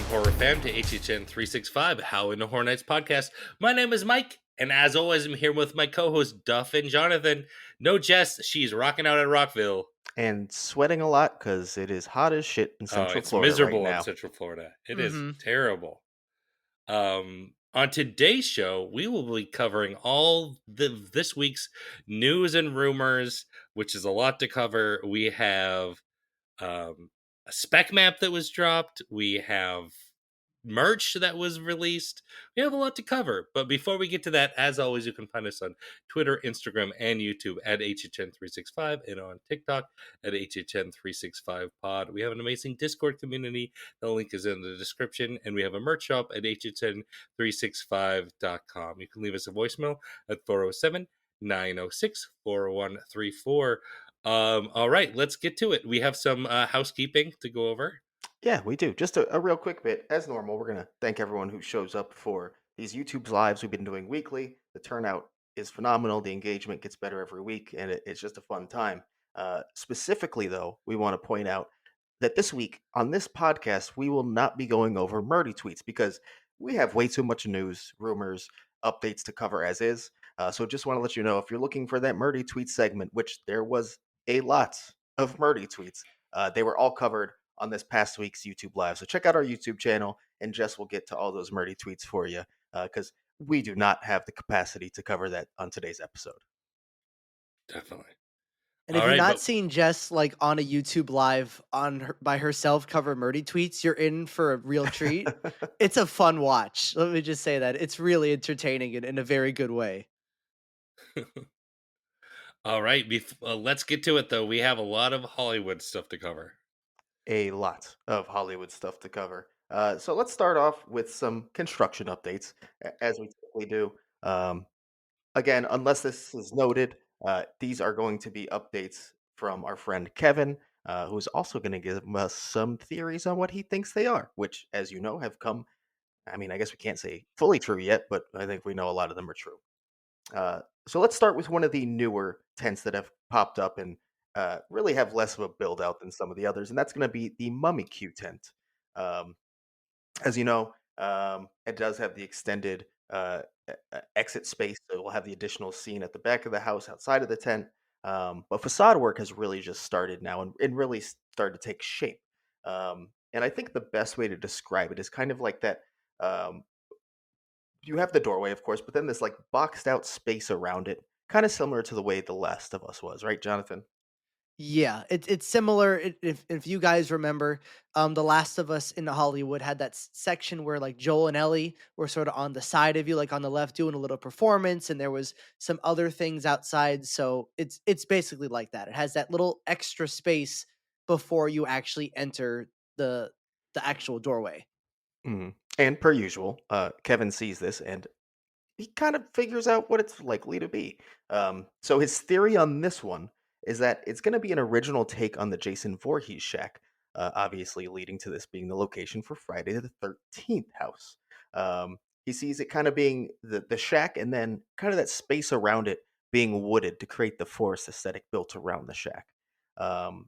horror fan to HHN 365, How in the Horror Nights podcast. My name is Mike, and as always, I'm here with my co-host Duff and Jonathan. No Jess, she's rocking out at Rockville. And sweating a lot because it is hot as shit in Oh, Central it's Florida right miserable in now. Central Florida. It is Mhm. terrible. On today's show, we will be covering all this week's news and rumors, which is a lot to cover. We have a spec map that was dropped. We have merch that was released. We have a lot to cover. But before we get to that, as always, you can find us on Twitter, Instagram, and YouTube at HHN365 and on TikTok at HHN365pod. We have an amazing Discord community. The link is in the description. And we have a merch shop at HHN365.com. You can leave us a voicemail at 407 906 4134. All right, let's get to it. We have some housekeeping to go over. Yeah, we do. Just a real quick bit. As normal, we're going to thank everyone who shows up for these YouTube lives we've been doing weekly. The turnout is phenomenal. The engagement gets better every week, and it's just a fun time. Specifically, though, we want to point out that this week on this podcast, we will not be going over Murdy tweets because we have way too much news, rumors, updates to cover as is. So just want to let you know if you're looking for that Murdy tweet segment, which there was a lot of Murdy tweets, they were all covered on this past week's YouTube Live. So check out our YouTube channel, and Jess will get to all those Murdy tweets for you because we do not have the capacity to cover that on today's episode. Definitely. And All if you're right, not but seeing Jess like on a YouTube live by herself cover Murdy tweets, you're in for a real treat. It's a fun watch. Let me just say that it's really entertaining in a very good way. all right, let's get to it though. We have a lot of Hollywood stuff to cover. A lot of Hollywood stuff to cover. So let's start off with some construction updates, as we typically do. Um, Again, unless this is noted, these are going to be updates from our friend Kevin, who's also going to give us some theories on what he thinks they are, which, as you know, have come. I mean, I guess we can't say fully true yet, but I think we know a lot of them are true. So let's start with one of the newer tents that have popped up and really have less of a build out than some of the others, and that's going to be the Mummy Q tent. Um, as you know, it does have the extended exit space, so we'll have the additional scene at the back of the house outside of the tent. But facade work has really just started now and really started to take shape. And I think the best way to describe it is kind of like that. Um, you have the doorway, of course, but then this like boxed out space around it, kind of similar to the way The Last of Us was, right, Jonathan? Yeah, it's similar. If you guys remember, The Last of Us in Hollywood had that section where like Joel and Ellie were sort of on the side of you, like on the left, doing a little performance, and there was some other things outside. So it's basically like that. It has that little extra space before you actually enter the the actual doorway. And per usual, Kevin sees this and he kind of figures out what it's likely to be. So his theory on this one is that it's going to be an original take on the Jason Voorhees shack, obviously leading to this being the location for Friday the 13th house. He sees it kind of being the shack and then kind of that space around it being wooded to create the forest aesthetic built around the shack. Um,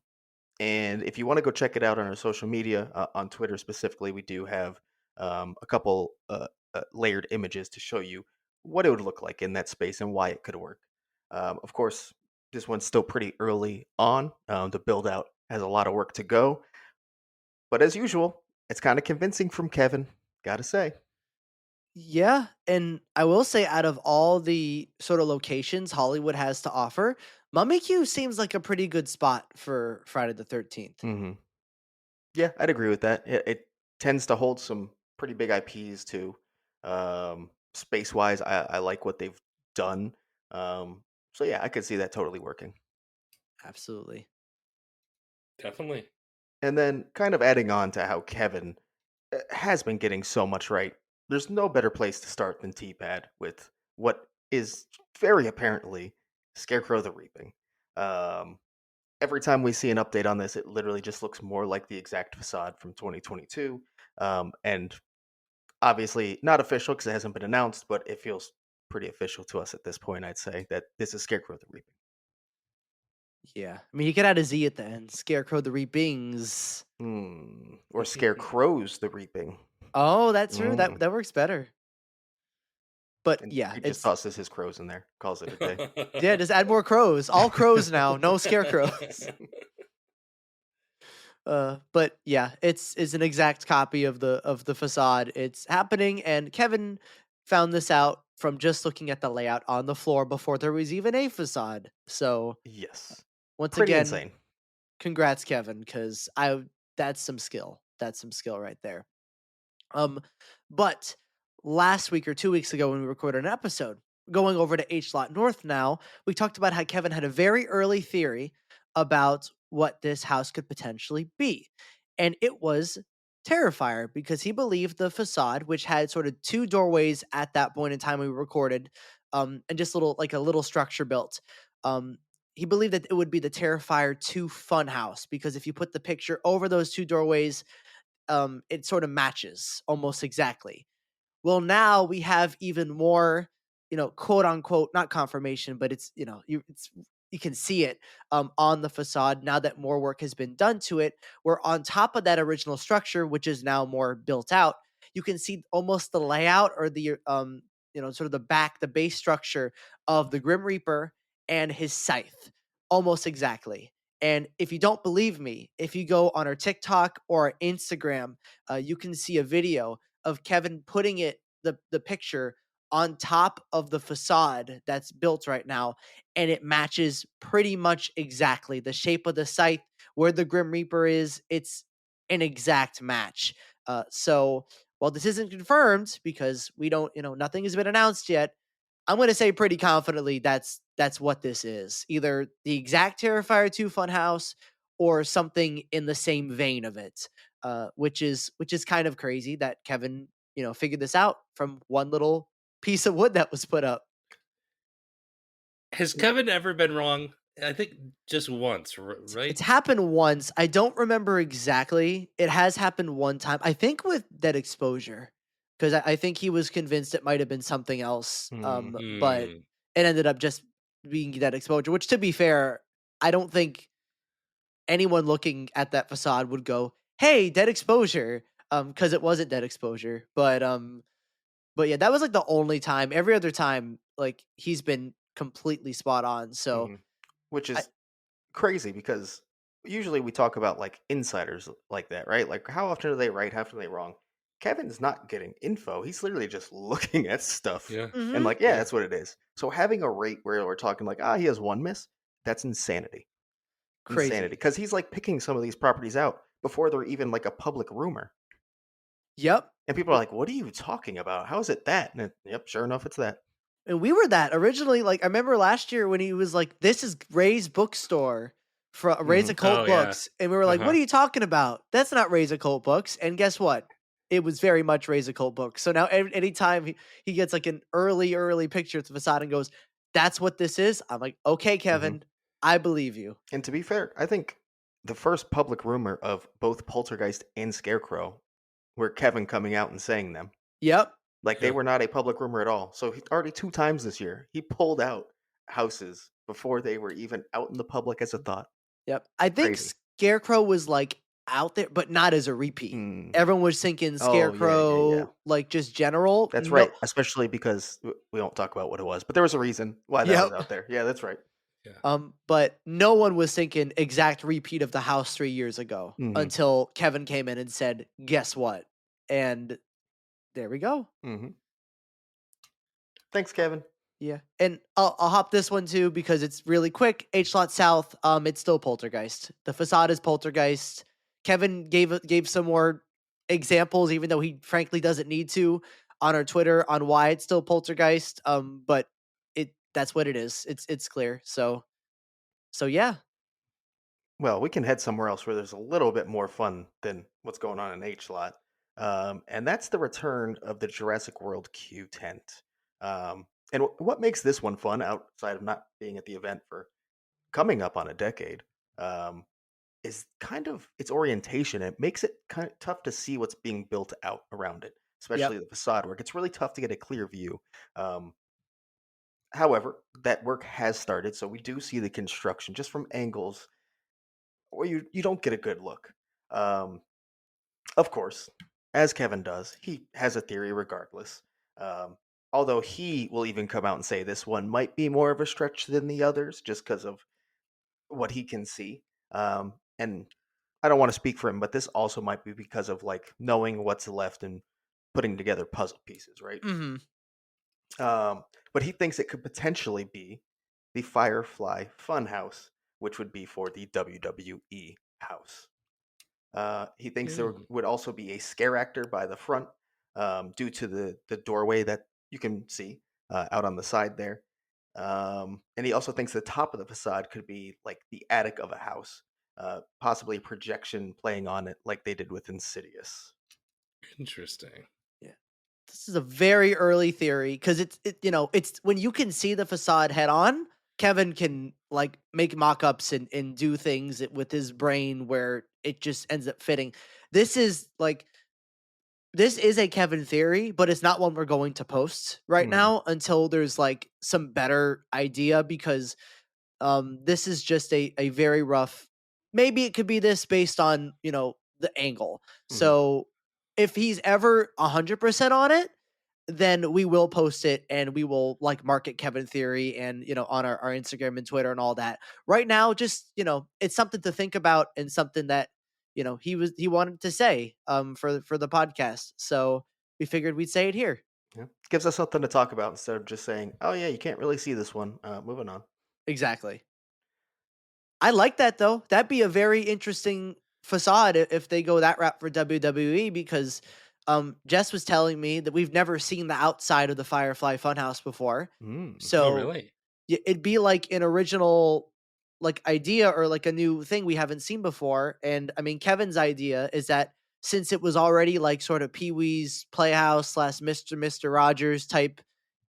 and if you want to go check it out on our social media, on Twitter specifically, we do have a couple layered images to show you what it would look like in that space and why it could work. Of course, this one's still pretty early on. The build out has a lot of work to go. But as usual, it's kind of convincing from Kevin, gotta say. Yeah, and I will say out of all the sort of locations Hollywood has to offer, Mummy Q seems like a pretty good spot for Friday the 13th. hmm Yeah, I'd agree with that. It tends to hold some pretty big IPs too. Space wise, I like what they've done. So yeah, I could see that totally working. Absolutely. Definitely. And then kind of adding on to how Kevin has been getting so much right. There's no better place to start than T-Pad with what is very apparently Scarecrow the Reaping. Um, every time we see an update on this, it literally just looks more like the exact facade from 2022. And obviously not official because it hasn't been announced, but it feels pretty official to us at this point. I'd say that this is Scarecrow the Reaping. Yeah. I mean, he could add a Z at the end. Scarecrow the Reapings. Or Scarecrows the Reaping. Oh, that's true. Mm. That works better. But And yeah, he just it's tosses his crows in there, calls it a day. yeah, just add more crows. All crows now, no scarecrows. But yeah, it's an exact copy of the facade. It's happening, and Kevin found this out from just looking at the layout on the floor before there was even a facade. So Yes. once Pretty again, insane. congrats, Kevin, because I that's some skill. That's some skill right there. Um, but last week or 2 weeks ago when we recorded an episode, going over to H Lot North now, we talked about how Kevin had a very early theory about what this house could potentially be. And it was Terrifier because he believed the facade, which had sort of two doorways at that point in time we recorded, and just a little structure built. Um, he believed that it would be the Terrifier 2 Funhouse because if you put the picture over those two doorways, it sort of matches almost exactly. Well, now we have even more, quote unquote, not confirmation, but you can see it on the facade now that more work has been done to it. Where on top of that original structure, which is now more built out, you can see almost the layout or sort of the base structure of the Grim Reaper and his scythe, almost exactly. And if you don't believe me, if you go on our TikTok or our Instagram, you can see a video of Kevin putting the picture on top of the facade that's built right now, and it matches pretty much exactly the shape of the site where the Grim Reaper is. It's an exact match. So while this isn't confirmed because we don't, nothing has been announced yet, I'm going to say pretty confidently that's what this is. Either the exact Terrifier 2 Funhouse or something in the same vein of it. Which is kind of crazy that Kevin, figured this out from one little piece of wood that was put up. Has Kevin ever been wrong? I think just once, It's right? happened once. I don't remember exactly. It has happened one time. I think with Dead Exposure, because I think he was convinced it might have been something else. Mm. But Hmm. it ended up just being Dead Exposure. Which, to be fair, I don't think anyone looking at that facade would go, "Hey, Dead Exposure," because it wasn't Dead Exposure. But yeah, that was like the only time. Every other time, like he's been completely spot on. So Mhm. Which I, is crazy because usually we talk about like insiders like that, right? Like how often are they right, how often are they wrong? Kevin's not getting info. He's literally just looking at stuff Yeah. and mhm, like, yeah, Yeah. that's what it is. So having a rate where we're talking like, he has one miss, that's insanity. Insanity. crazy. Because he's like picking some of these properties out before they're even like a public rumor. Yep. And people are like, what are you talking about? How is it that? Yep, sure enough, it's that. And we were that originally. Like I remember last year when he was like, "This is Ray's bookstore for Ray's Hmm. Occult Oh yeah. Books," and we were like, "What Uh-huh. are you talking about? That's not Ray's Occult Books." And guess what? It was very much Ray's Occult Books. So now anytime he gets like an early picture of the facade and goes, "That's what this is," I'm like, "Okay, Hmm. Kevin, I believe you." And to be fair, I think the first public rumor of both Poltergeist and Scarecrow were Kevin coming out and saying them. Yep. Like they Yeah. were not a public rumor at all. So he already two times this year he pulled out houses before they were even out in the public as a thought. Yep. I think Crazy. Scarecrow was like out there, but not as a repeat. Mm. Everyone was thinking Oh yeah, yeah, yeah. Scarecrow, like just general. That's No. right. Especially because we don't talk about what it was, but there was a reason why that was Yep. out there. Yeah, that's right. Yeah. But no one was thinking exact repeat of the house 3 years ago Hmm. until Kevin came in and said, "Guess what?" And there we go. Hmm. Thanks, Kevin. Yeah, and I'll hop this one too because it's really quick. H Lot South, it's still Poltergeist. The facade is Poltergeist. Kevin gave some more examples, even though he frankly doesn't need to, on our Twitter on why it's still Poltergeist. But that's what it is. It's clear. So yeah. Well, we can head somewhere else where there's a little bit more fun than what's going on in H lot. And that's the return of the Jurassic World Q tent. And what makes this one fun outside of not being at the event for coming up on a decade um, is kind of its orientation. It makes it kind of tough to see what's being built out around it, Yep. especially the facade work. It's really tough to get a clear view. Um, However, that work has started, so we do see the construction just from angles where you don't get a good look. Um, of course, as Kevin does, he has a theory regardless. Um, Although he will even come out and say this one might be more of a stretch than the others, just because of what he can see. And I don't want to speak for him, but this also might be because of like knowing what's left and putting together puzzle pieces, right? Hmm. Um, but he thinks it could potentially be the Firefly Funhouse, which would be for the WWE house. He thinks there Mm, would also be a scare actor by the front, due to the doorway that you can see out on the side there. And he also thinks the top of the facade could be like the attic of a house, possibly a projection playing on it, like they did with Insidious. interesting. Yeah. This is a very early theory because it's when you can see the facade head on. Kevin can like make mock-ups and do things with his brain where it just ends up fitting. This is like this is a Kevin theory, but it's not one we're going to post right Hmm. now until there's like some better idea because this is just a very rough. Maybe it could be this based on the angle. Hmm. So if he's ever 100% on it, then we will post it and we will like market Kevin Theory and on our Instagram and Twitter and all that. Right now, just it's something to think about and something that he wanted to say for the podcast. So we figured we'd say it here. Yeah. Gives us something to talk about instead of just saying, "Oh yeah, you can't really see this one." Moving on. Exactly. I like that though. That'd be a very interesting facade if they go that route for WWE because Jess was telling me that we've never seen the outside of the Firefly Funhouse before. Mm. Oh, So really? it'd be like an original like idea or like a new thing we haven't seen before. And I mean Kevin's idea is that since it was already like sort of Pee-wee's Playhouse slash Mr. Rogers type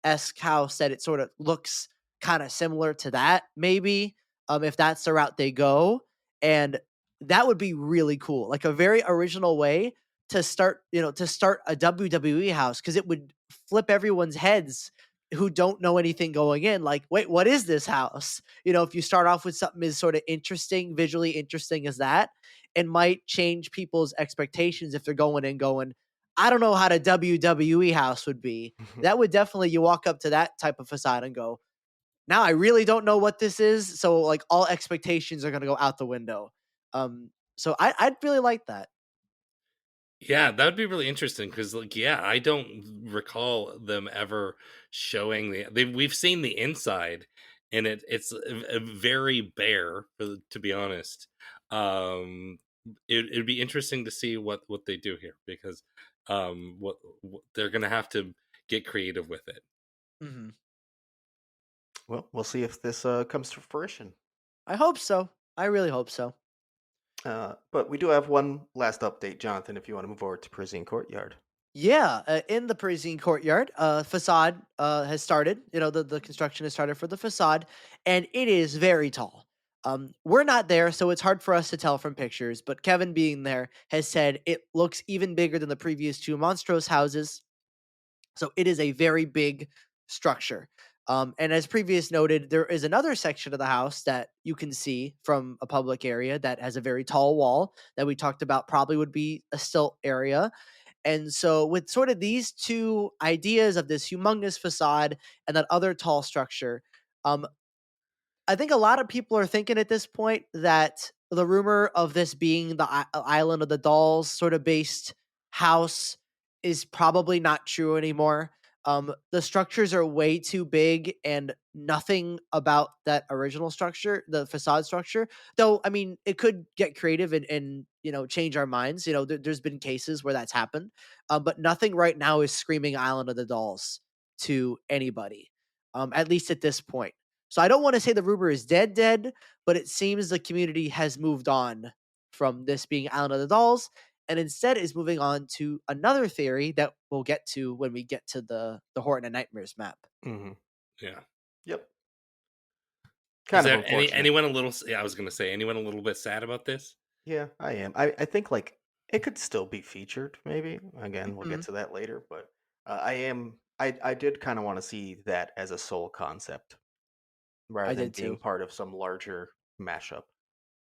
esque house that it sort of looks kind of similar to that, maybe, if that's the route they go. And that would be really cool. Like a very original way to start a WWE house because it would flip everyone's heads who don't know anything going in. Like, wait, what is this house? If you start off with something as sort of interesting, visually interesting as that, it might change people's expectations if they're going in going, I don't know how the WWE house would be. That would definitely you walk up to that type of facade and go, now I really don't know what this is. So like all expectations are gonna go out the window. So I'd really like that. Yeah, that would be really interesting because, like, yeah, I don't recall them ever showing we've seen the inside, and it's a very bare, to be honest. Um, it'd be interesting to see what they do here because, what they're gonna have to get creative with it. Hmm. Well, we'll see if this comes to fruition. I hope so. I really hope so. But we do have one last update, Jonathan, if you want to move over to Parisian Courtyard. Yeah, in the Parisian courtyard, facade has started. The construction has started for the facade, and it is very tall. We're not there, so it's hard for us to tell from pictures. But Kevin, being there, has said it looks even bigger than the previous two Monstros houses. So it is a very big structure. And as previous noted, there is another section of the house that you can see from a public area that has a very tall wall that we talked about probably would be a stilt area. And so, with sort of these two ideas of this humongous facade and that other tall structure, um, I think a lot of people are thinking at this point that the rumor of this being the Island of the Dolls sort of based house is probably not true anymore. The structures are way too big, and nothing about that original structure, the facade structure, though. I mean, it could get creative and change our minds. There's been cases where that's happened, but nothing right now is screaming Island of the Dolls to anybody, at least at this point. So I don't want to say the rumor is dead, but it seems the community has moved on from this being Island of the Dolls and instead is moving on to another theory that we'll get to when we get to the Horton and Nightmares map. Hmm. Yeah. Yep. Is Kind of there unfortunate. anyone a little? Yeah, I was gonna say anyone a little bit sad about this. Yeah, I am. I think like it could still be featured. Maybe again, we'll get Mhm. to that later. But I am. I did kind of want to see that as a sole concept rather I than did being too. part of some larger mashup.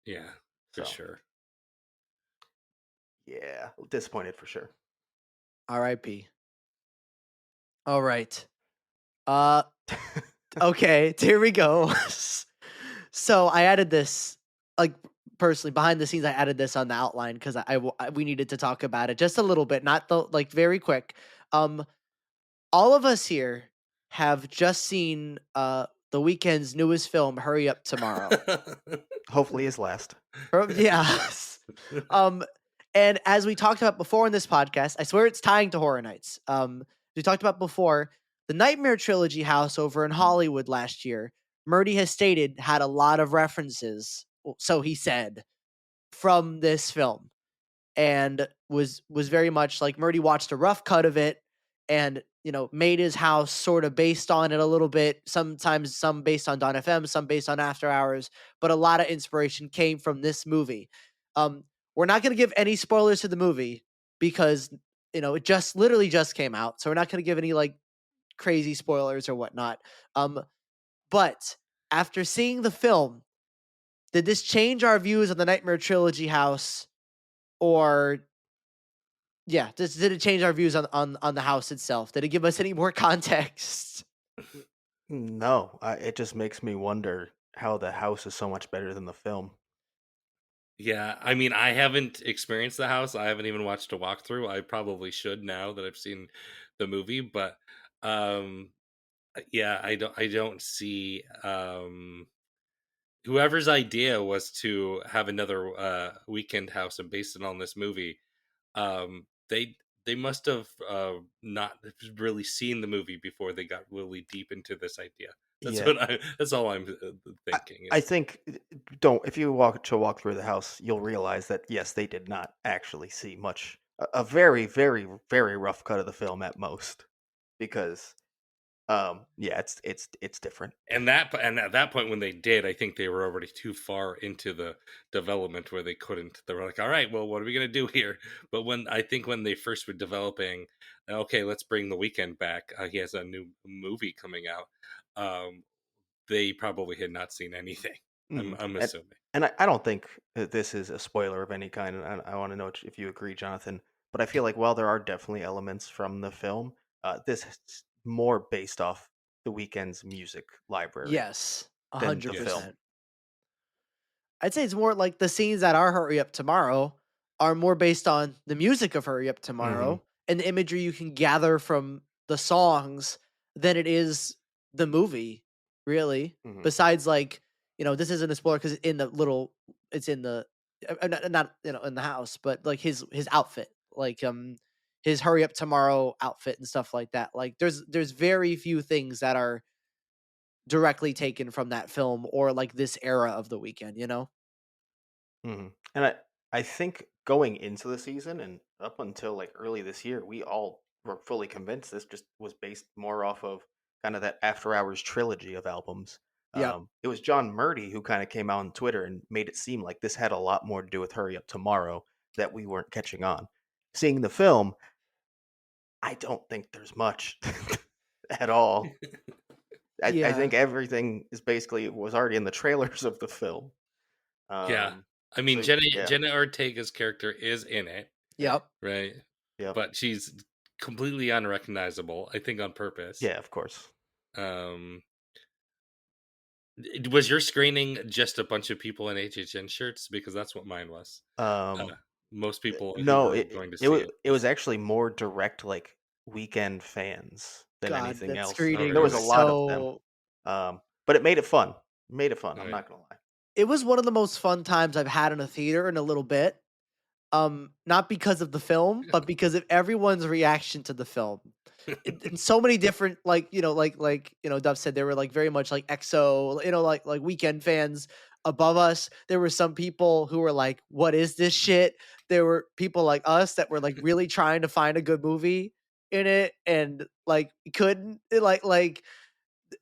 Yeah, for So sure. yeah, disappointed for sure. R.I.P. All right. Uh, okay, here we go. So I added this, like, personally behind the scenes. I added this on the outline because we needed to talk about it just a little bit, not the like very quick. Um, all of us here have just seen the weekend's newest film, Hurry Up Tomorrow. Hopefully his last. Yes. Um, and as we talked about before in this podcast, I swear it's tying to Horror Nights. We talked about before, the Nightmare Trilogy house over in Hollywood last year, Murdy has stated had a lot of references, so he said, from this film, and was very much like Murdy watched a rough cut of it and made his house sort of based on it a little bit, sometimes some based on Don FM, some based on After Hours, but a lot of inspiration came from this movie. We're not going to give any spoilers to the movie because it just literally just came out, so we're not going to give any like crazy spoilers or whatnot. But after seeing the film, did this change our views on the Nightmare Trilogy house, or yeah, did it change our views on the house itself? Did it give us any more context? No, it just makes me wonder how the house is so much better than the film. Yeah, I mean, I haven't experienced the house. I haven't even watched a walkthrough. I probably should now that I've seen the movie, but um yeah, I don't see whoever's idea was to have another weekend house and based it on this movie. They must have not really seen the movie before they got really deep into this idea. Yeah, That's all I'm I, thinking I is. think don't if you walk through the house, you'll realize that yes, they did not actually see much. A very, very, very rough cut of the film at most, because yeah, it's different. And at that point when they did, I think they were already too far into the development where they couldn't. They were like, "All right, well, what are we gonna do here?" But when they first were developing, okay, let's bring the weekend back. He has a new movie coming out. Um, they probably had not seen anything. Hmm. I'm And assuming. I don't think that this is a spoiler of any kind, and I want to know if you agree, Jonathan. But I feel like while there are definitely elements from the film, this is more based off the weekend's music library Yes, than hundred the Yes. film. percent. I'd say it's more like the scenes that are Hurry Up Tomorrow are more based on the music of Hurry Up Hmm. Tomorrow and the imagery you can gather from the songs than it is the movie, really. Hmm. Besides, like, this isn't a spoiler because it's in the, not, in the house, but like his outfit, like, his Hurry Up Tomorrow outfit and stuff like that. Like, there's very few things that are directly taken from that film or like this era of the weekend, you know? Hmm. And I think going into the season and up until like early this year, we all were fully convinced this just was based more off of kind of that After Hours trilogy of albums. Yep. It was John Murdy who kind of came out on Twitter and made it seem like this had a lot more to do with Hurry Up Tomorrow that we weren't catching on. Seeing the film, I don't think there's much at all. I Yeah. think everything is basically was already in the trailers of the film. Yeah. Um, I mean, so yeah, Jenna Ortega's character is in it, Yep. right? yep, But she's completely unrecognizable. I think on purpose. yeah, of course. Um, was your screening just a bunch of people in HHN shirts? Because that's what mine was. Um, Uh, most people who no, were going to see it it was was. actually more direct, like weekend fans than God, anything that else. Oh, There screening was was a really? lot of them, so but it made it fun. Made it fun. I'm Right. not gonna lie. it was one of the most fun times I've had in a theater in a little bit. Not because of the film, but because of everyone's reaction to the film. In so many different, like, Duff said, they were like very much like EXO, like weekend fans above us. There were some people who were like, "What is this shit?" There were people like us that were like really trying to find a good movie in it and like couldn't.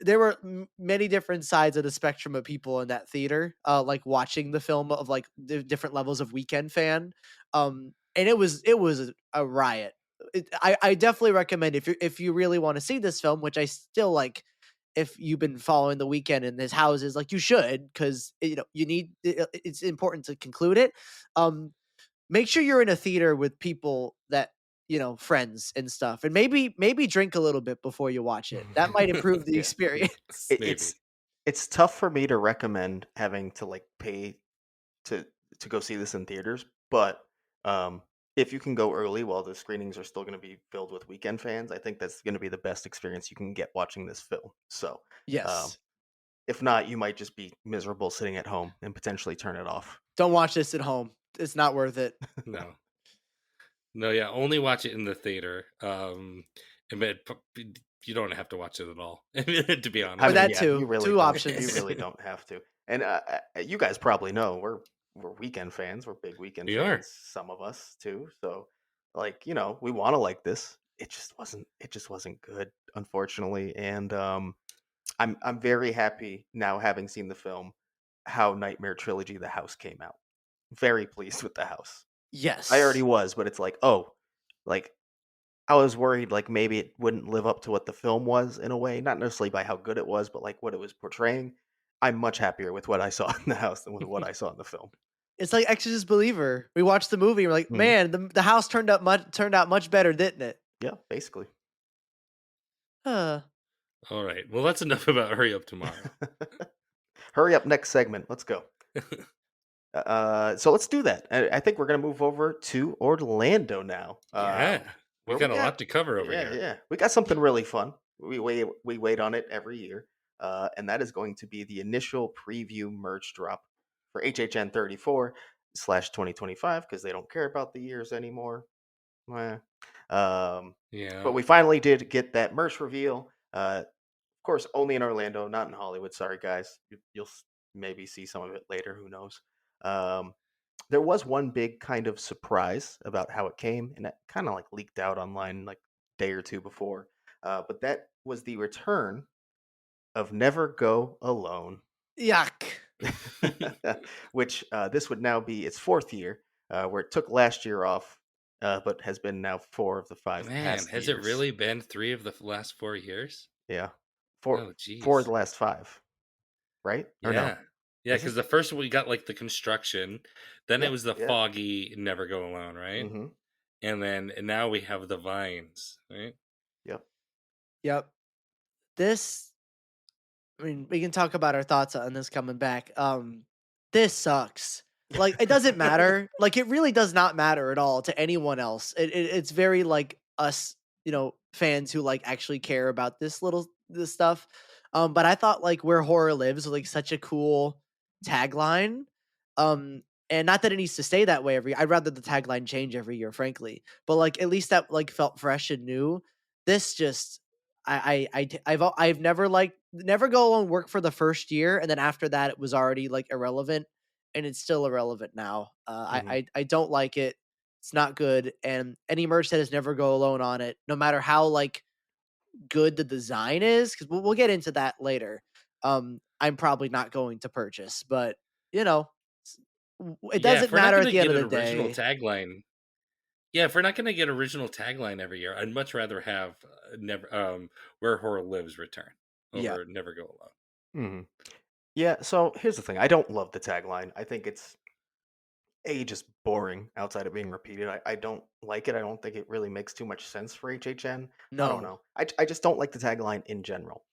There were many different sides of the spectrum of people in that theater, like watching the film, of like different levels of weekend fan. And it was a riot. I definitely recommend, if you really want to see this film, which I still like. If you've been following the weekend in his houses, like, you should, because it's important to conclude it. Make sure you're in a theater with people that friends and stuff, and maybe drink a little bit before you watch it. That might improve the Yeah. experience. It, Maybe. it's tough for me to recommend having to like pay to go see this in theaters, but um, if you can go early while the screenings are still going to be filled with weekend fans, I think that's going to be the best experience you can get watching this film. So, um, Yes. if not, you might just be miserable sitting at home and potentially turn it off. Don't watch this at home. It's not worth it. No. No, yeah, only watch it in the theater. And you don't have to watch it at all, to be I Or honest. mean, that yeah, too. you really 2 don't. You options. really don't have to. And you guys probably know we're weekend fans. We're big weekend We are. fans. Some of us too. So, like we want to like this. It just wasn't. It just wasn't good, unfortunately. And I'm very happy now, having seen the film, how Nightmare Trilogy: The House came out. Very pleased with The House. I already Yes. was, but it's like, oh, like I was worried like maybe it wouldn't live up to what the film was in a way, not necessarily by how good it was, but like what it was portraying. I'm much happier with what I saw in the house than with what I saw in the film. It's like Exorcist Believer. We watched the movie and we're like, Mhm. "Man, the house turned out much better, didn't it?" Yeah, basically. Huh. All right. Well, that's enough about Hurry Up Tomorrow. Hurry up, next segment. Let's go. So let's do that. I think we're gonna move over to Orlando now. Yeah. We Where we got a got lot to cover over yeah, here. yeah, we got something really fun. We wait on it every year, and that is going to be the initial preview merch drop for HHN 34/2025 because they don't care about the years anymore. Meh. Um, but Yeah. we finally did get that merch reveal. Of course, only in Orlando, not in Hollywood. Sorry, guys. You'll maybe see some of it later. Who knows? Um, there was one big kind of surprise about how it came, and it kind of like leaked out online like day or two before. But that was the return of Never Go Alone, Yuck. which this would now be its fourth year, where it took last year off, but has been now 4 of the 5 Man, past has it years. really been 3 of the last 4 years? Yeah, four Oh, four of geez. the last 5, right? Or no? Yeah. Yeah, Is it? because the first one we got, like, the construction, then it Yeah, was the yeah. foggy Never Go Alone, right? Mm-hmm. And now we have the vines, right? Yep. Yep. This I mean, we can talk about our thoughts on this coming back. This sucks. Like, it doesn't matter. Like, it really does not matter at all to anyone else. It's very like us, fans who like actually care about this stuff. But I thought like "Where Horror Lives" was like such a cool tagline. And not that it needs to stay that way every. I'd rather the tagline change every year, frankly. But like at least that like felt fresh and new. This just I've never liked Never Go Alone worked for the first year, and then after that, it was already like irrelevant, and it's still irrelevant now. Hmm. I don't like it. It's not good, and any merch that has Never Go Alone on it, no matter how like good the design is, because we'll get into that later. I'm probably not going to purchase, but you know, it Yeah, if doesn't we're not matter at gonna the end get of an the original day. tagline yeah, if we're not gonna get original tagline every year, I'd much rather have, never Where Horror Lives return Yeah, over Never Go Alone. Hmm. Yeah. So here's the thing. I don't love the tagline. I think it's just boring outside of being repeated. I don't like it. I don't think it really makes too much sense for HHN. I don't no, know. I just don't like the tagline in general.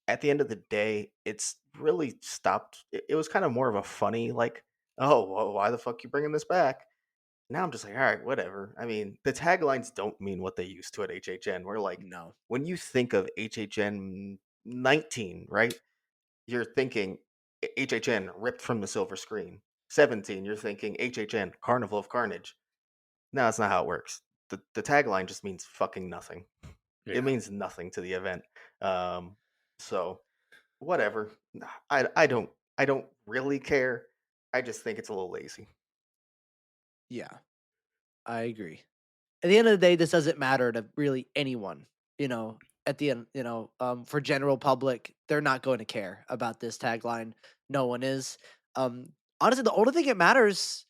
At the end of the day, it's really stopped. It was kind of more of a funny, like, oh, well, why the fuck you bringing this back? Now I'm just like, all right, whatever. I mean, the taglines don't mean what they used to at HHN. We're like, no, when you think of HHN 19, right? You're thinking HHN ripped from the silver screen. 17, you're thinking HHN Carnival of Carnage. No, that's not how it works. The tagline just means fucking nothing. It Yeah. means nothing to the event. Um, so whatever. I don't really care. I just think it's a little lazy. yeah, I agree. At the end of the day, this doesn't matter to really anyone. At the end, for general public, they're not going to care about this tagline. No one is. Honestly, the only thing it matters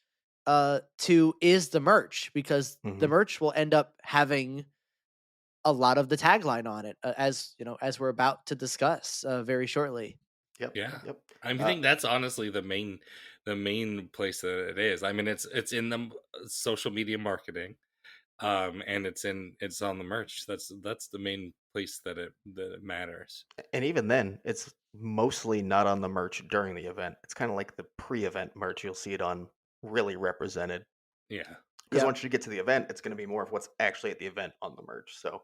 to is the merch because Hmm. the merch will end up having a lot of the tagline on it, as we're about to discuss very shortly. Yep. Yeah. Yep. I Uh, think that's honestly the main place that it is. I mean, it's in the social media marketing. and it's on the merch. That's the main place that it matters. And even then, it's mostly not on the merch during the event. It's kind of like the pre-event merch. You'll see it on really represented. Yeah. Because Yep. once you get to the event, it's going to be more of what's actually at the event on the merch. So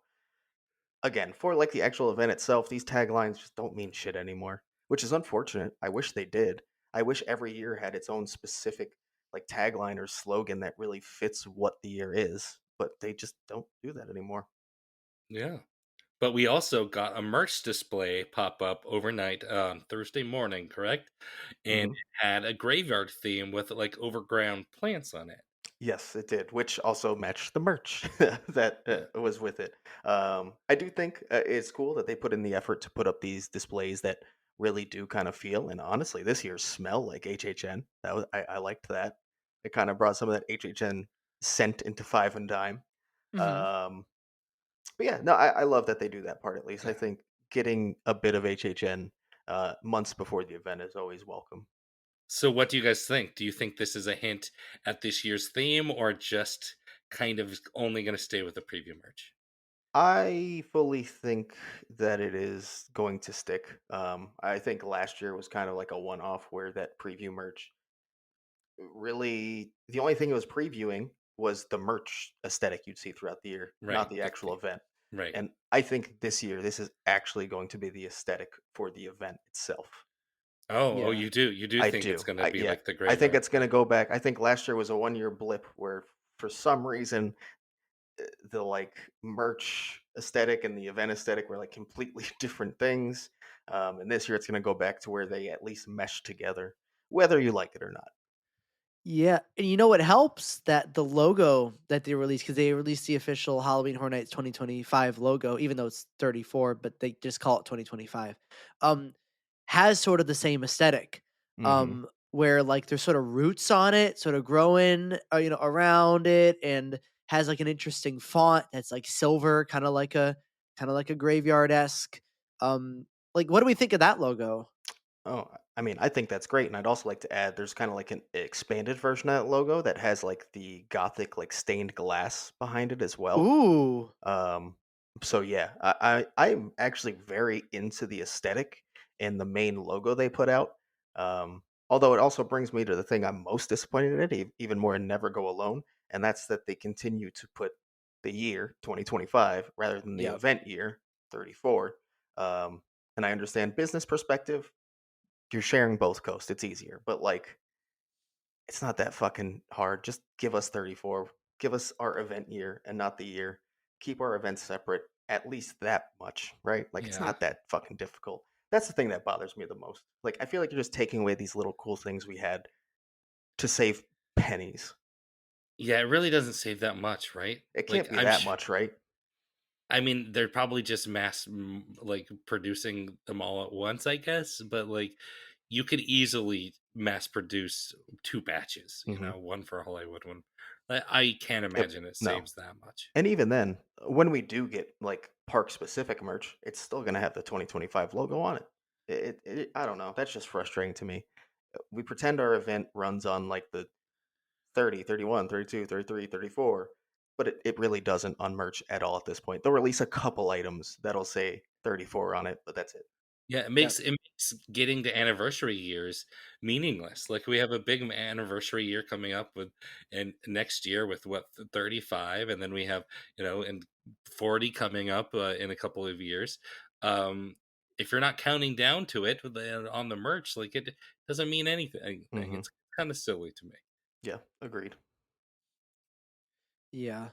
again, for like the actual event itself, these taglines just don't mean shit anymore, which is unfortunate. I wish they did. I wish every year had its own specific like tagline or slogan that really fits what the year is, but they just don't do that anymore. Yeah. But we also got a merch display pop up overnight on Thursday morning, correct? And Hmm. it had a graveyard theme with like overground plants on it. Yes, it did, which also matched the merch that Yeah. was with it. I do think it's cool that they put in the effort to put up these displays that really do kind of feel, and honestly, this year's smell like HHN. I liked that. It kind of brought some of that HHN scent into Five and Dime. Hmm. Um, but yeah, no, I love that they do that part at least. I Yeah. think getting a bit of HHN months before the event is always welcome. So what do you guys think? Do you think this is a hint at this year's theme or just kind of only going to stay with the preview merch? I fully think that it is going to stick. I think last year was kind of like a one-off where that preview merch really the only thing it was previewing was the merch aesthetic you'd see throughout the year, not Right. the actual event. Right. And I think this year this is actually going to be the aesthetic for the event itself. Oh, Yeah. you do I think it's do. going to I be yeah. like the I think graveyard it's going to go back. I think last year was a one-year blip where for some reason the like merch aesthetic and the event aesthetic were like completely different things. And this year it's going to go back to where they at least mesh together, whether you like it or not. Yeah, and you know what helps? That the logo that they released, because they released the official Halloween Horror Nights 2025 logo, even though it's 34, but they just call it 2025, um, has sort of the same aesthetic, Hmm. where, like, there's sort of roots on it, sort of growing, around it, and has, like, an interesting font that's, like, silver, kinda like a graveyard-esque, like, what do we think of that logo? Oh, I mean, I think that's great, and I'd also like to add there's kind of like an expanded version of that logo that has like the gothic like stained glass behind it as well. Ooh. Um, so yeah, I'm actually very into the aesthetic and the main logo they put out. Although it also brings me to the thing I'm most disappointed in it, even more in Never Go Alone, and that's that they continue to put the year 2025 rather than the Yep. event year 34. And I understand business perspective, you're sharing both coasts, it's easier, but like it's not that fucking hard. Just give us 34. Give us our event year and not the year. Keep our events separate at least that much, right? Like it's Yeah. not that fucking difficult. That's the thing that bothers me the most. Like I feel like you're just taking away these little cool things we had to save pennies. Yeah, it really doesn't save that much, right? It Like can't be that much, right? I mean, they're probably just like producing them all at once, I guess, but like you could easily mass produce two batches, Hmm. one for Hollywood, one. I can't Yep. imagine it No. saves that much. And even then, when we do get like park specific merch, it's still going to have the 2025 logo on it. I don't know. That's just frustrating to me. We pretend our event runs on like the 30, 31, 32, 33, 34, but it really doesn't on merch at all at this point. They'll release a couple items that'll say 34 on it, but that's it. Yeah, it Yep. makes it makes getting to anniversary years meaningless. Like we have a big anniversary year coming up with and next year with what 35 and then we have, and 40 coming up in a couple of years. Um if you're not counting down to it on the merch, like it doesn't mean anything. Hmm. It's kind of silly to me. Yeah, agreed. Yeah.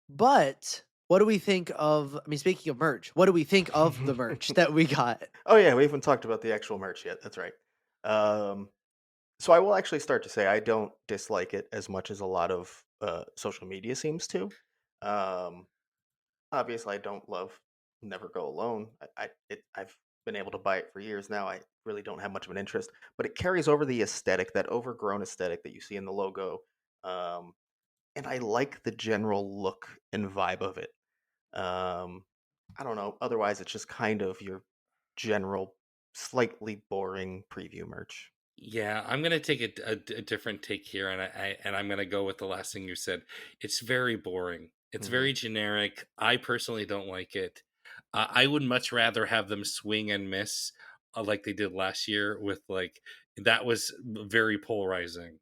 But what do we think of, I mean, speaking of merch, what do we think of the merch that we got? Oh yeah, we haven't talked about the actual merch yet. That's right. Um, so I will actually start to say I don't dislike it as much as a lot of social media seems to. Um, Obviously, I don't love Never Go Alone. I've been able to buy it for years now. I really don't have much of an interest, but it carries over the aesthetic, that overgrown aesthetic that you see in the logo, um, and I like the general look and vibe of it. Um, I don't know. Otherwise, it's just kind of your general, slightly boring preview merch. Yeah, I'm gonna take a different take here, and I'm gonna go with the last thing you said. It's very boring. It's Mhm. very generic. I personally don't like it. I would much rather have them swing and miss, like they did last year with like that was very polarizing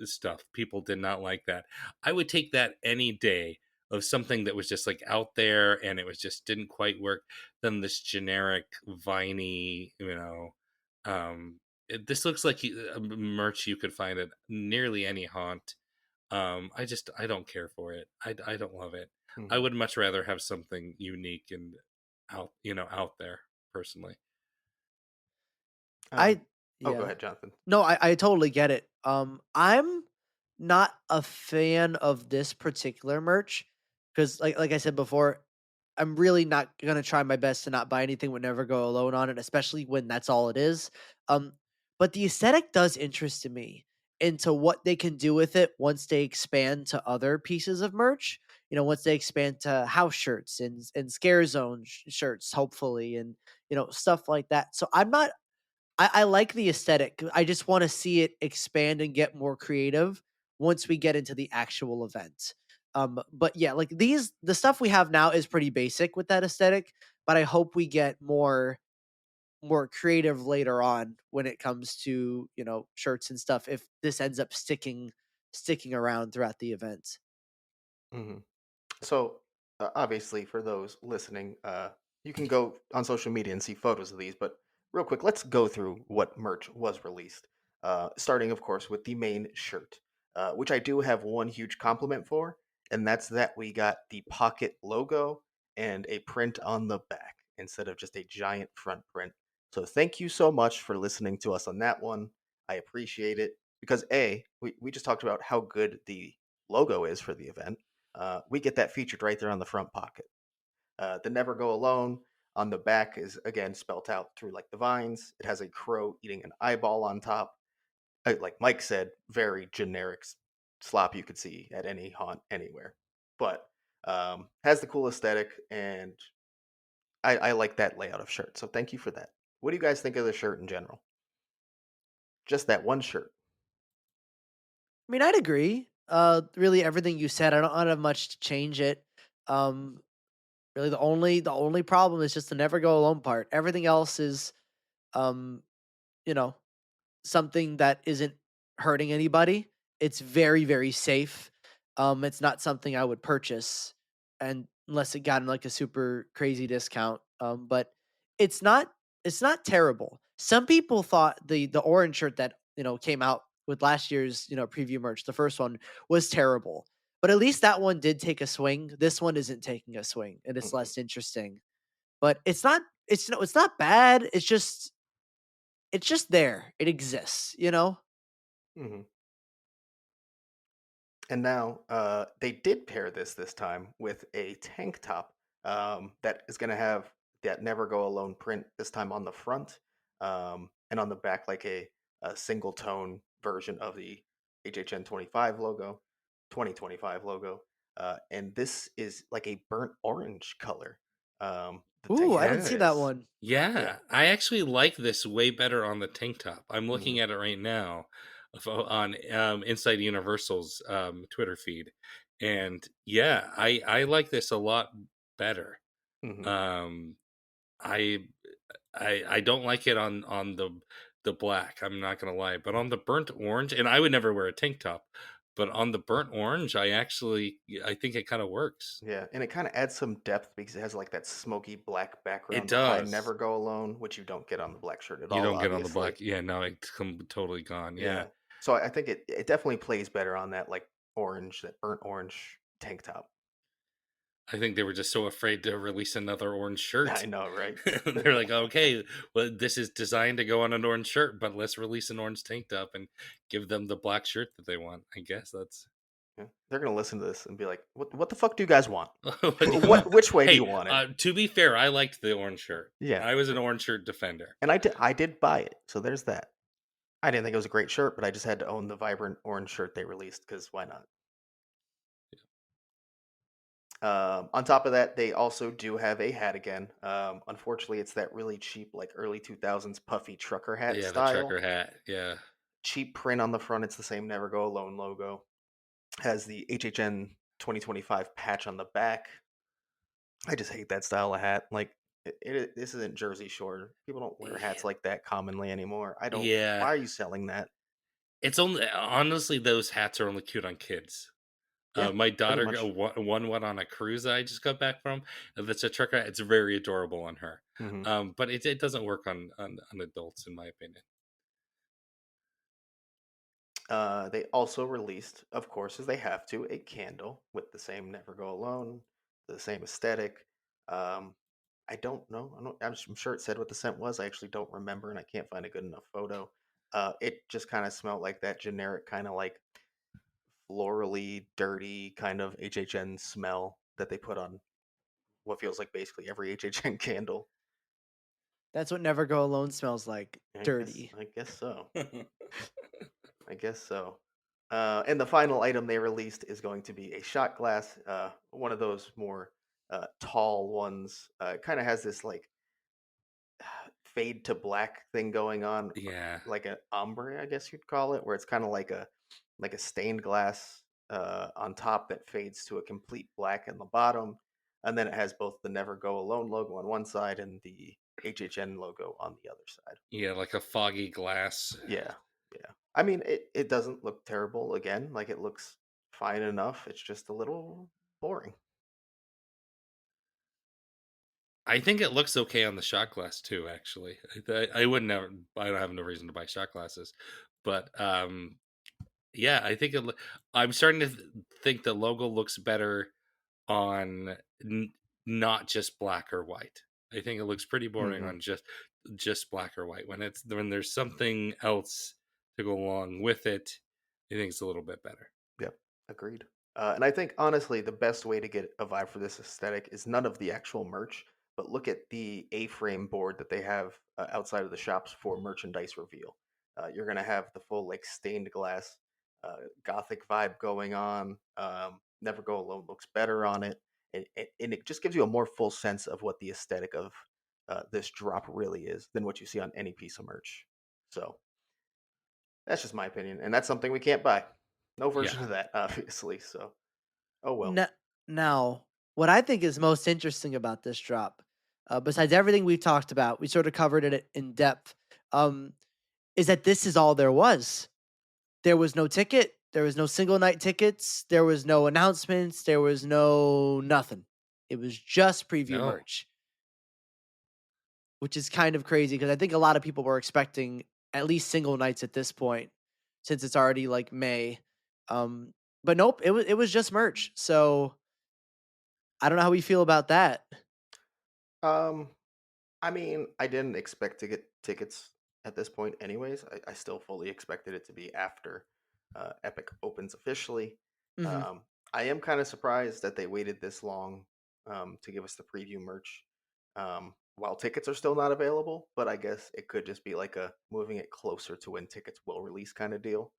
stuff. People did not like that. I would take that any day of something that was just like out there and it was just didn't quite work than this generic viney, this looks like merch you could find at nearly any haunt. I don't care for it. I don't love it. I Mhm. would much rather have something unique and out there personally. Um, I oh, go yeah. ahead, Jonathan. No, I totally get it. I'm not a fan of this particular merch because, like I said before, I'm really not gonna try my best to not buy anything with Never Go Alone on it, especially when that's all it is. Um, but the aesthetic does interest me into what they can do with it once they expand to other pieces of merch. Once they expand to house shirts and scare zone shirts, hopefully, and stuff like that. So I like the aesthetic. I just want to see it expand and get more creative once we get into the actual event. But yeah, like the stuff we have now is pretty basic with that aesthetic, but I hope we get more creative later on when it comes to, shirts and stuff if this ends up sticking around throughout the event. Mhm. So, obviously, for those listening, you can go on social media and see photos of these. But real quick, let's go through what merch was released. Starting, of course, with the main shirt, which I do have one huge compliment for, and that's that we got the pocket logo and a print on the back instead of just a giant front print. So, thank you so much for listening to us on that one. I appreciate it because we just talked about how good the logo is for the event. We get that featured right there on the front pocket. The Never Go Alone on the back is again spelt out through like the vines. It has a crow eating an eyeball on top. Like Mike said, very generic slop you could see at any haunt anywhere. But has the cool aesthetic, and I like that layout of shirt. So thank you for that. What do you guys think of the shirt in general? Just that one shirt. I mean, I'd agree. Really, everything you said, I don't have much to change it. Um, Really, the only problem is just the never go alone part. Everything else is, um, you know, something that isn't hurting anybody. It's very, very safe. It's not something I would purchase, and unless it got in like a super crazy discount. But it's not it's not terrible. Some people thought the orange shirt that came out with last year's preview merch, the first one was terrible. But at least that one did take a swing. This one isn't taking a swing, and it's Hmm. less interesting. But it's not bad. It's just there. It exists. Hmm. And now they did pair this time with a tank top that is going to have that Never Go Alone print this time on the front and on the back, like a single tone version of the HHN 25 logo, 2025 logo. And this is like a burnt orange color. The Ooh, tank I top didn't see that is, Yes. one. yeah. Yeah, I actually like this way better on the tank top. I'm Hmm. looking at it right now on Inside Universal's Twitter feed, and yeah, I like this a lot better. Hmm. Um, I I don't like it on the black. I'm not gonna lie, but on the burnt orange, and I would never wear a tank top, but on the burnt orange, I think it kind of works. Yeah, and it kind of adds some depth because it has like that smoky black It background behind does. Never Go Alone, which you don't get on the black shirt at You all, don't get on the obviously. black. Yeah, no, it's totally gone. Yeah. Yeah. So I think it definitely plays better on that like orange, that burnt orange tank top. I think they were just so afraid to release another orange I shirt. know, right? They're like, okay, well, this is designed to go on an orange shirt, but let's release an orange tank top and give them the black shirt that they want. I guess that's Yeah. They're gonna listen to this and be like, "What the fuck do you guys want? what do you want. Which way do you Hey, want it?" to be fair, I liked the orange shirt. Yeah, I was an orange shirt defender. and I did buy it, so there's that. I didn't think it was a great shirt, but I just had to own the vibrant orange shirt they released because why not? On top of that, they also do have a hat again. Unfortunately, it's that really cheap, like early 2000s puffy trucker hat Yeah, the style. trucker hat. Yeah. Cheap print on the front. It's the same Never Go Alone logo. Has the HHN. 2025 patch on the back. I just hate that style of hat. Like, this isn't Jersey Shore. People don't wear hats Yeah, like that commonly anymore. I don't. yeah. Why are you selling that? It's only honestly those hats are only cute on kids. Yeah, My pretty daughter much. won one on a cruise that I just got back from. That's a trucker. It's very adorable on her, Hmm. but it doesn't work on adults, in my opinion. They also released, of course, as they have to, a candle with the same "Never Go Alone," the same aesthetic. Um, I don't know. I'm sure it said what the scent was. I actually don't remember, and I can't find a good enough photo. It just kind of smelled like that generic kind of like florally, dirty kind of HHN smell that they put on what feels like basically every HHN candle. That's what Never Go Alone smells like. I guess. Dirty. I guess so. I guess so. And the final item they released is going to be a shot glass, one of those more tall ones. It kind of has this like fade to black thing going on, Yeah, like an ombre, I guess you'd call it, where it's kind of like a stained glass on top that fades to a complete black in the bottom, and then it has both the Never Go Alone logo on one side and the HHN logo on the other side. yeah, like a foggy glass. Yeah, yeah. I mean, it doesn't look terrible again. Like it looks fine enough. It's just a little boring. I think it looks okay on the shot glass too. Actually, I would never. I don't have no reason to buy shot glasses, but yeah, I think I'm starting to think the logo looks better on not just black or white. I think it looks pretty boring Hmm. on just black or white. When there's something else to go along with it, I think it's a little bit better. Yep, agreed. And I think honestly, the best way to get a vibe for this aesthetic is none of the actual merch, but look at the A-frame board that they have outside of the shops for merchandise reveal. You're gonna have the full like stained glass, gothic vibe going on. Never Go Alone looks better on it, and it just gives you a more full sense of what the aesthetic of this drop really is than what you see on any piece of merch. So that's just my opinion, and that's something we can't buy. No Yeah, version of that, obviously. So, oh well. N- Now, what I think is most interesting about this drop, besides everything we've talked about, we sort of covered it in depth, um, is that this is all there was. There was no ticket. There was no single night tickets. There was no announcements. There was no nothing. It was just preview no, merch, which is kind of crazy because I think a lot of people were expecting at least single nights at this point, since it's already like May. Um, but nope, it was just merch. So I don't know how we feel about that. Um, I mean, I didn't expect to get tickets at this point, anyways. I still fully expected it to be after Epic opens officially. Hmm. Um, I am kind of surprised that they waited this long to give us the preview merch. While tickets are still not available, but I guess it could just be like a moving it closer to when tickets will release kind of deal.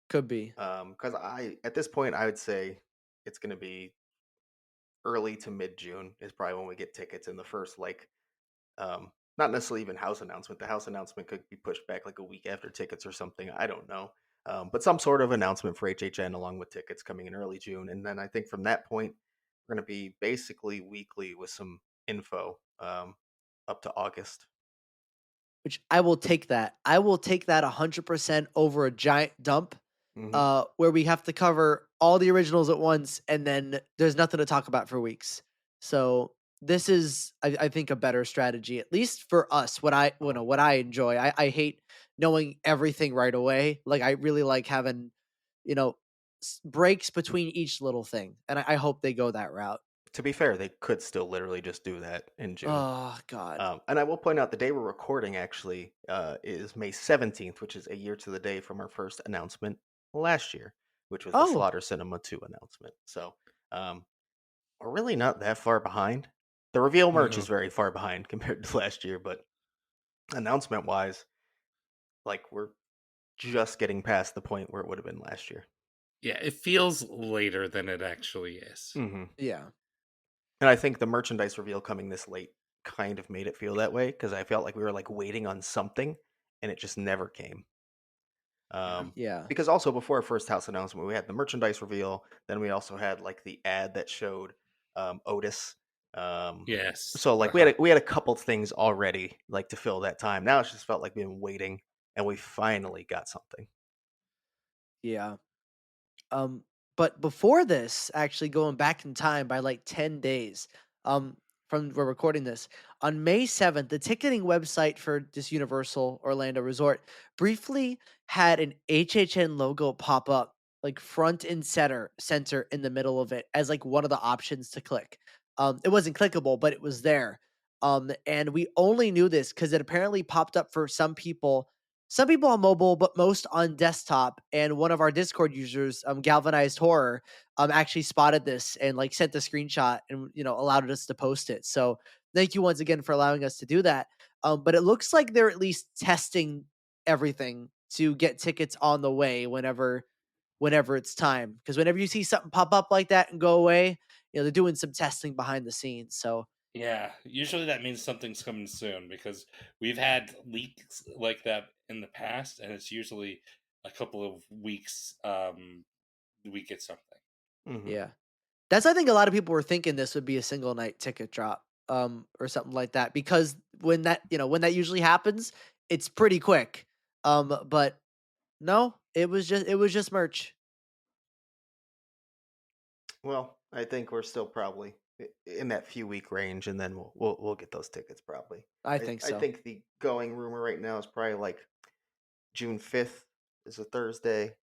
Could be. Because at this point, I would say it's going to be early to mid June is probably when we get tickets. In the first not necessarily even house announcement. The house announcement could be pushed back like a week after tickets or something. I don't know, but some sort of announcement for HHN along with tickets coming in early June, and then I think from that point we're going to be basically weekly with some info up to August. Which I will take that. I will take that 100% over a giant dump, Hmm. where we have to cover all the originals at once, and then there's nothing to talk about for weeks. So this is, I think, a better strategy, at least for us. Oh, What I enjoy. I hate knowing everything right away. Like I really like having, you know, breaks between each little thing, and I hope they go that route. to be fair, they could still literally just do that in June. Oh God. And I will point out the day we're recording actually is May 17th, which is a year to the day from our first announcement last year, which was the Oh, Slaughter Cinema 2 announcement. So um, we're really not that far behind. The reveal merch is no. very far behind compared to last year, but announcement wise, like we're just getting past the point where it would have been last year. Yeah, it feels later than it actually is. Hmm. yeah. And I think the merchandise reveal coming this late kind of made it feel that way because I felt like we were like waiting on something and it just never came. Yeah. Um, Yeah. because also before our first house announcement, we had the merchandise reveal. Then we also had like the ad that showed Otis. Um, Yes. so like Uh-huh. we had a couple things already like to fill that time. Now it's just felt like we've been waiting, and we finally got something. Yeah. Um, but before this, actually going back in time by like 10 days, um, from we're recording this, on May 7th, the ticketing website for this Universal Orlando Resort briefly had an HHN logo pop up like front and center in the middle of it as like one of the options to click. It wasn't clickable, but it was there. And we only knew this because it apparently popped up for some people on mobile, but most on desktop. And one of our Discord users, Galvanized Horror, actually spotted this and like sent the screenshot and allowed us to post it. So thank you once again for allowing us to do that. But it looks like they're at least testing everything to get tickets on the way whenever it's time. Because whenever you see something pop up like that and go away, they're doing some testing behind the scenes. So Yeah, usually that means something's coming soon because we've had leaks like that in the past, and it's usually a couple of weeks. We get something. Hmm. yeah. That's I think a lot of people were thinking this would be a single night ticket drop, or something like that because when that usually happens, it's pretty quick. But no, it was just merch. Well, I think we're still probably in that few week range, and then we'll get those tickets probably. I I think I so. think the going rumor right now is probably like June 5th is a Thursday.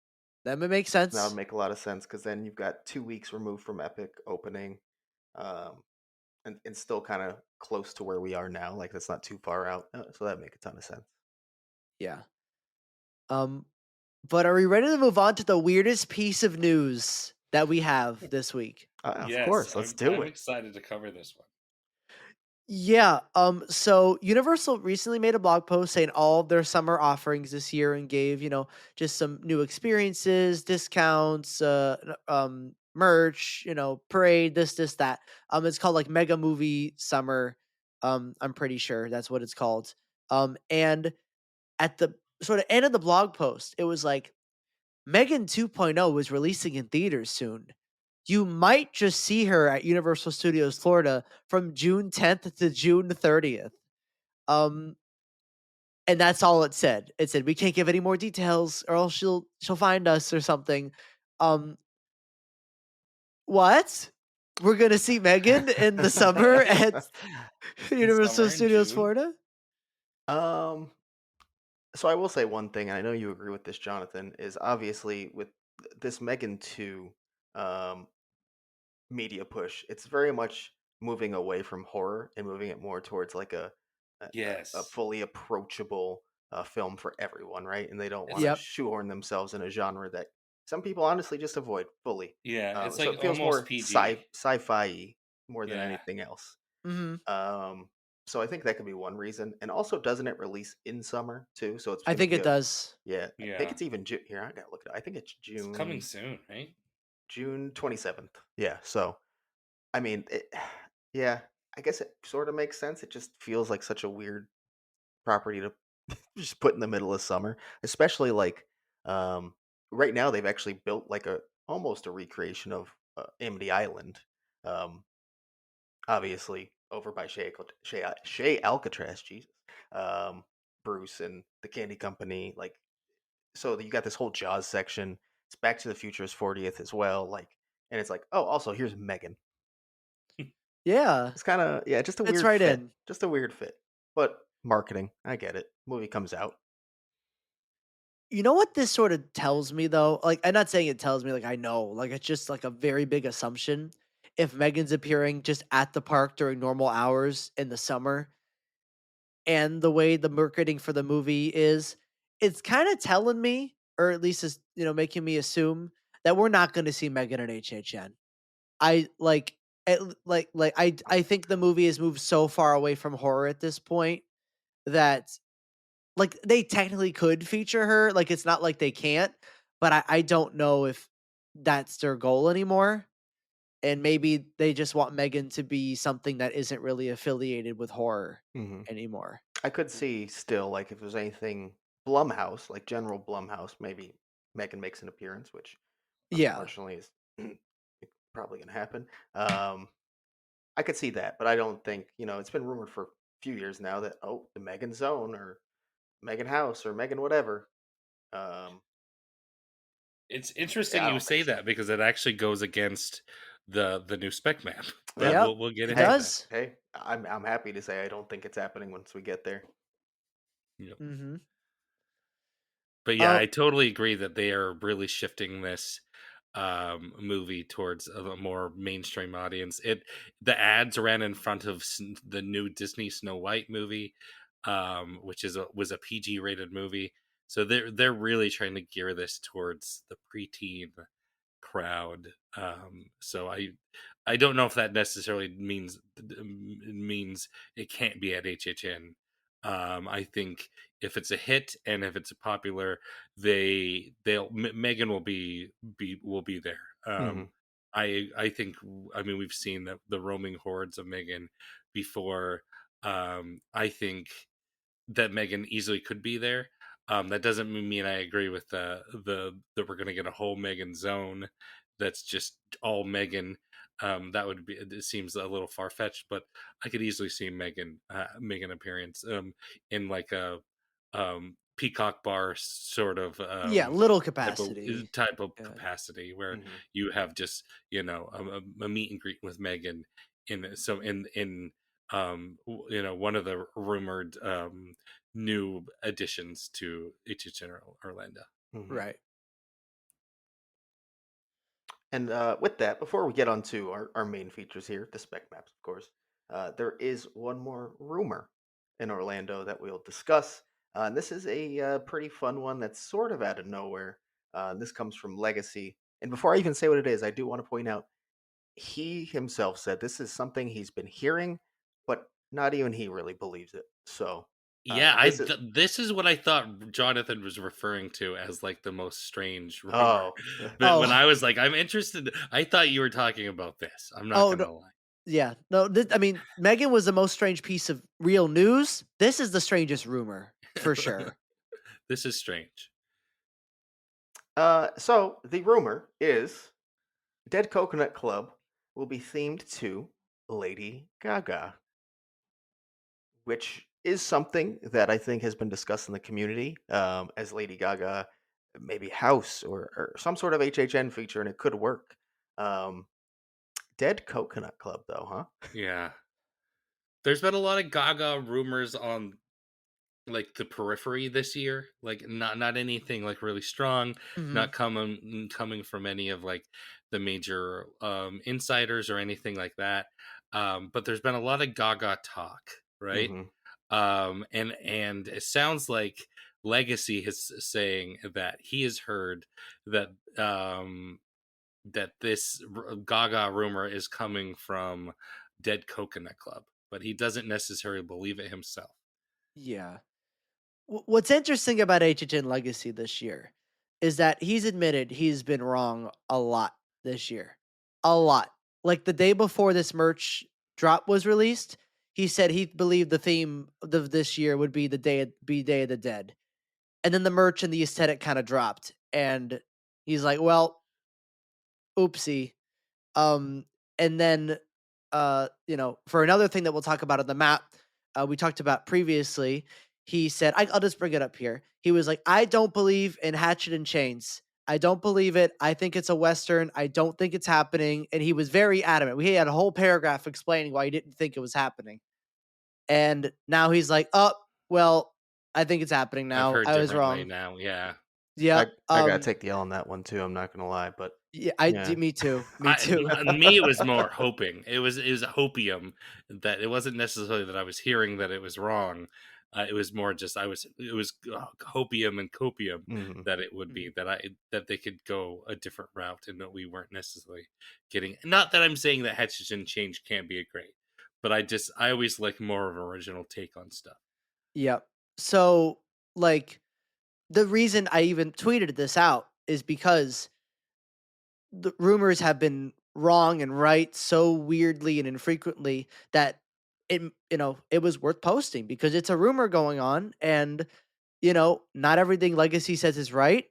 That would make That would sense. make a lot of sense because then you've got 2 weeks removed from Epic opening, um, and still kind of close to where we are now. Like that's not too far out, so that make a ton of sense. Yeah. Um, but are we ready to move on to the weirdest piece of news that we have this week? Of Yes, course, let's do I'm it. excited to cover this one. Yeah, so Universal recently made a blog post saying all of their summer offerings this year and gave, just some new experiences, discounts, merch, parade, this, that. It's called like Mega Movie Summer. I'm pretty sure that's what it's called. And at the sort of end of the blog post, it was like Megan 2.0 is releasing in theaters soon. You might just see her at Universal Studios Florida from June 10th to June 30th. Um, and that's all it said. It said we can't give any more details, or else she'll find us or something. Um, what? We're gonna see Megan in the summer at In Universal summer in Studios June. Florida? um, so I will say one thing, and I know you agree with this, Jonathan, is obviously with this Megan 2 um, media push, it's very much moving away from horror and moving it more towards like a Yes, fully approachable film for everyone, right? And they don't want it's to Yep. shoehorn themselves in a genre that some people honestly just avoid fully. yeah, it's So like it feels almost more PG. sci-fi more than Yeah, anything else. Hmm. Um, so I think that could be one reason. And also, doesn't it release in summer too? So it's I going to think be it a does. yeah. I think yeah, it's even June. Here, I gotta look at it. I think it's it's coming June soon, right? June 27th. Yeah. So I mean, yeah. I guess it sort of makes sense. It just feels like such a weird property to just put in the middle of summer, especially like um, right now they've actually built like a almost a recreation of Amity Island. Um, obviously over by Shea Alcatraz, Jesus, um, Bruce and the Candy Company. Like, so you got this whole Jaws section. It's Back to the Future's 40th as well. Like, and it's like, oh, also here's Megan. Yeah, It's kind of yeah, just a fits weird right fit. in. Just a weird fit. But marketing, I get it. Movie comes out. You know what this sort of tells me though? Like, I'm not saying it tells me like I know, like it's just like a very big assumption. If Megan's appearing just at the park during normal hours in the summer and the way the marketing for the movie is, it's kind of telling me, or at least is, making me assume that we're not going to see Megan at HHN. I like, I think the movie has moved so far away from horror at this point that like, they technically could feature her, like, it's not like they can't, but I don't know if that's their goal anymore, and maybe they just want Megan to be something that isn't really affiliated with horror Hmm. anymore. I could see still like if there's anything. Blumhouse, like General Blumhouse, maybe Megan makes an appearance, which Yeah. unfortunately is probably gonna happen. I could see that, but I don't think, it's been rumored for a few years now that, oh, the Megan Zone or Megan House or Megan whatever. Um, It's yeah, interesting I you don't think say so. that because it actually goes against the new spec map, but Yeah. Yep. we'll get It into Hey, that. does. hey, I'm happy to say I don't think it's happening once we get there. Yep. Mhm. But yeah, Uh, I totally agree that they are really shifting this movie towards a more mainstream audience. The ads ran in front of the new Disney Snow White movie, which was a PG rated movie. So they're really trying to gear this towards the preteen crowd. So I don't know if that necessarily means it can't be at HHN. I think if it's a hit and if it's popular, Megan will be there. Mhm, I think, I mean, we've seen the roaming hordes of Megan before. I think that Megan easily could be there. That doesn't mean I agree with the that we're going to get a whole Megan zone that's just all Megan. That would be, it seems a little far fetched, but I could easily see Megan appearance in like a peacock bar sort of yeah, little type of capacity. Yeah. capacity where mhm, you have just, a meet and greet with Megan in one of the rumored new additions to HHN Orlando. mhm. Right. And with that, before we get on to our main features here, the spec maps, of course, there is one more rumor in Orlando that we'll discuss. And this is a pretty fun one that's sort of out of nowhere. This comes from Legacy. And before I even say what it is, I do want to point out he himself said this is something he's been hearing, but not even he really believes it. So Yeah, this is, this is what I thought Jonathan was referring to as like the most strange rumor. oh, But when Oh, I was like, I'm interested, I thought you were talking about this. I'm not oh, no. gonna lie. Yeah. No, I mean, Megan was the most strange piece of real news. This is the strangest rumor for sure. This is strange. so the rumor is Dead Coconut Club will be themed to Lady Gaga, which is something that I think has been discussed in the community as Lady Gaga, maybe House or some sort of HHN feature, and it could work. Um, Dead Coconut Club, though, huh? Yeah. There's been a lot of Gaga rumors on like the periphery this year, like not anything like really strong, Mhm. not coming from any of like the major insiders or anything like that. But there's been a lot of Gaga talk, right? Hmm. And it sounds like Legacy is saying that he has heard that this Gaga rumor is coming from Dead Coconut Club, but he doesn't necessarily believe it himself. Yeah. What's interesting about HHN Legacy this year is that he's admitted he's been wrong a lot this year. A lot. Like the day before this merch drop was released, he said he believed the theme of this year would be Day of the Dead. And then the merch and the aesthetic kind of dropped and he's like, "Well, oopsie." Um, and then, for another thing that we'll talk about on the map, we talked about previously, he said, I'll just bring it up here. He was like, I don't believe in Hatchet and Chains. I don't believe it. I think it's a Western. I don't think it's happening. And he was very adamant. We had a whole paragraph explaining why he didn't think it was happening. And now he's like, oh, well, I think it's happening I've now. heard I was differently wrong. now. Yeah. Yep. I gotta take the L on that one too. I'm not gonna lie, but Yeah, yeah. me too. Me too. Me, it was more hoping. It was a hopium that it wasn't necessarily that I was hearing that it was wrong. It was more just it was hopium and copium Hmm. that it would Mhm. be that they could go a different route and that we weren't necessarily getting. Not that I'm saying that Hutchinson change can't be a great, but I always like more of an original take on stuff. Yep. So, like, the reason I even tweeted this out is because the rumors have been wrong and right so weirdly and infrequently that it was worth posting because it's a rumor going on and not everything Legacy says is right.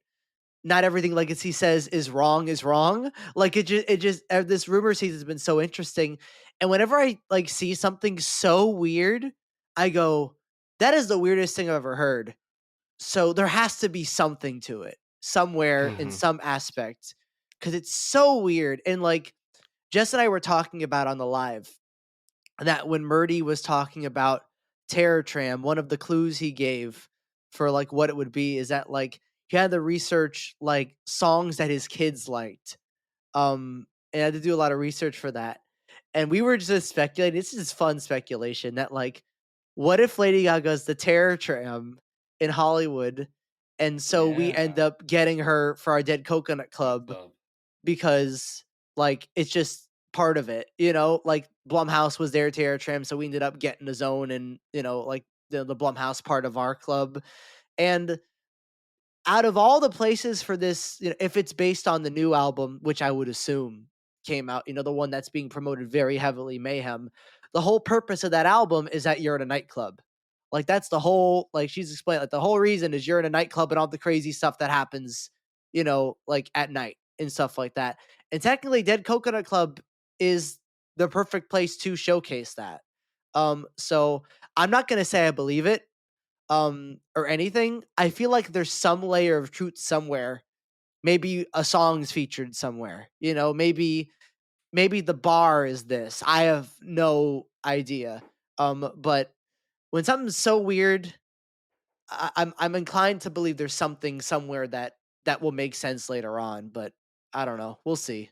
Not everything Legacy says is wrong is wrong. Like it just this rumor season has been so interesting. And whenever I like see something so weird, I go, that is the weirdest thing I've ever heard. So there has to be something to it somewhere in Mhm. some aspect because it's so weird. And like Jess and I were talking about on the live that when Murdy was talking about Terror Tram, one of the clues he gave for like what it would be is that like he had to research like songs that his kids liked. And I had to do a lot of research for that. And we were just speculating. This is fun speculation that like, what if Lady Gaga's the Terror Tram in Hollywood, and so we end Yeah. up getting her for our Dead Coconut Book Club club. because like it's just part of it, like Blumhouse was their Terror Tram, so we ended up getting the zone and like the Blumhouse part of our club. And out of all the places for this, if it's based on the new album, which I would assume came out, the one that's being promoted very heavily, Mayhem, the whole purpose of that album is that you're in a nightclub. Like that's the whole, like she's explained, like the whole reason is you're in a nightclub and all the crazy stuff that happens, like at night and stuff like that. And technically, Dead Coconut Club is the perfect place to showcase that. So I'm not gonna say I believe it, or anything. I feel like there's some layer of truth somewhere. Maybe a song's featured somewhere. Maybe the bar is this. I have no idea. But when something's so weird, I'm inclined to believe there's something somewhere that will make sense later on. But I don't know. We'll see.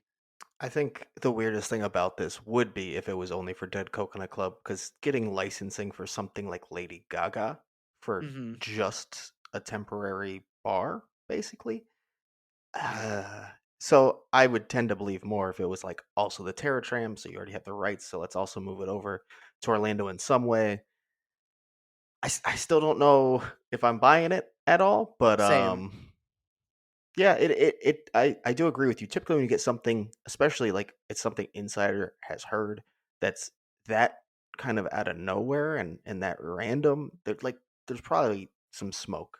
I think the weirdest thing about this would be if it was only for Dead Coconut Club, because getting licensing for something like Lady Gaga for Hmm. just a temporary bar, basically. Uh, so I would tend to believe more if it was like also the Terror Tram, so you already have the rights, so let's also move it over to Orlando in some way. I still don't know if I'm buying it at all, but Same. yeah, I do agree with you. Typically, when you get something, especially like it's something insider has heard, that's that kind of out of nowhere and that random, there's probably some smoke,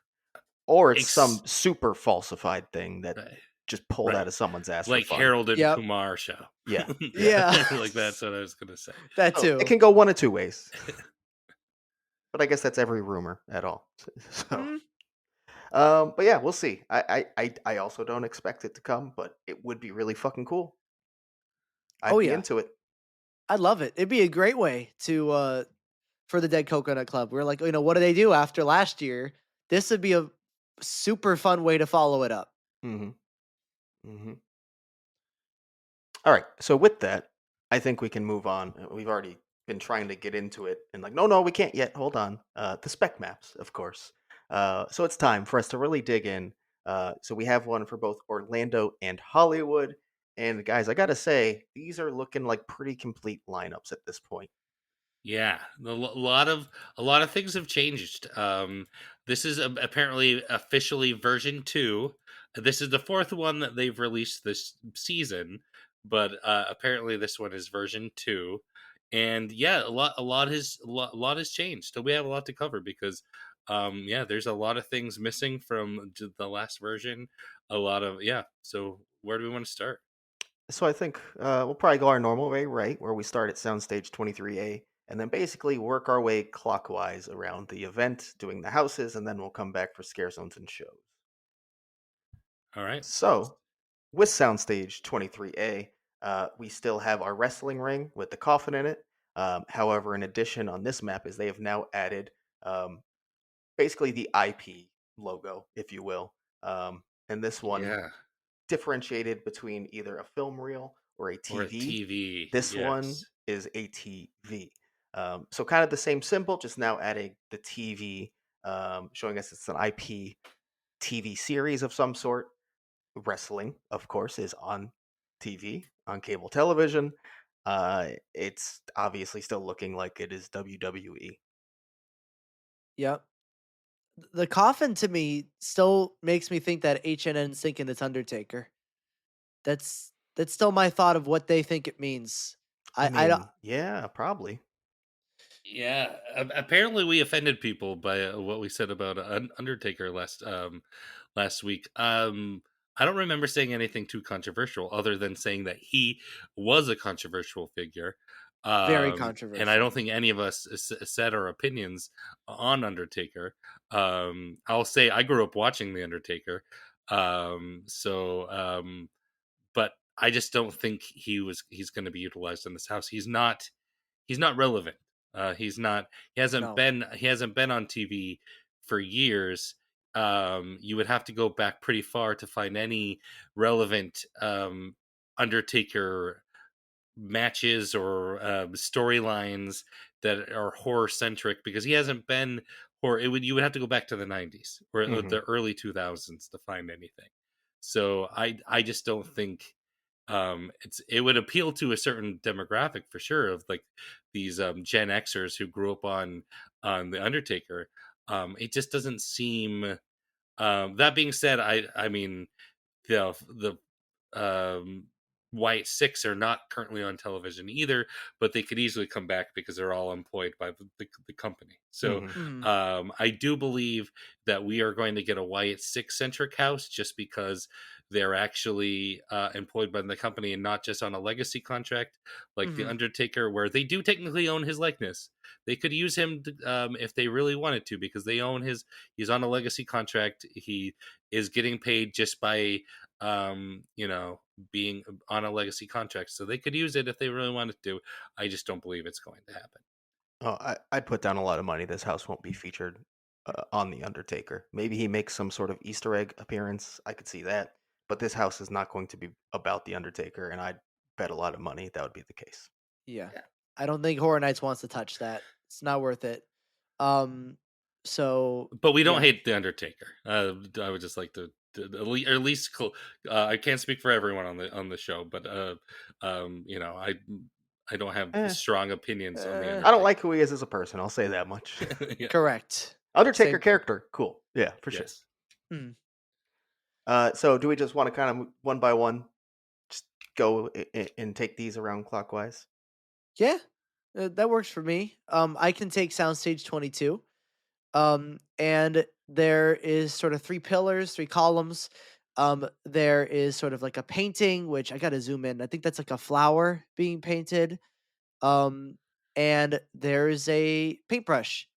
or it's some Ex- super falsified thing that right. just pulled out Right. of someone's ass for Like fun. Harold and Yep. Kumar show. Yeah, yeah. Yeah. Yeah. Like that's what I was gonna say. That So it too. can go one of two ways, but I guess that's every rumor at all. So, Mm. but yeah, we'll see. I also don't expect it to come, but it would be really fucking cool. Oh I'd be yeah. into it. I love it. It'd be a great way to for the Dead Coconut Club. We're like, what do they do after last year? This would be a super fun way to follow it up. Hmm. Hmm. All right. So with that, I think we can move on. We've already been trying to get into it, and like, no, no, we can't yet. Hold on. The spec maps, of course. So it's time for us to really dig in. So we have one for both Orlando and Hollywood. And guys, I gotta say, these are looking like pretty complete lineups at this point. Yeah, a lot of things have changed. This is apparently officially version 2. This is the fourth one that they've released this season, but apparently this one is version 2. And yeah, a lot has changed. So we have a lot to cover because yeah, there's a lot of things missing from the last version. A lot of yeah. So where do we want to start? So I think we'll probably go our normal way, right? Where we start at Soundstage 23A and then basically work our way clockwise around the event, doing the houses, and then we'll come back for scare zones and shows. All right. So with Soundstage 23A, we still have our wrestling ring with the coffin in it. However, in addition on this map is they have now added um, basically the IP logo, if you will. And this one Yeah. differentiated between either a film reel or a Or a TV. TV. This one Yes. is a TV. So kind of the same symbol, just now adding the TV, showing us it's an IP TV series of some sort. Wrestling, of course, is on TV, on cable television. It's obviously still looking like it is WWE. Yep. The coffin to me still makes me think that HNN's thinking it's Undertaker. That's still my thought of what they think it means. I I don't mean, yeah, probably. Yeah, apparently we offended people by what we said about Undertaker last week. I don't remember saying anything too controversial other than saying that he was a controversial figure. Very And I don't controversial. think any of us said our opinions on Undertaker. I'll say I grew up watching the Undertaker. But I just don't think he's going to be utilized in this house. He's not relevant. He's not. No. He hasn't been on TV for years. You would have to go back pretty far to find any relevant Undertaker matches or storylines that are horror centric because he hasn't been horror. You would have to go back to the '90s or Hmm. the early 2000s to find anything. So I just don't think it would appeal to a certain demographic for sure of like these Gen Xers who grew up on the Undertaker. It just doesn't seem. That being said, I mean the um, White Six are not currently on television either, but they could easily come back because they're all employed by the company. So Hmm. Mhm. I do believe that we are going to get a Wyatt Six centric house just because they're actually employed by the company and not just on a legacy contract like the Mhm. Undertaker, where they do technically own his likeness. They could use him if they really wanted to because they own his. He's on a legacy contract. He is getting paid just by being on a legacy contract. So they could use it if they really wanted to. I just don't believe it's going to happen. Oh, I'd put down a lot of money. This house won't be featured on the Undertaker. Maybe he makes some sort of Easter egg appearance. I could see that, but this house is not going to be about the Undertaker, and I'd bet a lot of money that would be the case. Yeah. Yeah. I don't think Horror Nights wants to touch that. It's not worth it. Um, so But we don't yeah. hate the Undertaker. I would just like to at least I can't speak for everyone on the show, but I don't have Eh, strong opinions on the I don't Undertaker. like who he is as a person. I'll say that much. Yeah. Correct. Undertaker Same here. character, cool. Yeah, for sure. Yes. Mm. So do we just want to kind of one by one just go and take these around clockwise? Yeah, that works for me. I can take Soundstage 22. And there is sort of three pillars, three columns. There is sort of like a painting, which I gotta zoom in. I think that's like a flower being painted. Um, and there's a paintbrush.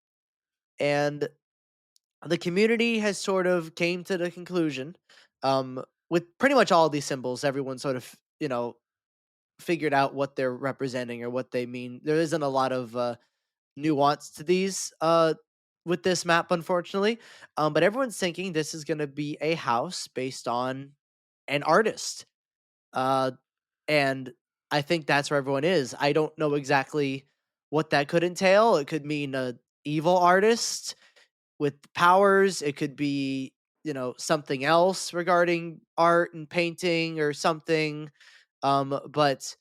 And the community has sort of came to the conclusion, with pretty much all these symbols, everyone sort of, figured out what they're representing or what they mean. There isn't a lot of nuance to these with this map, unfortunately. But everyone's thinking this is going to be a house based on an artist, uh, and I think that's where everyone is. I don't know exactly what that could entail. It could mean a evil artist with powers. It could be something else regarding art and painting or something. But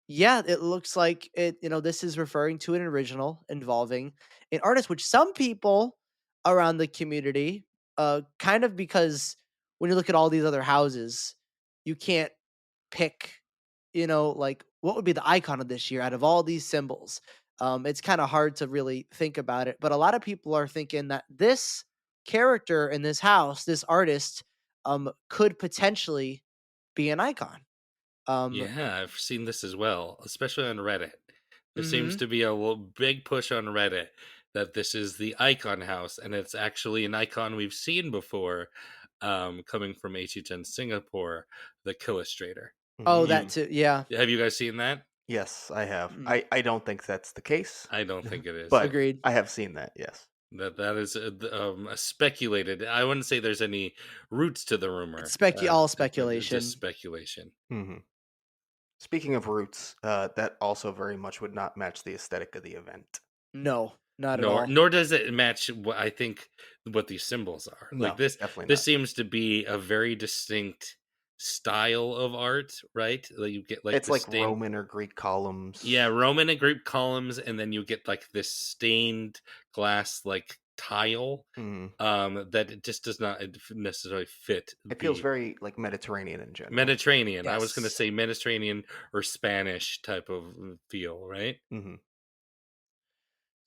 yeah, it looks like this is referring to an original involving an artist, which some people around the community, kind of because when you look at all these other houses, you can't pick, like what would be the icon of this year out of all these symbols. It's kind of hard to really think about it, but a lot of people are thinking that this character in this house, this artist, could potentially be an icon. Um, Yeah, I've seen this as well, especially on Reddit. There seems mhm. to be a big push on Reddit that this is the icon house, and it's actually an icon we've seen before, coming from HHN Singapore, the Killustrator. Oh, You that Mm, too. Yeah. have you guys seen that? yes, I have. Mm. I don't think that's the case, I don't think it is. but Agreed. I have seen that. Yes. That is speculated. I wouldn't say there's any roots to the It's rumor. all Just speculation. speculation. Hmm. Speaking of roots, that also very much would not match the aesthetic of the event. No, not at Nor all. nor does it match what I think what these symbols are. Like No, this definitely this not. seems to be a very distinct style of art, right? Like you get like It's the like stained, Roman or Greek yeah, columns. Roman and Greek columns, and then you get like this stained glass like tile Mhm. that it just does not necessarily fit It feels the very like Mediterranean in general. Mediterranean. I was going to Yes. say Mediterranean or Spanish type of feel, right? Hmm.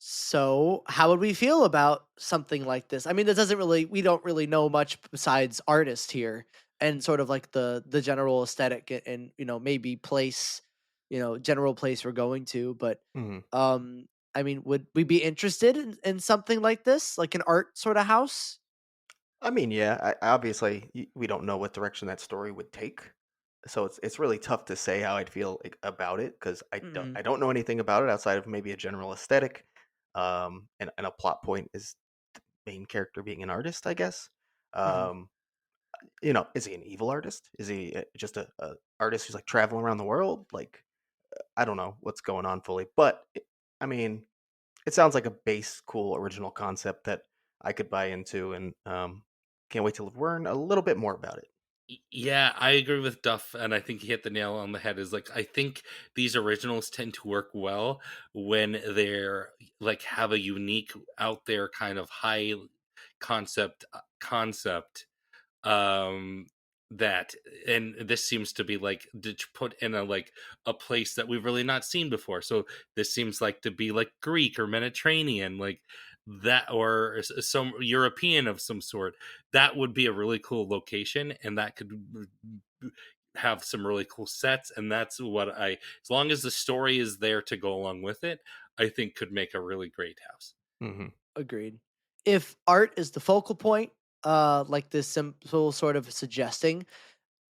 So, how would we feel about something like this? I mean, this doesn't really we don't really know much besides artist here and sort of like the general aesthetic and maybe place, general place we're going to, but Mhm. um I mean, would we be interested in something like this, like an art sort of house? I mean, yeah, obviously we don't know what direction that story would take, so it's really tough to say how I'd feel about it because Mhm. I don't know anything about it outside of maybe a general aesthetic, and a plot point is main character being an artist, I guess. Mhm. Um, is he an evil artist? Is he just a artist who's like traveling around the world? Like, I don't know what's going on fully, but I mean, it sounds like a base, cool, original concept that I could buy into, and can't wait to learn a little bit more about it. Yeah, I agree with Duff, and I think he hit the nail on the head. Is like I think these originals tend to work well when they're like have a unique, out there kind of high concept um that and this seems to be like put in a like a place that we've really not seen before, so this seems like to be like Greek or Mediterranean, like that, or some European of some sort. That would be a really cool location, and that could have some really cool sets, and that's what I, as long as the story is there to go along with it, I think could make a really great house. Hmm. Agreed. If art is the focal point, like this simple sort of suggesting,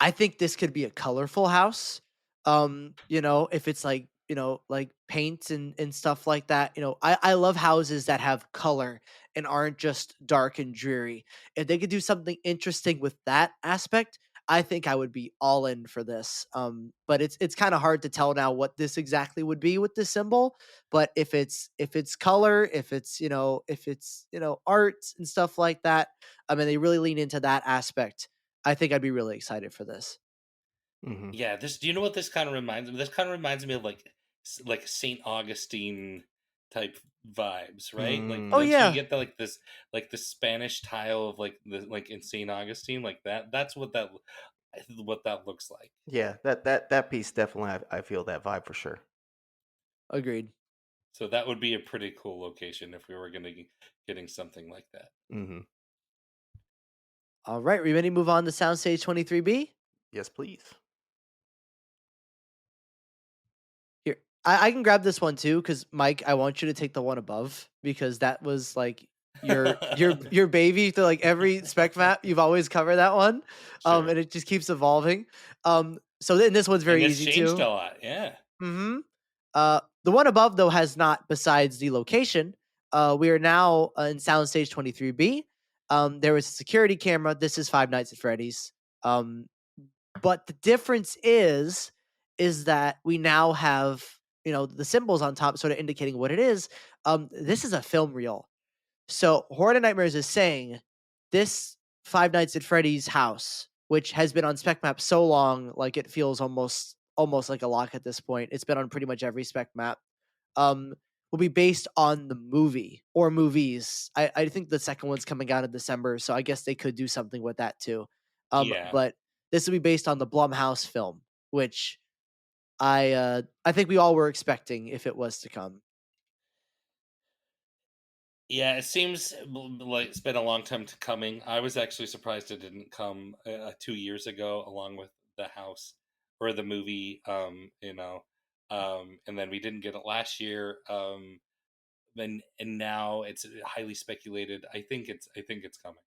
I think this could be a colorful house. If it's like, like paint and stuff like that. I love houses that have color and aren't just dark and dreary. If they could do something interesting with that aspect, I think I would be all in for this. But it's kind of hard to tell now what this exactly would be with this symbol. But if it's color, if it's arts and stuff like that, I mean they really lean into that aspect. I think I'd be really excited for this. Hmm. Yeah, this. Do you know what this kind of reminds me? This kind of reminds me of like like Saint Augustine type vibes, right? Oh Like so you yeah, get the like the Spanish tile of like the like in Saint Augustine, like that. That's what that looks like. Yeah, that piece definitely, I feel that vibe for sure. agreed. So that would be a pretty cool location if we were going to getting something like that. Hmm. All right, we ready to move on to Soundstage 23B? Yes, please. Here, I can grab this one too, because Mike, I want you to take the one above because that was like your baby to like every spec map. You've always covered that one, Sure. and it just keeps evolving. So then this one's And very it's easy changed too. a lot. Yeah. Mm-hmm. The one above though has not. Besides the location, we are now in Soundstage 23B. There was a security camera. This is Five Nights at Freddy's. Um, But the difference is that we now have, the symbols on top sort of indicating what it is. This is a film reel. So Horde of Nightmares is saying this Five Nights at Freddy's house, which has been on spec map so long, like it feels almost like a lock at this point. It's been on pretty much every spec map. Um, will be based on the movie or movies. I think the second one's coming out in December, so I guess they could do something with that too. Yeah. But this will be based on the Blumhouse film, which I think we all were expecting if it was to come. Yeah, it seems like it's been a long time to coming. I was actually surprised it didn't come 2 years ago, along with the house or the movie. And then we didn't get it last year. And now it's highly speculated. I think it's coming.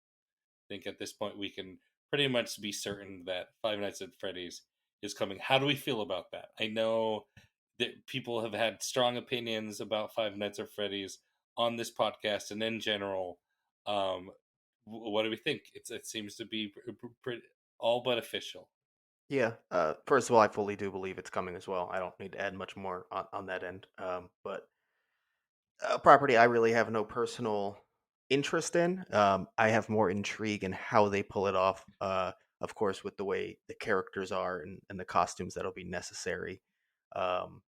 I think at this point we can pretty much be certain that Five Nights at Freddy's is coming. How do we feel about that? I know that people have had strong opinions about Five Nights at Freddy's on this podcast and in general. Um, what do we think? It seems to be pretty, all but official. Yeah. First of all, I fully do believe it's coming as well. I don't need to add much more on that end. But a property I really have no personal interest in. I have more intrigue in how they pull it off. Of course, with the way the characters are and the costumes that'll be necessary. Um,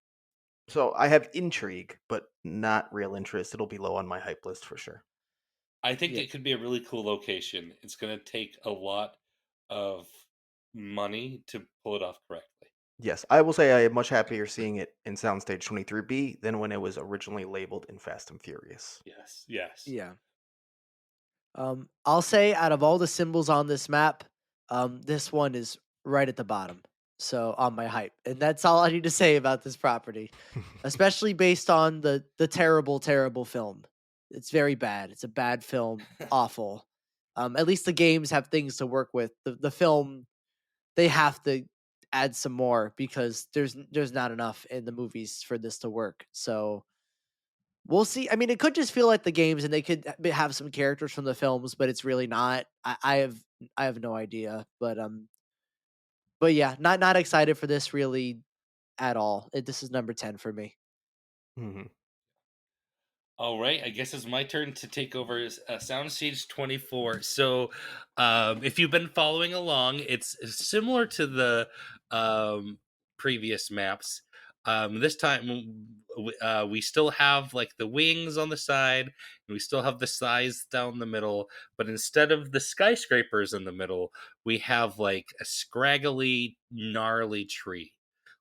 so I have intrigue, but not real interest. It'll be low on my hype list for sure. I think Yeah. it could be a really cool location. It's going to take a lot of money to pull it off correctly. Yes, I will say I am much happier seeing it in Soundstage 23B than when it was originally labeled in Fast and Furious. Yes, yes. Yeah. I'll say out of all the symbols on this map, this one is right at the bottom. So on my hype, and that's all I need to say about this property, especially based on the terrible, terrible film. It's very bad. It's a bad film. Awful. At least the games have things to work with. The film, they have to add some more because there's not enough in the movies for this to work. So we'll see. I mean, it could just feel like the games, and they could have some characters from the films, but it's really not. I have no idea, but yeah, not excited for this really at all. This is number 10 for me. Mhm. All right, I guess it's my turn to take over Soundstage 24. So, if you've been following along, it's similar to the previous maps. This time, we still have like the wings on the side, and we still have the size down the middle. But instead of the skyscrapers in the middle, we have like a scraggly, gnarly tree.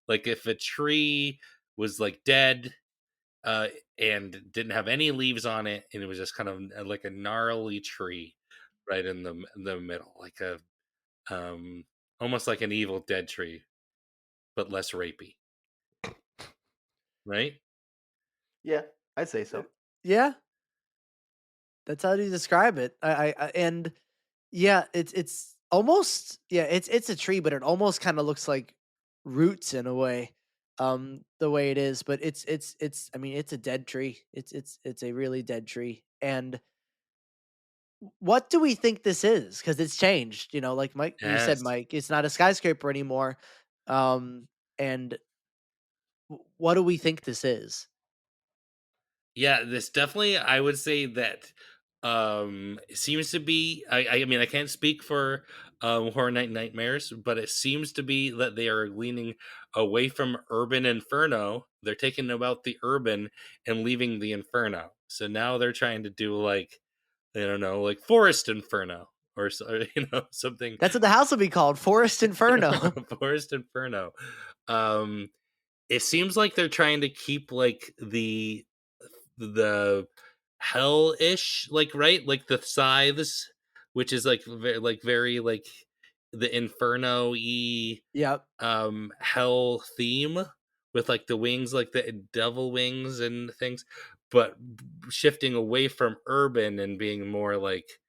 Like if a tree was like dead, uh, and didn't have any leaves on it, and it was just kind of like a gnarly tree right in the middle, like a um, almost like an Evil Dead tree, but less rapey, right? Yeah, I'd say Uh, so. Yeah, that's how you describe it. And yeah, it's almost, yeah, it's a tree, but it almost kind of looks like roots in a way. The way it is, but it's I mean, it's a dead tree. It's a really dead tree. And what do we think this is? Because it's changed, like Mike, you said, Yes. Mike, it's not a skyscraper anymore. And what do we think this is? Yeah, this definitely, I would say that it seems to be, I mean, I can't speak for Horror Night Nightmares, but it seems to be that they are leaning away from urban inferno. They're taking about the urban and leaving the inferno. So now they're trying to do like, I don't know, like Forest Inferno, or something. That's what the house will be called, Forest Inferno. Forest Inferno. Um it seems like they're trying to keep like the hell-ish, like, right, like the scythes, which is like very like the inferno-y Yep. hell theme, with like the wings, like the devil wings and things, but shifting away from urban and being more like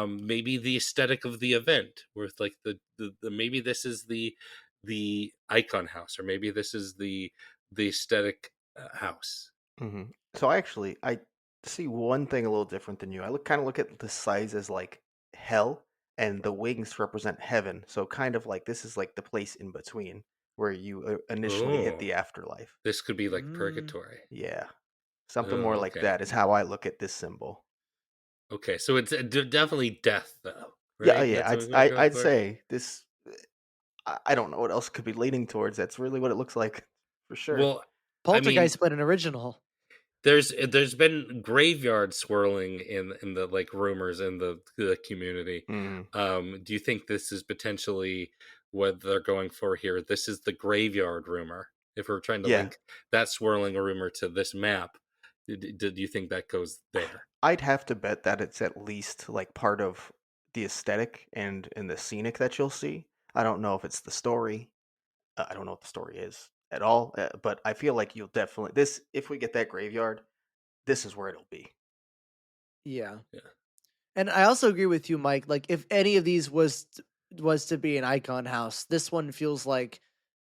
maybe the aesthetic of the event, with like the maybe this is the icon house, or maybe this is the aesthetic house. So I see one thing a little different than you. I kind of look at the size as like hell, and the wings represent heaven. So kind of like this is like the place in between where you initially hit Oh, the afterlife. this could be like Mm, purgatory. Yeah, something more Oh, like okay. that is how I look at this symbol. Okay, so it's definitely death, though, Yeah, right? yeah, That's what we're going I'd for. say this. I don't know what else could be leaning towards. That's really what it looks like, for sure. Well, I mean, Poltergeist, but an original. there's been graveyard swirling in the like rumors in the community. Mm, Do you think this is potentially what they're going for here? This is the graveyard rumor. If we're trying to yeah, link that swirling rumor to this map, did you think that goes there? I'd have to bet that it's at least like part of the aesthetic and the scenic that you'll see. I don't know if it's the story. I don't know what the story is at all, but I feel like you'll definitely this if we get that graveyard, this is where it'll be. Yeah. Yeah. And I also agree with you, Mike. Like, if any of these was to be an icon house, this one feels like,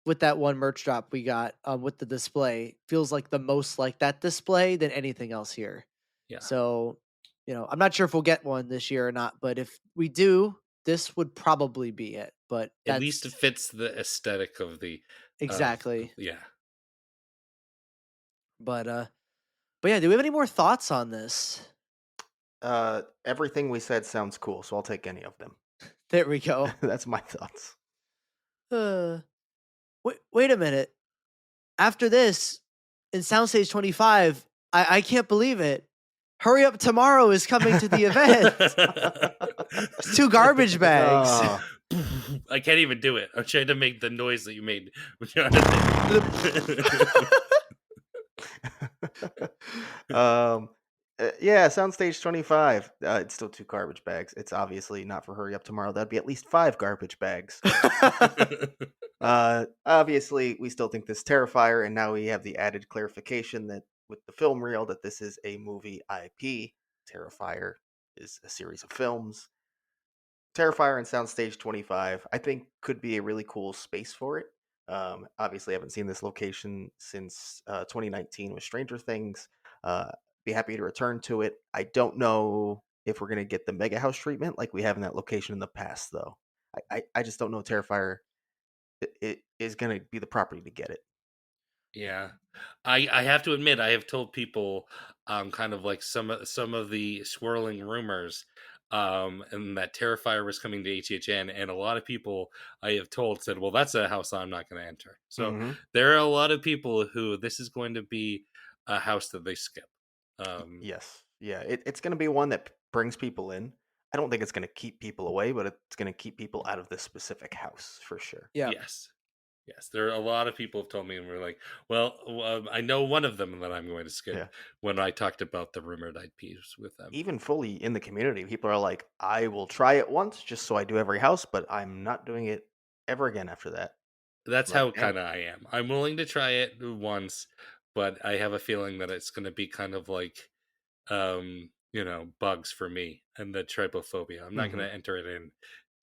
with that one merch drop we got, with the display, feels like the most like that display than anything else here. Yeah. So, I'm not sure if we'll get one this year or not, but if we do, this would probably be it. But At least it that's fits the aesthetic of the of exactly. yeah. But but yeah, do we have any more thoughts on this? Everything we said sounds cool, so I'll take any of them. There we go. That's my thoughts. Uh, wait a minute. After this, in Soundstage 25, I can't believe it. Hurry Up Tomorrow is coming to the event. It's two garbage bags. Oh. I can't even do it. I'm trying to make the noise that you made when you're on a thing. um, yeah, Soundstage 25. It's still two garbage bags. It's obviously not for Hurry Up Tomorrow. That'd be at least five garbage bags. Obviously, we still think this Terrifier, and now we have the added clarification that with the film reel that this is a movie IP. Terrifier is a series of films. Terrifier and Soundstage 25, I think, could be a really cool space for it. Obviously, I haven't seen this location since 2019 with Stranger Things. Uh, be happy to return to it. I don't know if we're going to get the Mega House treatment like we have in that location in the past, though. I just don't know Terrifier it is going to be the property to get it. Yeah. I have to admit, I have told people, kind of like some of the swirling rumors, and that Terrifier was coming to HHN, and a lot of people I have told said, "Well, that's a house I'm not gonna enter." So, Hmm. there are a lot of people who this is going to be a house that they skip. Um, Yes. Yeah, it's going to be one that brings people in. I don't think it's going to keep people away, but it's going to keep people out of this specific house for sure. Yeah. yes. Yes, there are a lot of people have told me, and we're like, "Well, I know one of them that I'm going to skip," Yeah. when I talked about the rumored IPs with them. Even fully in the community, people are like, I will try it once just so I do every house, but I'm not doing it ever again after that. That's I'm like, how dang. kinda I am. I'm willing to try it once, but I have a feeling that it's gonna be kind of like, bugs for me and the trypophobia. I'm not Hmm. gonna enter it in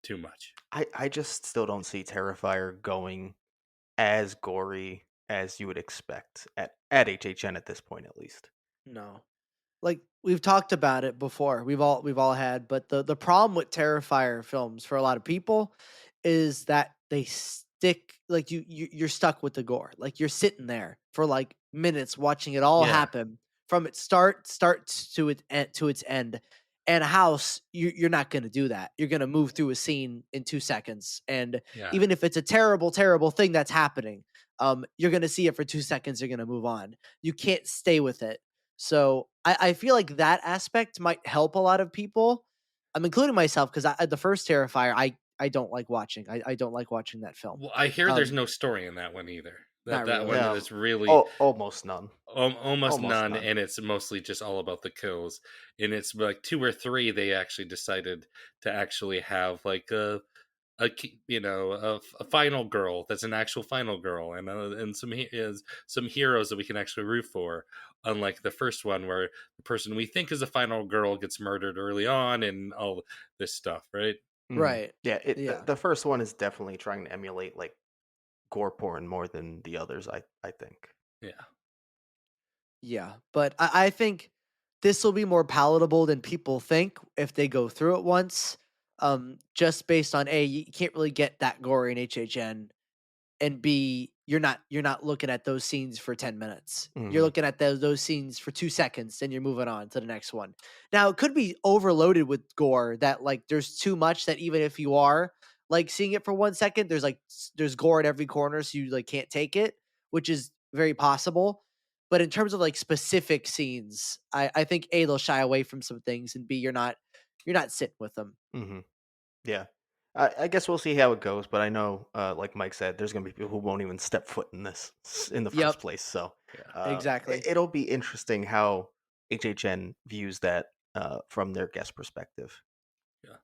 too much. I just still don't see Terrifier going as gory as you would expect at HHN at this point, at least. No. Like, we've talked about it before. We've all had, but the problem with Terrifier films for a lot of people is that they stick like you're stuck with the gore. Like you're sitting there for like minutes watching it all Yeah, happen from its start to its end. And a house, you're not going to do that. You're going to move through a scene in 2 seconds, and yeah. even if it's a terrible thing that's happening, you're going to see it for 2 seconds. You're going to move on. You can't stay with it. So I feel like that aspect might help a lot of people. I'm including myself because the first Terrifier I don't like watching. I don't like watching that film. Well, I hear there's Um, no story in that one either. That Not that one really. Yeah, is really almost none. almost Almost none, none. and it's mostly just all about the kills. And it's like 2 or 3 they actually decided to actually have, like, a final girl that's an actual final girl, and some heroes that we can actually root for, unlike the first one where the person we think is a final girl gets murdered early on and all this stuff, right? Mhm. Right. Yeah, Yeah. the first one is definitely trying to emulate like gore porn more than the others. I think. Yeah. Yeah. But I think this will be more palatable than people think if they go through it once. Just based on you can't really get that gory in HHN, and B, you're not looking at those scenes for 10 minutes. You're Hmm. looking at those scenes for 2 seconds, then you're moving on to the next one. Now, it could be overloaded with gore that, like, there's too much that even if you are, like, seeing it for 1 second, there's gore at every corner, so you, like, can't take it, which is very possible. But in terms of, like, specific scenes, I think, A, they'll shy away from some things, and B, you're not sitting with them. Hmm. Yeah. I guess we'll see how it goes, but I know, like Mike said, there's going to be people who won't even step foot in this in the first Yep, place. So Yeah. exactly. it'll be interesting how HHN views that from their guest perspective. Yeah.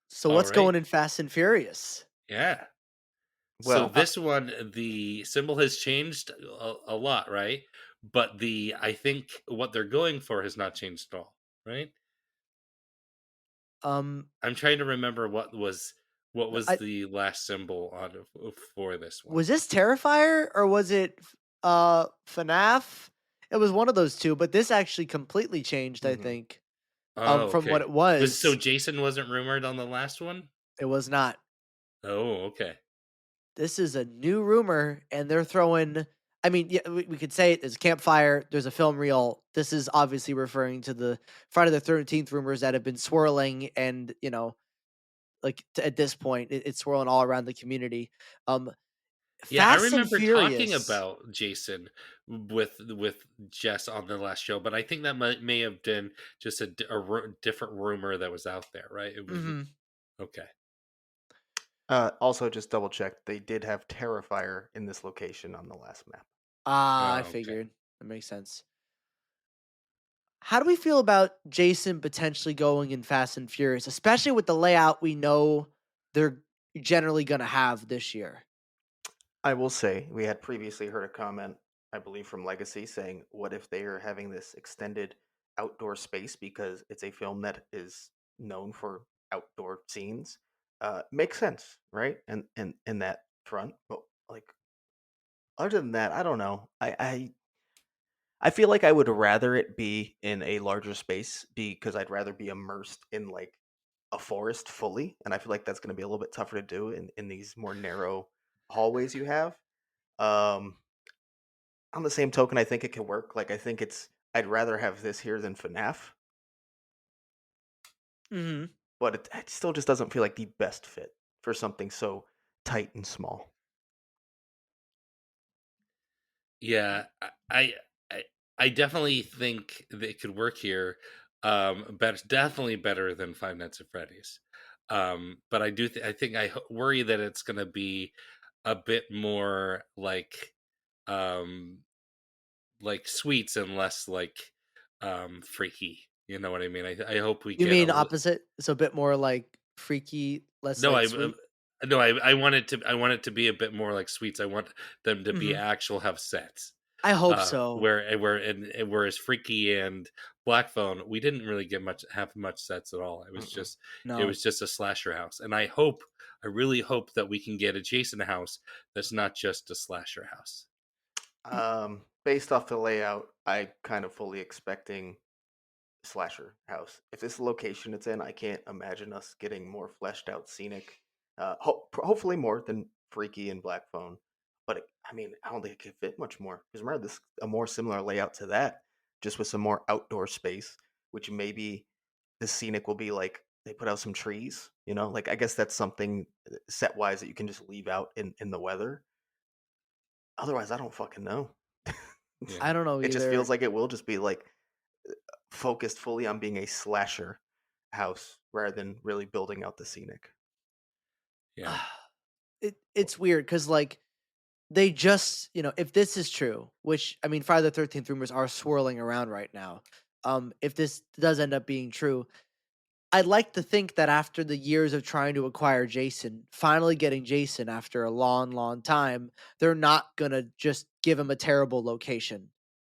So All what's right. going in Fast and Furious? Yeah. So Well, this one, the symbol has changed a lot, right? But I think what they're going for has not changed at all, right? Um, I'm trying to remember what was I the last symbol for this one. Was this Terrifier or was it FNAF? It was one of those 2, but this actually completely changed, I mhm. think, Oh, from what okay. it So was. Jason wasn't rumored on the last one? It was not. Oh, okay. This is a new rumor, and they're throwing. I mean, yeah, we could say it. There's a campfire. There's a film reel. This is obviously referring to the Friday the 13th rumors that have been swirling, and like at this point, it's swirling all around the community. Um, Yeah, I Fast and remember talking Furious. about Jason with Jess on the last show, but I think that may have been just different rumor that was out there, right? It was Mhm. okay. Also, just double check. They did have Terrifier in this location on the last map. Ah, I Oh, okay. figured. That makes sense. How do we feel about Jason potentially going in Fast and Furious, especially with the layout we know they're generally gonna have this year? I will say we had previously heard a comment, I believe, from Legacy saying, "What if they are having this extended outdoor space because it's a film that is known for outdoor scenes?" Makes sense, right? And in that front, but like other than that, I don't know. I feel like I would rather it be in a larger space because I'd rather be immersed in like a forest fully, and I feel like that's going to be a little bit tougher to do in these more narrow hallways you have. Um, on the same token, I think it could work. Like I think it's I'd rather have this here than FNAF, Mhm. but it still just doesn't feel like the best fit for something so tight and small. Yeah, I I definitely think that it could work here. But definitely better than Five Nights at Freddy's. But I think worry that it's going to be a bit more um like sweets and less freaky. You know what I mean? I hope we You get a mean little. opposite? So a bit more like freaky, less No, like I sweet? no, I want it to be a bit more like sweets. I want them to be Mhm. actual have sets. I hope so. Whereas Freaky and Black Phone, we didn't really get much sets at all. Mm-mm. It No. was just a slasher house, and I really hope that we can get a Jason house that's not just a slasher house. Y Based off the layout, I kind of fully expecting slasher house. If this is the location it's in, I can't imagine us getting more fleshed out scenic. Hopefully more than Freaky and Black Phone. But I mean, I don't think it could fit much more. Because remember, this a more similar layout to that, just with some more outdoor space, which maybe the scenic will be like they put out some trees. You know, like I guess that's something set wise that you can just leave out in the weather. Otherwise, I don't fucking know. Yeah, I don't know It just feels either. like it will just be like focused fully on being a slasher house rather than really building out the scenic. yeah, It's weird because like, they just if this is true, which, I mean, Friday the 13th rumors are swirling around right now, if this does end up being true, I'd like to think that after the years of trying to acquire Jason, finally getting Jason after a long, long time, they're not gonna just give him a terrible location,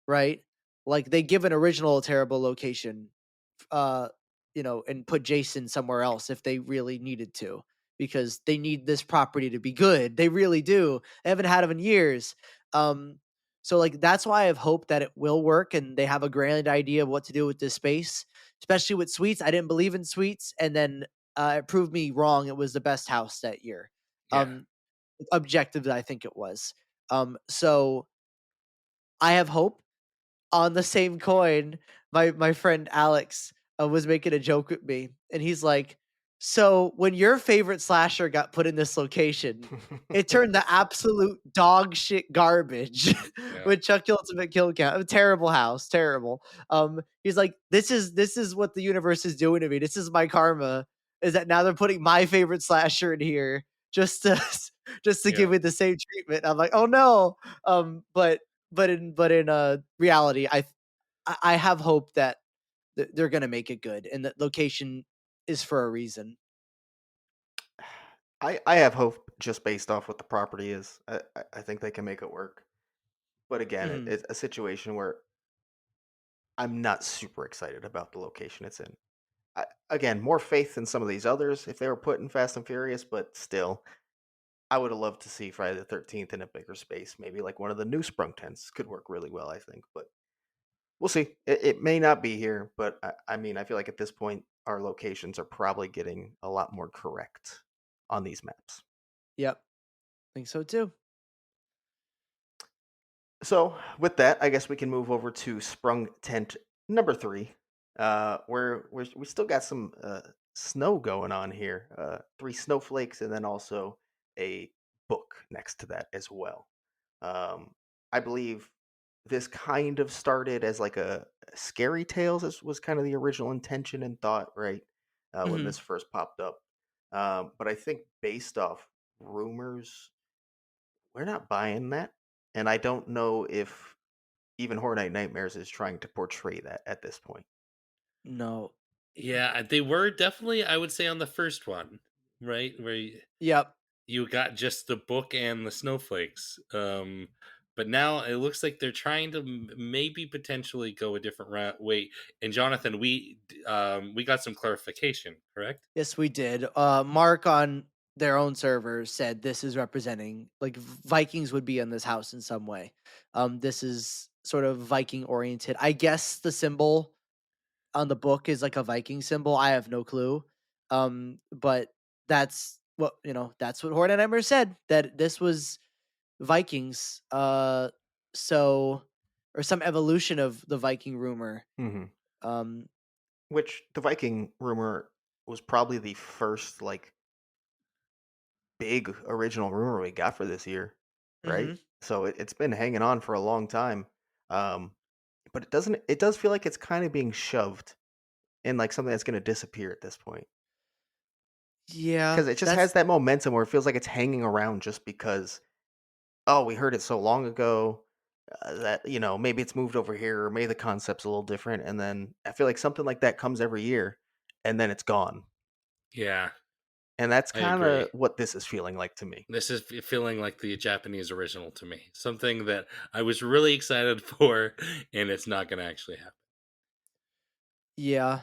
right? Like they give an original a terrible location, uh, and put Jason somewhere else if they really needed to, because they need this property to be good. They really do. They haven't had him in years. Um, so like that's why I have hope that it will work and they have a grand idea of what to do with this space, especially with Sweets. I didn't believe in Sweets, and then it proved me wrong. It was the best house that year. yeah, Um, Objective, I think it was. So I have hope. On the same coin, my friend Alex was making a joke with me, and he's like, "So when your favorite slasher got put in this location, it turned the absolute dog shit garbage yeah, with Chuck the Ultimate Kill Count. A terrible house, terrible." He's like, "This is what the universe is doing to me. This is my karma. Is that now they're putting my favorite slasher in here just to just to yeah. give me the same treatment." I'm like, "Oh no." But in reality, I have hope that they're gonna make it good, and that location is for a reason. I have hope just based off what the property is. I think they can make it work. But again, Mhm. it's a situation where I'm not super excited about the location it's in. Again, more faith than some of these others if they were put in Fast and Furious, but still, I would have loved to see Friday the 13th in a bigger space. Maybe like one of the new Sprung tents could work really well, I think. But we'll see. It may not be here, but I mean, I feel like at this point, our locations are probably getting a lot more correct on these maps. Yep, think so too. So, with that, I guess we can move over to Sprung Tent number three, where we still got some snow going on here. Three snowflakes, and then also a book next to that as well. Um, I believe this kind of started as like a scary tales was kind of the original intention and thought, right? When Mhm. this first popped up. But I think based off rumors, we're not buying that. And I don't know if even Horror Night Nightmares is trying to portray that at this point. No. Yeah, they were definitely, I would say, on the first one, right? Where Yep. you got just the book and the snowflakes. But now it looks like they're trying to maybe potentially go a different route. Wait, and Jonathan, we got some clarification, correct? Yes, we did. Mark on their own server said this is representing like Vikings would be in this house in some way. This is sort of Viking oriented. I guess the symbol on the book is like a Viking symbol. I have no clue. But that's what that's what Hordenheimer said, that this was Vikings. So or some evolution of the Viking rumor. Hmm. Um, Which the Viking rumor was probably the first like big original rumor we got for this year, right? mhm. So it's been hanging on for a long time. Um, but it does feel like it's kind of being shoved in like something that's going to disappear at this point. Yeah, Because it just has that's that momentum where it feels like it's hanging around just because, oh, we heard it so long ago that, maybe it's moved over here or maybe the concept's a little different. And then I feel like something like that comes every year and then it's gone. Yeah, And that's I kind of agree. what this is feeling like to me. This is feeling like the Japanese original to me. Something that I was really excited for, and it's not going to actually happen. yeah.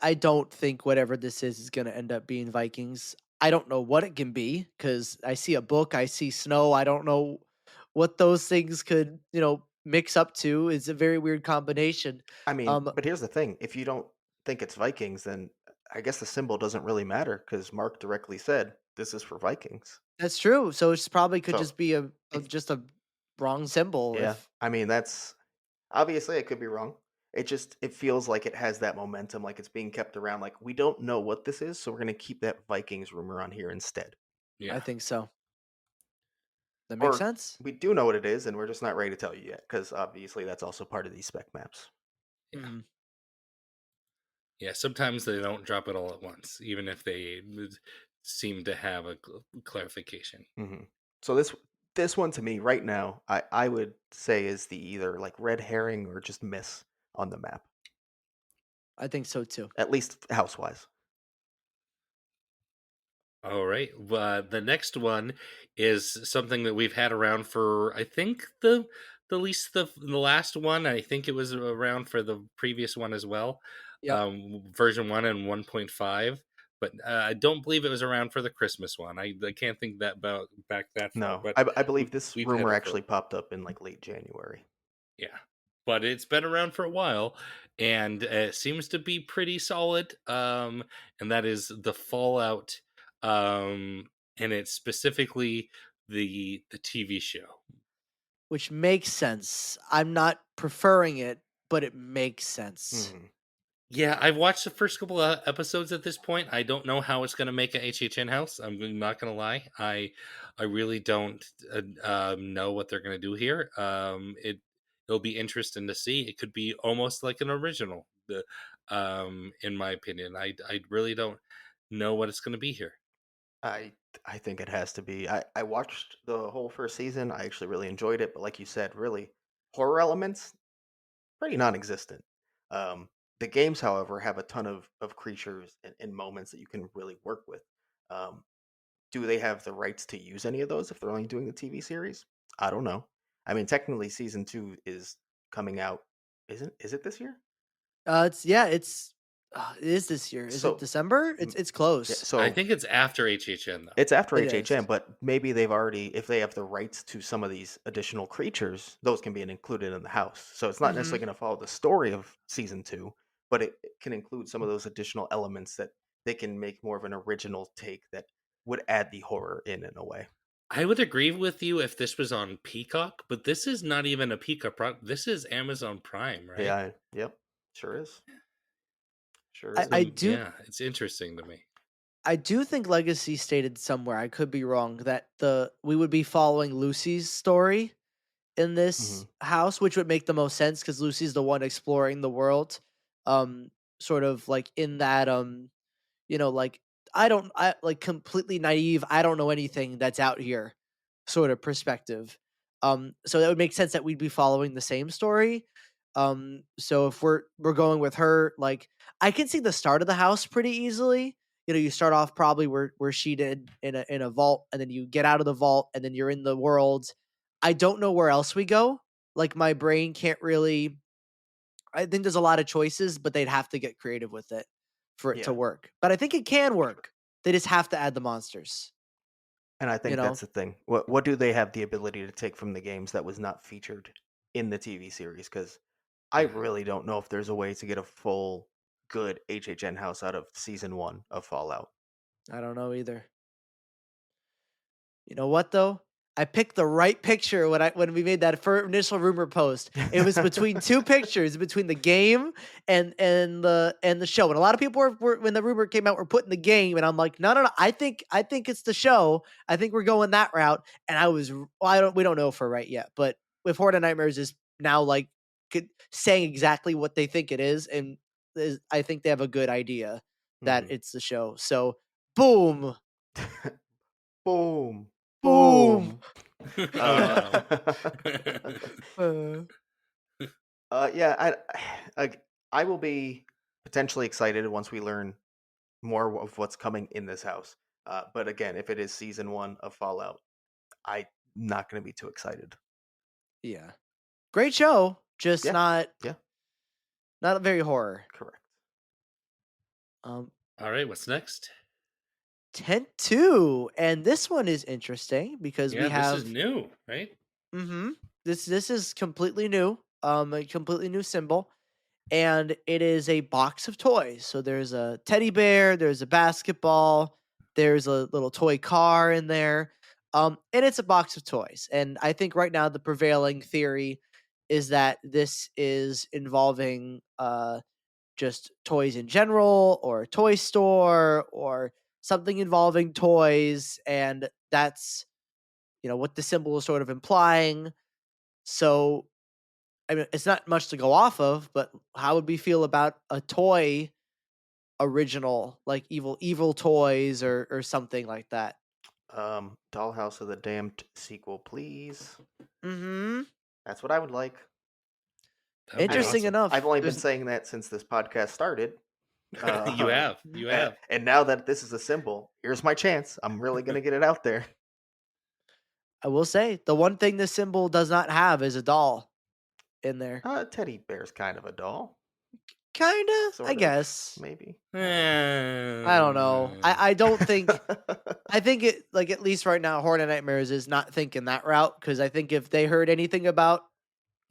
I don't think whatever this is gonna end up being Vikings. I don't know what it can be because I see a book, I see snow. I don't know what those things could mix up to. It's a very weird combination. I mean, Um, but here's the thing: if you don't think it's Vikings, then I guess the symbol doesn't really matter because Mark directly said this is for Vikings. that's true. So it's probably could So just be a it's just a wrong symbol. yeah. If I mean, that's obviously it could be wrong. It feels like it has that momentum, like it's being kept around. Like we don't know what this is, so we're gonna keep that Vikings rumor on here instead. I Yeah, think so. That makes Or sense. we do know what it is, and we're just not ready to tell you yet, because obviously that's also part of these spec maps. yeah, Mhm. yeah. Sometimes they don't drop it all at once, even if they seem to have a clarification. Hmm. So this one to me right now, I would say is the either like red herring or just miss on the map, I think so too. at least house wise. All right. The next one is something that we've had around for, I think, the last one. I think it was around for the previous one as well, Yep. version 1 and 1.5. But I don't believe it was around for the Christmas one. I can't think that about back that far. No, But I believe this we've had rumor it for a actually popped up in like late January. yeah, but it's been around for a while, and it seems to be pretty solid. And that is the Fallout, and it's specifically the TV show. Which makes sense. I'm not preferring it, but it makes sense. Hmm. Yeah, I've watched the first couple of episodes at this point. I don't know how it's going to make a HHN house. I'm not going to lie. I really don't know what they're going to do here. It'll be interesting to see. It could be almost like an original. In my opinion, I really don't know what it's going to be here. I I think it has to be. I watched the whole first season. I actually really enjoyed it, but like you said, really horror elements pretty non-existent. Um, the games, however, have a ton of creatures and moments that you can really work with. Um, do they have the rights to use any of those if they're only doing the TV series? I don't know. I mean, technically, season two is coming out. Isn't is it this year? It's yeah, it is this year. Is it So, December? mm, It's yeah, close. I so think it's after HHN though. it's after It HHN, is. but maybe they've already, if they have the rights to some of these additional creatures, those can be included in the house. So it's not necessarily Mhm. going to follow the story of season two, but it can include some of those additional elements that they can make more of an original take that would add the horror in a way. I would agree with you if this was on Peacock, but this is not even a Peacock product. This is Amazon Prime, right? Yeah, yep, sure is, sure I is. I So do yeah, it's interesting to me. I do think Legacy stated somewhere, I could be wrong, that the we would be following Lucy's story in Mhm. this house, which would make the most sense because Lucy's the one exploring the world, um, sort of like in that like I like completely naive, I don't know anything that's out here sort of perspective. So that would make sense that we'd be following the same story. So if we're going with her, like I can see the start of the house pretty easily. You start off probably where she did in a vault, and then you get out of the vault, and then you're in the world. I don't know where else we go. Like my brain can't really. I think there's a lot of choices, but they'd have to get creative with it for it to Yeah. work. But I think it can work. They just have to add the monsters, And I you think know? that's the thing. What do they have the ability to take from the games that was not featured in the TV series? Because I really don't know if there's a way to get a full good HHN house out of season one of Fallout. I don't know either. You know what though? I picked the right picture when we made that initial rumor post. It was between two pictures, between the game and the show. And a lot of people were when the rumor came out were putting the game, and I'm like, no, no, no. I think it's the show. I think we're going that route. And I don't we don't know if we're right yet, but with Horde of Nightmares is now like saying exactly what they think it is, and I think they have a good idea that Mhm. it's the show. So boom, Boom, boom. boom. Oh Uh, no. Uh, yeah, I I will be potentially excited once we learn more of what's coming in this house. But again, if it is season one of Fallout, I'm not going to be too excited. yeah. Great show, just Yeah, not yeah, not very horror. correct. Um, All right, what's next? Tent 2, and this one is interesting because we Yeah, this is have new, right? mhm, this is completely new, a completely new symbol, and it is a box of toys. So there's a teddy bear, there's a basketball, there's a little toy car in there, and it's a box of toys. And I think right now the prevailing theory is that this is involving just toys in general or a toy store or something involving toys, and that's what the symbol is sort of implying. So I mean, it's not much to go off of, but how would we feel about a toy original, like Evil Toys or something like that? Dollhouse of the Damned sequel, please. Mhm. That's what I would like. That would I be mean, Interesting awesome. I've enough, only been there's saying that since this podcast started. You Uh, have, you have. and now that this is a symbol, here's my chance. I'm really going to get it out there. I will say, the one thing this symbol does not have is a doll in there. Teddy bear's kind of a doll, Kinda, I sort of, guess. maybe. I don't know. I don't know. I don't think Uh, I think it like at least right now, Horror Nightmares is not thinking that route because I think if they heard anything about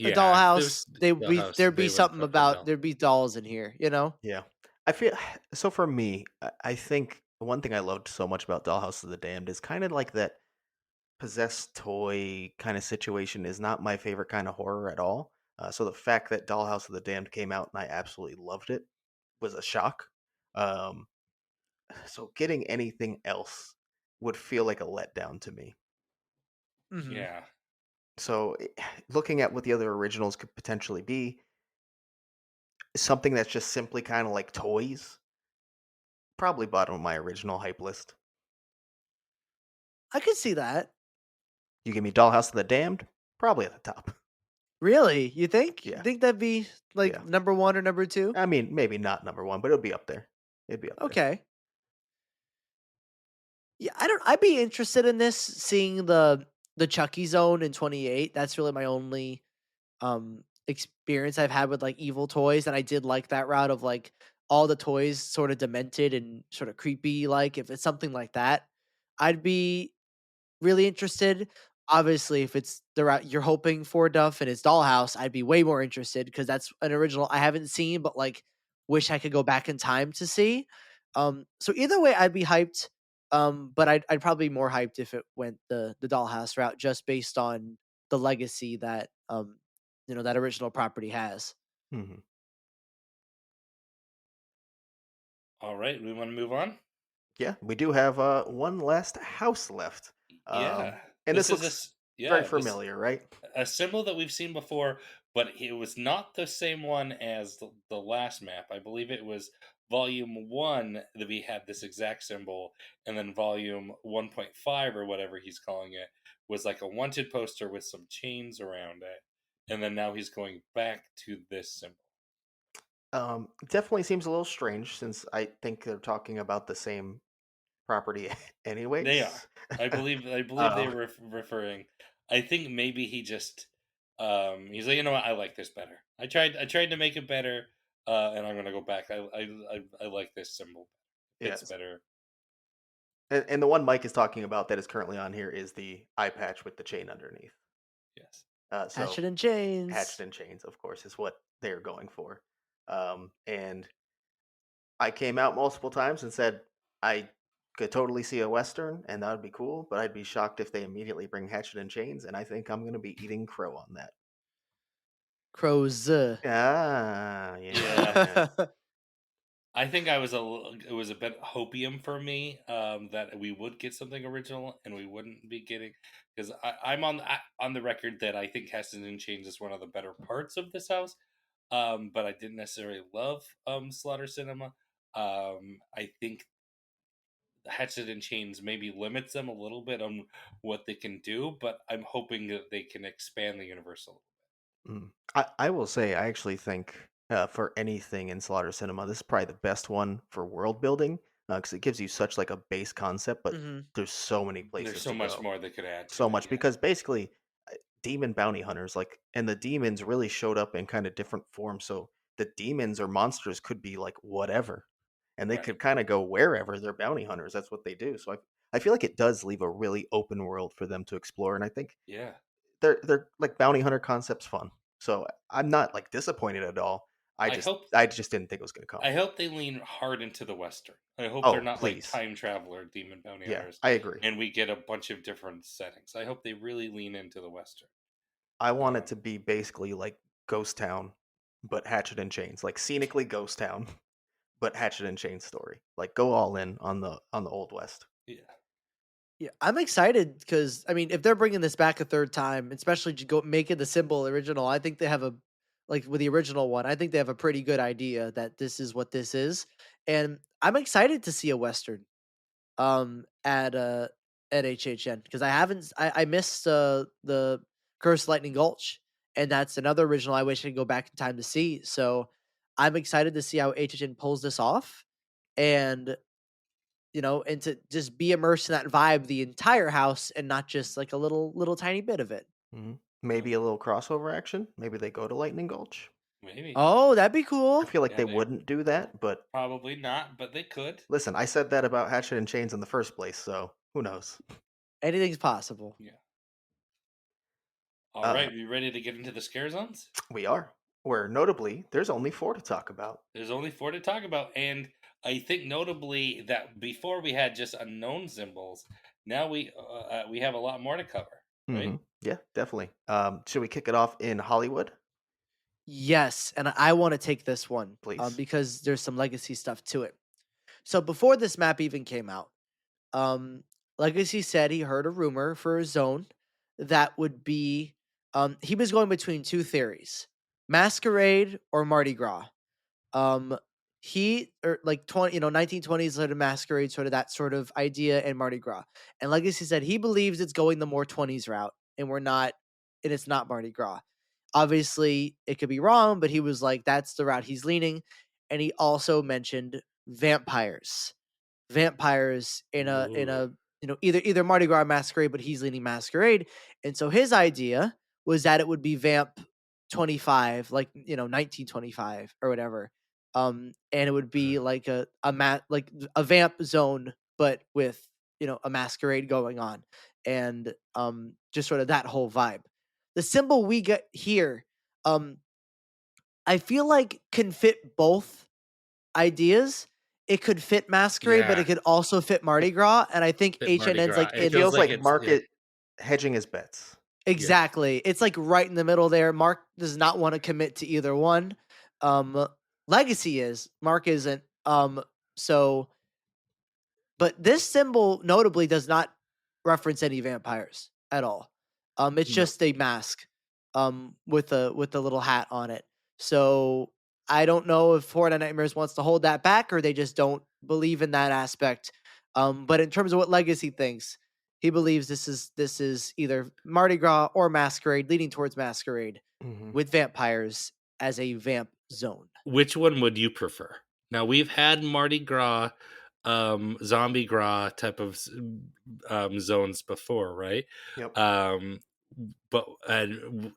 a Yeah, if dollhouse, there's the house, there'd be they would something fucking about know. there'd be dolls in here, you know? yeah, I feel so. For me, I think one thing I loved so much about Dollhouse of the Damned is kind of like that possessed toy kind of situation is not my favorite kind of horror at all. So the fact that Dollhouse of the Damned came out and I absolutely loved it was a shock. Um, so getting anything else would feel like a letdown to me. Mhm. Yeah. So looking at what the other originals could potentially be, something that's just simply kind of like toys, probably bottom of my original hype list. I could see that. You give me Dollhouse of the Damned, probably at the top. Really? You think? You Yeah, think that'd be like yeah. number 1 or number 2? I mean, maybe not number one, but it'll be up there. It'd be up there. Okay. Yeah, I'd be interested in this seeing the Chucky zone in 28. That's really my only experience I've had with like evil toys, and I did like that route of like all the toys sort of demented and sort of creepy. Like if it's something like that, I'd be really interested. Obviously, if it's the route you're hoping for, Duff, and it's Dollhouse, I'd be way more interested because that's an original I haven't seen, but like wish I could go back in time to see. So either way, I'd be hyped. But I'd probably be more hyped if it went the Dollhouse route, just based on the legacy that that original property has. Mhm. All right, we want to move on. Yeah, we do have one last house left. Yeah. And This this is looks very this familiar, right? a symbol that we've seen before, but it was not the same one as the last map. I believe it was volume 1 that we had this exact symbol, and then volume 1.5 or whatever he's calling it was like a wanted poster with some chains around it. And then now he's going back to this symbol. Definitely seems a little strange since I think they're talking about the same property They are. anyways. I believe they um, were referring. I think maybe he just he's like, you know what, I like this better. I tried to make it better, and I'm gonna go back. I like this symbol. Fits yes. better. And the one Mike is talking about that is currently on here is the eye patch with the chain underneath. Yes. So Hatchet and chains. hatched in chains, of course, is what they're going for. And I came out multiple times and said I could totally see a Western, and that would be cool, but I'd be shocked if they immediately bring Hatchet and Chains, and I think I'm going to be eating crow on that. Crows. Ah, Yeah. yeah. I think it was a bit hopium for me that we would get something original and we wouldn't be getting because I'm on the record that I think Heston and Chains is one of the better parts of this house, but I didn't necessarily love Slaughter Cinema. I think Hatchet and Chains maybe limits them a little bit on what they can do, but I'm hoping that they can expand the universe a little. I will say, I actually think for anything in Slaughter Cinema, this is probably the best one for world building because it gives you such like a base concept, but Mhm. there's so many There's places so to much go. more they could add to So it. much Yeah, because basically demon bounty hunters like and the demons really showed up in kind of different forms, so the demons or monsters could be like whatever and they right. could kind of go wherever. They're bounty hunters, that's what they do. So I feel like it does leave a really open world for them to explore, and I think Yeah, they're like bounty hunter concepts fun. So I'm not like disappointed at all. i I just hope i just didn't think it was going to come. I hope they lean hard into the Western. I hope they're Oh, not like please. time traveler demon bounty Yeah, hunters, I agree. and we get a bunch of different settings. I hope they really lean into the Western. I want it Um, to be basically like Ghost Town, but Hatchet and Chains, like scenically Ghost Town, but Hatchet and Chains story. Like go all in on the old west. yeah, Yeah, I'm excited because I mean, if they're bringing this back a third time, especially to go making the symbol original, I think they have a like with the original one. I think they have a pretty good idea that this is what this is, and I'm excited to see a western at HHN because I haven't I missed the Cursed Lightning Gulch, and that's another original I wish I could go back in time to see. So I'm excited to see how HHN pulls this off, and and to just be immersed in that vibe the entire house and not just like a little tiny bit of it. yeah, Maybe a little crossover action. Maybe they go to Lightning Gulch. maybe. Oh, that'd be I cool. feel like Yeah, they they wouldn't do that, but probably not, but they could. listen, I said that about Hatchet and Chains in the first place, so who knows? Anything's possible. Yeah. All Uh, right, we ready to get into the scare zones? we are. Where notably, there's only four to talk about. There's only four to talk about, and I think notably that before we had just unknown symbols, now we have a lot more to cover, right? Yeah, definitely. Should we kick it off in Hollywood, Yes, and I want to take this one please? because there's some legacy stuff to it. So before this map even came out, um, Legacy said he heard a rumor for a zone that would be he was going between two theories: Masquerade or Mardi Gras. Um, he or like 1920s sort of Masquerade, sort of that sort of idea, and Mardi Gras. And Legacy said he believes it's going the more 20s route, and it's not Mardi Gras. Obviously, it could be wrong, but he was like, that's the route he's leaning. And he also mentioned vampires in a Ooh, either Mardi Gras or Masquerade, but he's leaning Masquerade. And so his idea was that it would be Vamp 25, like 1925 or whatever. And it would be like like a vamp zone, but with a masquerade going on, and just sort of that whole vibe. The symbol we get here, um, I feel like can fit both ideas. It could fit Masquerade, but it yeah, could also fit Mardi Gras, and I think fit Mardi HNN's Gras. like It It in feels feels like like it's yeah, market hedging his bets. yeah. exactly. It's like right in the middle there. Mark does not want to commit to either one. Um Legacy is, Mark isn't. So But this symbol notably does not reference any vampires at all. It's No. just a mask, with a little hat on it. So I don't know if Horde of Nightmares wants to hold that back or they just don't believe in that aspect. But in terms of what Legacy thinks, he believes this is either Mardi Gras or Masquerade, leading towards Masquerade, Mhm. with vampires as a vamp zone. Which one would you prefer? Now we've had Mardi Gras, Zombie Gras type of zones before, right? Yep. Um, but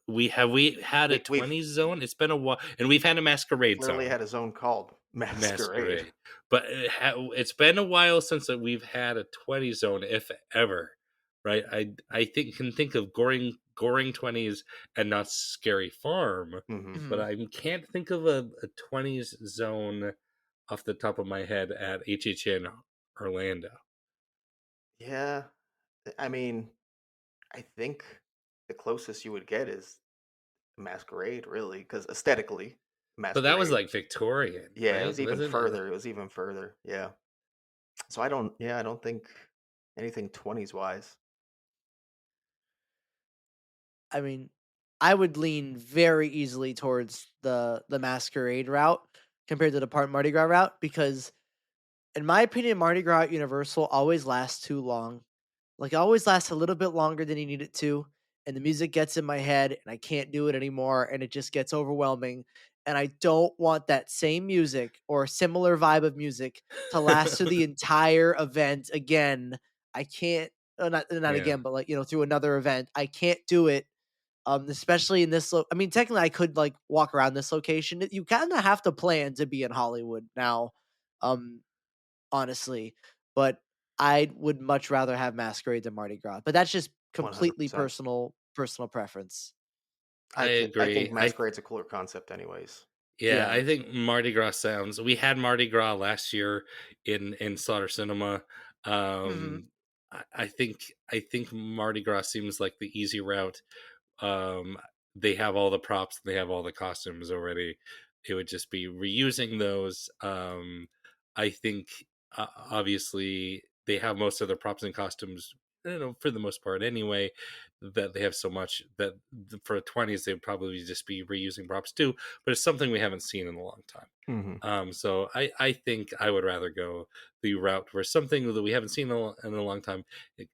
we had a We've 20s zone. It's been a while, and we've had a Masquerade literally zone. had a zone called Masquerade. Masquerade, but it's been a while since that we've had a 20 zone, if ever, right? I think of goring 20s and not Scary Farm, Mhm. but Mhm. I can't think of a 20s zone off the top of my head at HHN Orlando. Yeah. I mean, I think the closest you would get is Masquerade, really, because aesthetically, But that was Masquerade. like Victorian, Yeah, it right? was even Wasn't it? further. It was even further. Yeah. So I don't. Yeah, I don't think anything 20s wise. I mean, I would lean very easily towards the Masquerade route compared to the Part Mardi Gras route because, in my opinion, Mardi Gras at Universal always lasts too long. Like, it always lasts a little bit longer than you need it to, and the music gets in my head, and I can't do it anymore, and it just gets overwhelming. And I don't want that same music or similar vibe of music to last through the entire event again. I can't, not Yeah. again, but like through another event. I can't do it, especially in this I mean, technically I could like walk around this location. You kind of have to plan to be in Hollywood now, um, honestly. But I would much rather have Masquerade than Mardi Gras. But that's just completely 100%. personal preference. I I think agree. Masquerade's a cooler concept, anyways. Yeah, Yeah. I think Mardi Gras sounds. We had Mardi Gras last year in Slaughter Cinema. Hmm. Um, I think Mardi Gras seems like the easy route. Um, they have all the props, they have all the costumes already. It would just be reusing those. I think obviously they have most of their props and costumes, for the most part anyway. That they have so much that for 20s they'd probably just be reusing props too. But it's something we haven't seen in a long time. Hmm. So I think I would rather go the route where something that we haven't seen in a long time,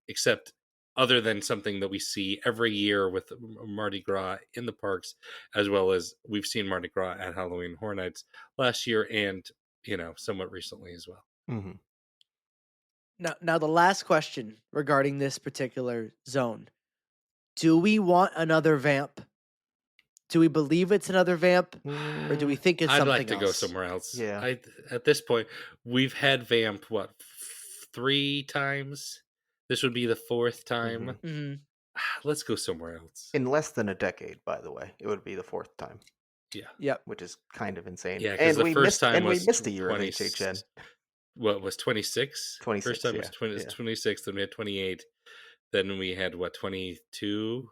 except other than something that we see every year with Mardi Gras in the parks, as well as we've seen Mardi Gras at Halloween Horror Nights last year and somewhat recently as well. Hmm. Now the last question regarding this particular zone: do we want another vamp? Do we believe it's another vamp, or do we Mm, think it's I'd like something to go else? somewhere else. yeah. I At this point we've had Vamp three times. This would be the fourth time. Hmm. Hmm. Let's go somewhere else. In less than a decade, by the way, it would be the fourth time, Yeah. Yep. which is kind of insane. Yeah, because the first time And we was missed a year of 20. HHN. What was 26? First 26, time was yeah. 20, Yeah. 26. Then we had 28. Then we had what, 22,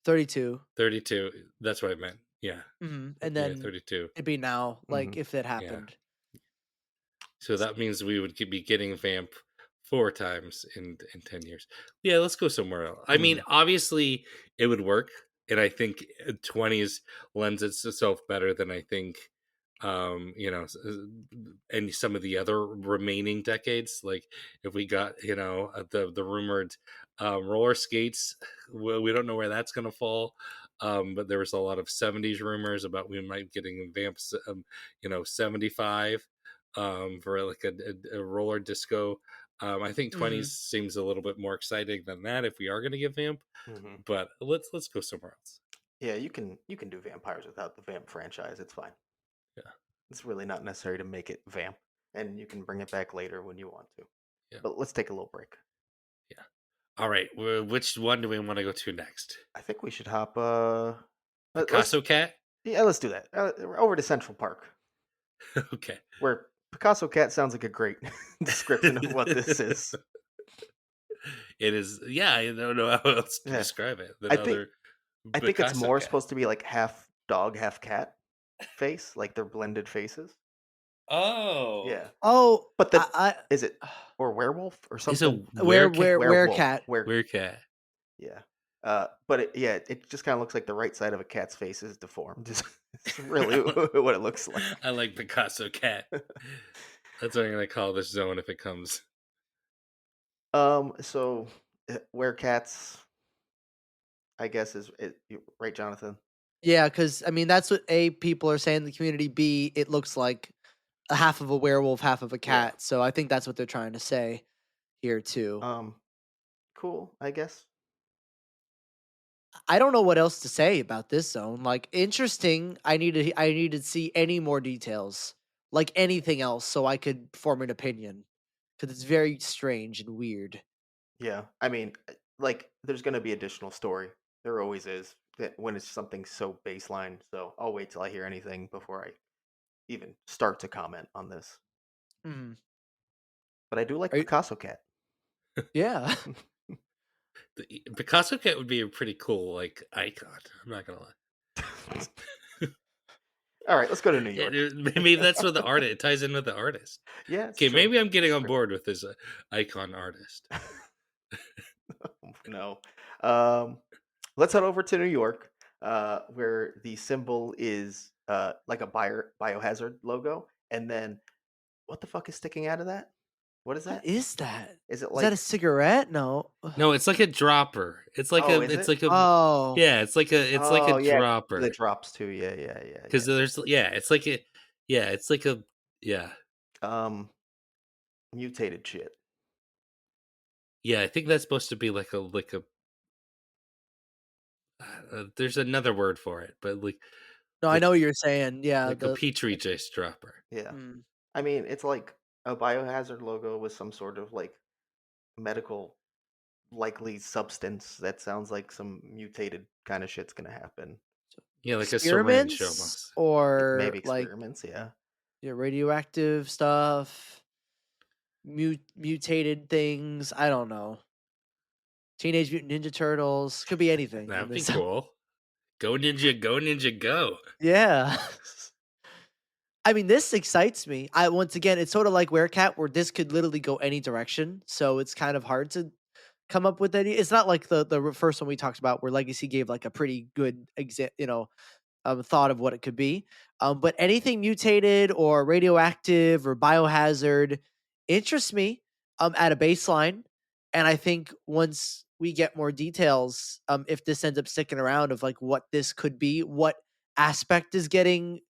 32. 32. That's what I meant. Yeah, And yeah, then 32. it'd be now, Hmm. like if it Yeah. happened. So that means we would be getting Vamp four times in 10 years. Yeah, let's go somewhere else. I mean, Hmm. obviously it would work, and I think 20s lends itself better than I think and some of the other remaining decades. Like if we got the rumored roller skates, well, we don't know where that's going to fall. But there was a lot of 70s rumors about we might getting Vamps 75 for like a roller disco. I think Hmm. 20s seems a little bit more exciting than that if we are going to get Vamp, Hmm. but let's go somewhere else. Yeah, you can do vampires without the Vamp franchise. It's fine. Yeah, It's really not necessary to make it Vamp, and you can bring it back later when you want to. yeah, But let's take a little break. yeah. All right, which one do we want to go to next? I think we should hop. Let's Picasso Cat. yeah, let's do that. Over to Central Park, Okay. where Picasso Cat sounds like a great description of what this is. It is. Yeah, I don't know how else to Yeah, describe it than I think other I think it's Picasso more Cat. supposed to be like half dog, half cat face, like they're blended faces. Oh, Yeah, Oh, but the I is it or werewolf or it's something? a werecat. Werewolf, Werecat. Werecat. yeah. But yeah, it just kinda looks like the right side of a cat's face is deformed. It's really what it looks like. I like Picasso cat. That's what I'm gonna call this zone if it comes. So, werecats, I guess, is it you right, Jonathan? Yeah, because I mean, that's what A, people are saying in the community, B, it looks like a half of a werewolf, half of a Yeah. cat, so I think that's what they're trying to say here too. Um, cool, I guess. I don't know what else to say about this zone. Like, interesting. I need to see any more details, like anything else, so I could form an opinion. Because it's very strange and weird. Yeah. I mean, like, there's gonna be additional story. There always is, when it's something so baseline, so I'll wait till I hear anything before I even start to comment on this. Mhm. But I do like Are you, Picasso Cat. yeah. The Picasso cat would be a pretty cool like icon. I'm not gonna lie. Alright, let's go to New Yeah, York. maybe that's what the artist. It ties in with the artist. Yeah, it's Okay, true. maybe I'm getting It's on true. board with this icon artist. No. Um, let's head over to New York, where the symbol is like a biohazard logo, and then what the fuck is sticking out of that? What is What that? is that? Is it Is that a like? cigarette? No. No, it's like a dropper. Oh, is It's it? like a Oh. yeah, it's like a Oh yeah, the dropper. drops too. Yeah, yeah, yeah, Because there's yeah, it's like a yeah, it's like a yeah. yeah. Mutated shit. Yeah, I think that's supposed to be like a there's another word for it, but No, I like know what you're saying. Yeah, like a the petri dish dropper. Yeah. mm. I mean, it's like a biohazard logo with some sort of like medical likely substance that sounds like some mutated kind of shit's gonna happen. Yeah, like a syringe Experiments almost. or Maybe like experiments, yeah. yeah, radioactive stuff, mutated things. I don't know. Teenage Mutant Ninja Turtles could be anything in That'd be this. cool. Go ninja, go. Yeah. I mean, this excites me. I once again, it's sort of like Werecat, where this could literally go any direction. So it's kind of hard to come up with any. It's not like the first one we talked about, where Legacy gave like a pretty good thought of what it could be. But anything mutated or radioactive or biohazard interests me at a baseline. And I think once we get more details, if this ends up sticking around of like what this could be, what aspect is getting,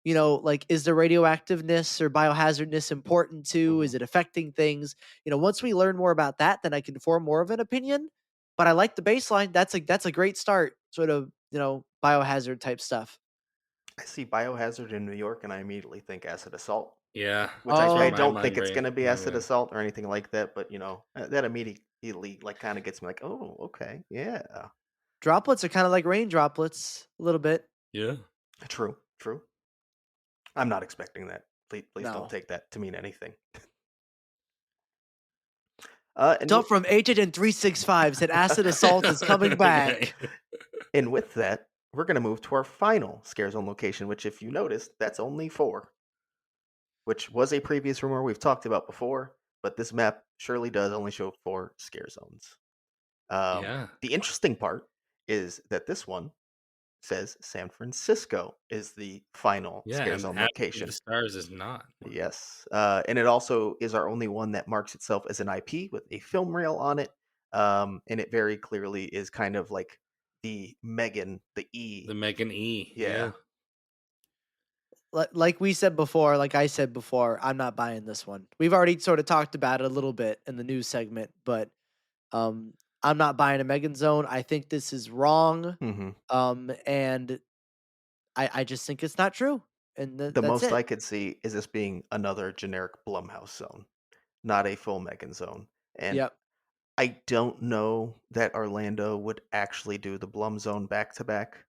like is the radioactiveness or biohazardness important too? Mhm. Is it affecting things? Once we learn more about that, then I can form more of an opinion. But I like the baseline. That's a great start, sort of, biohazard type stuff. I see biohazard in New York and I immediately think acid assault, Yeah, which that's where I Oh, my don't mind think it's ran. gonna be Mind acid went. assault or anything like that, but that immediately like kind of gets me like, oh, okay, yeah, droplets are kind of like rain droplets a little bit. Yeah. true, true. I'm not expecting that. Please don't No. take that to mean anything. And Stuff from HHN 365 said acid assault is coming back. and with that, we're gonna move to our final scare zone location, which, if you noticed, that's only four, which was a previous rumor we've talked about before, but this map surely does only show four scare zones. Yeah. The interesting part is that this one says San Francisco is the final Yeah, scare and zone Avenue of the location. Stars is not one. Yes, and it also is our only one that marks itself as an IP with a film reel on it, and it very clearly is kind of like the Megan, the E. The Megan E. Yeah, Yeah. Like we said before, like I said before, I'm not buying this one. We've already sort of talked about it a little bit in the news segment, but um, I'm not buying a Megan Zone. I think this is wrong. hmm And I just think it's not true. And the that's most I it. could see is this being another generic Blumhouse zone, not a full Megan zone. And Yep. I don't know that Orlando would actually do the Blum zone back to back.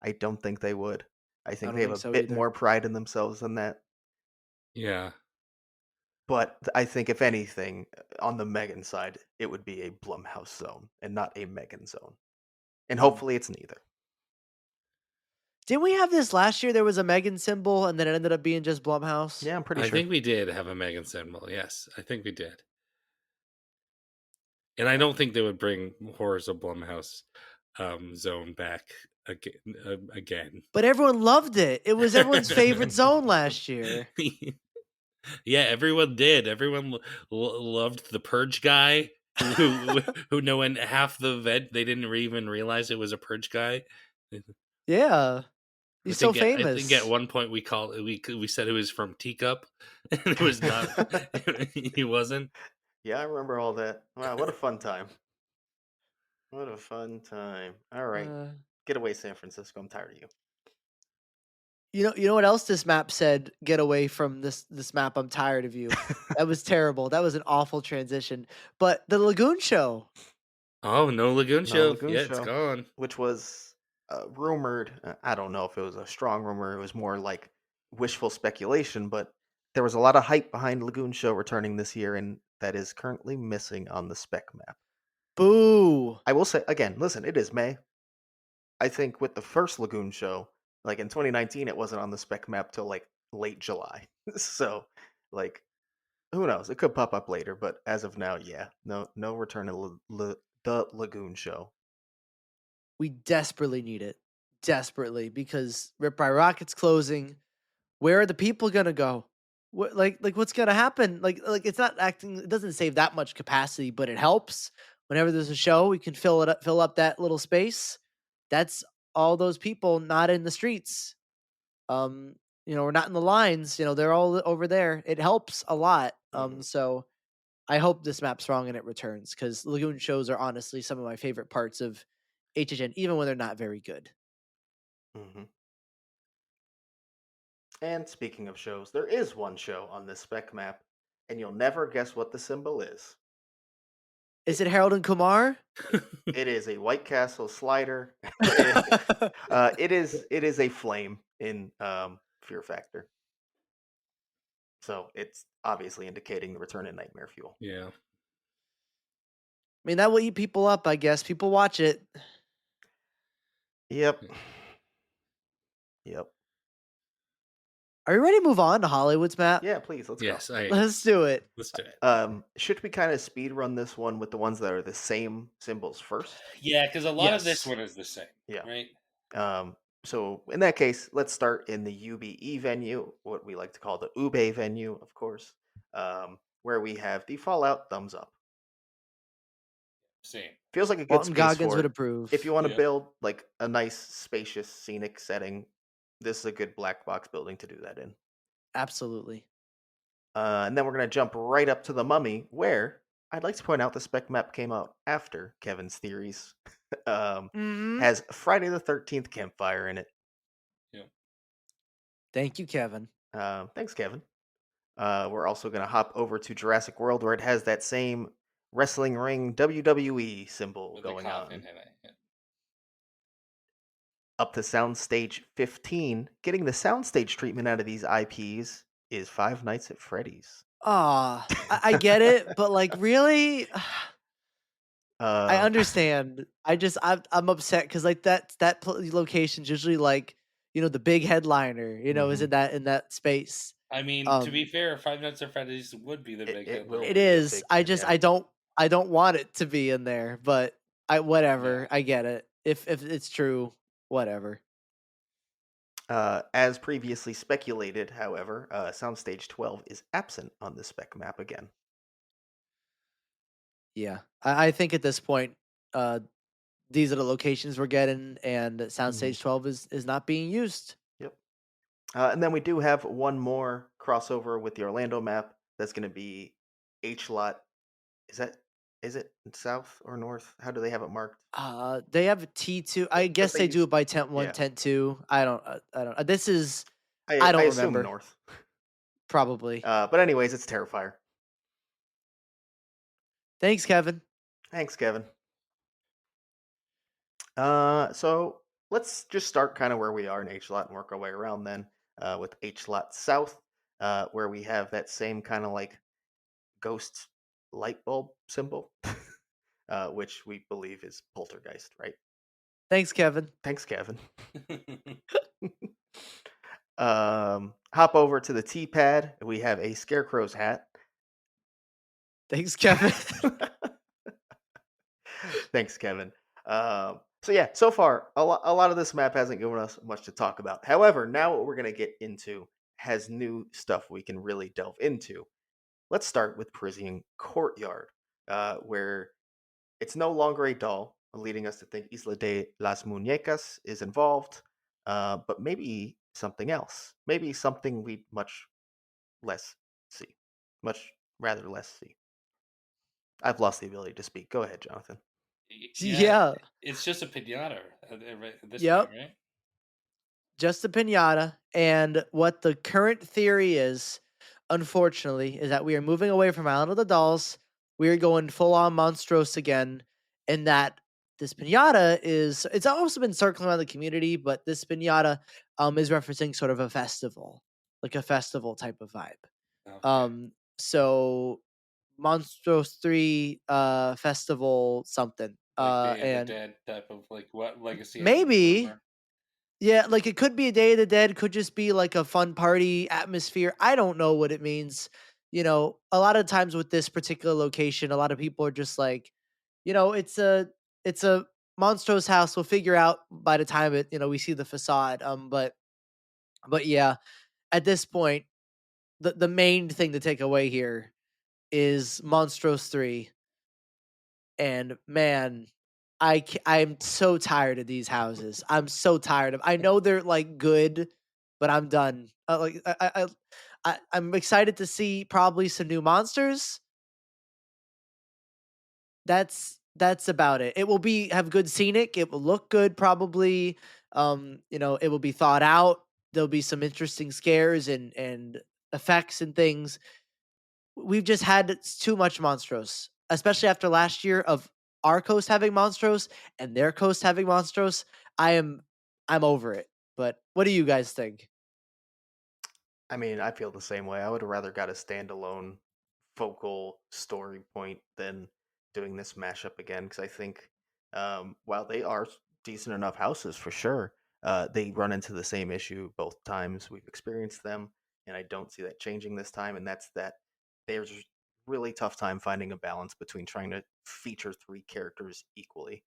I don't think they would. I I think don't they have think a so bit either. more pride in themselves than that. Yeah. But I think if anything, on the Megan side, it would be a Blumhouse zone and not a Megan zone. And Mm. hopefully it's neither. Didn't we have this last year? There was a Megan symbol, and then it ended up being just Blumhouse. Yeah, I'm pretty I sure. think we did have a Megan symbol. Yes, I think we did. And I Uh, don't think they would bring Horrors of Blumhouse zone back again. Again. But everyone loved it. It was everyone's favorite zone last year. Yeah, everyone did. Everyone loved the Purge guy who no one half the event they didn't even realize it was a Purge guy. Yeah, he's so I think at famous. one point we said it was from Teacup, and it was not. He wasn't. yeah, I remember all that. Wow, what a fun time. What a fun time. All right. Uh, Get away, San Francisco. I'm tired of you. you know what else this map said? Get away from this map. I'm tired of you. That was terrible. That was an awful transition. But the Lagoon Show. Oh, no Lagoon No Show. Lagoon Yeah, it's Show, gone. which was rumored. I don't know if it was a strong rumor. It was more like wishful speculation, but there was a lot of hype behind Lagoon Show returning this year, and that is currently missing on the spec map. Boo. I will say again, listen, it is May. I think with the first Lagoon Show, like in 2019, it wasn't on the spec map till like late July. So, like, who knows? It could pop up later, but as of now, yeah, no return to the Lagoon Show. We desperately need it. Desperately, because Rip by Rocket's closing. Where are the people gonna go? What like what's gonna happen? Like it's not acting. It doesn't save that much capacity, but it helps. Whenever there's a show, we can fill up that little space. That's all those people not in the streets. Um, we're not in the lines. They're all over there. It helps a lot. Hmm. So I hope this map's wrong and it returns because Lagoon shows are honestly some of my favorite parts of HHN, even when they're not very good. Hmm. And speaking of shows, there is one show on this spec map, and you'll never guess what the symbol is. Is It, it Harold and Kumar? it is a White Castle slider. It is a flame in Fear Factor, so it's obviously indicating the return of Nightmare Fuel. Yeah. I mean, that will eat people up, I guess. People watch it. Yep, yep. Are you ready to move on to Hollywood's map? Yeah, please let's go. Yes, I am. Let's do it. Let's do it. Should we kind of speed run this one with the ones that are the same symbols first? Yeah, because a lot of this Yes. one is the same, Yeah. right? So in that case, let's start in the UBE venue, what we like to call the Ube venue, of course, where we have the Fallout thumbs up. Same. Feels like a good Walton space Goggins for would it. If you approve. want to Yep. build like a nice, spacious, scenic setting, this is a good black box building to do that in. Absolutely. And then we're going to jump right up to the Mummy, where I'd like to point out the spec map came out after Kevin's theories. um, Hmm. has Friday the 13th campfire in it. Yep. Thank you, Kevin. Thanks, Kevin. We're also going to hop over to Jurassic World, where it has that same wrestling ring WWE symbol With the going coffin on. in it. Yeah. Up to Soundstage 15, getting the soundstage treatment out of these IPs is Five Nights at Freddy's. Ah, I get it, but like, really, I Um, understand. I'm upset because like location's usually like the big headliner. Is mhm. in that space. I mean, to be Um, fair, Five Nights at Freddy's would be the it, big it will it headliner. be a is. big I thing, just yeah. I don't want it to be in there, but I Yeah. whatever. I get it. If it's true, whatever. As previously speculated, however, Soundstage 12 is absent on the spec map again. Yeah, I think at this point, uh, these are the locations we're getting, and Mhm. Soundstage 12 is not being used. Yep. And then we do have one more crossover with the Orlando map. That's going to be H lot. Is that is it south or north? How do they have it marked? They have a T2. I But guess they they do use it by 10-1, yeah. 10-2. I don't. This is I I I don't assume remember. north. Probably. But anyways, it's Terrifier. Thanks, Kevin. Thanks, Kevin. So let's just start kind of where we are in H lot and work our way around then with H lot south, where we have that same kind of like ghost light bulb symbol, which we believe is poltergeist, right? Thanks, Kevin. Thanks, Kevin. Hop over to the T pad. We have a scarecrow's hat. Thanks, Kevin. Thanks, Kevin. So yeah, so far a lot of this map hasn't given us much to talk about. However, now what we're gonna get into has new stuff we can really delve into. Let's start with Parisian Courtyard, where it's no longer a doll, leading us to think Isla de las Muñecas is involved, but maybe something else. Maybe something we much less see. Much rather less see. I've lost the ability to speak. Go ahead, Jonathan. Yeah, Yeah. it's just a pinata at this point, Yep. right? Just a pinata. And what the current theory is, unfortunately, is that we are moving away from Island of the Dolls. We are going full on Monstrose again. And that this pinata is, it's also been circling around the community, but this pinata is referencing sort of a festival, like a festival type of vibe. Okay, So Monstrose 3 festival something. like Day of the And Dead type of like what legacy has been maybe rumor. yeah, like it could be a Day of the Dead, could just be like a fun party atmosphere. I don't know what it means. A lot of times with this particular location, a lot of people are just like, it's a Monstrose house. We'll figure out by the time we see the facade. But yeah, at this point, the main thing to take away here is Monstrose 3. And man, I'm so tired of these houses. I'm so tired of. I know they're like good, but I'm done. Like I'm excited to see probably some new monsters. That's about it. It will be have good scenic. It will look good probably. It will be thought out. There'll be some interesting scares and effects and things. We've just had too much Monstros, especially after last year of our coast having Monstros and their coast having Monstros. I am I'm over it. But what do you guys think? I mean, I feel the same way. I would have rather got a standalone focal story point than doing this mashup again because I think while they are decent enough houses for sure, they run into the same issue both times we've experienced them, and I don't see that changing this time. And that's that there's really tough time finding a balance between trying to feature three characters equally,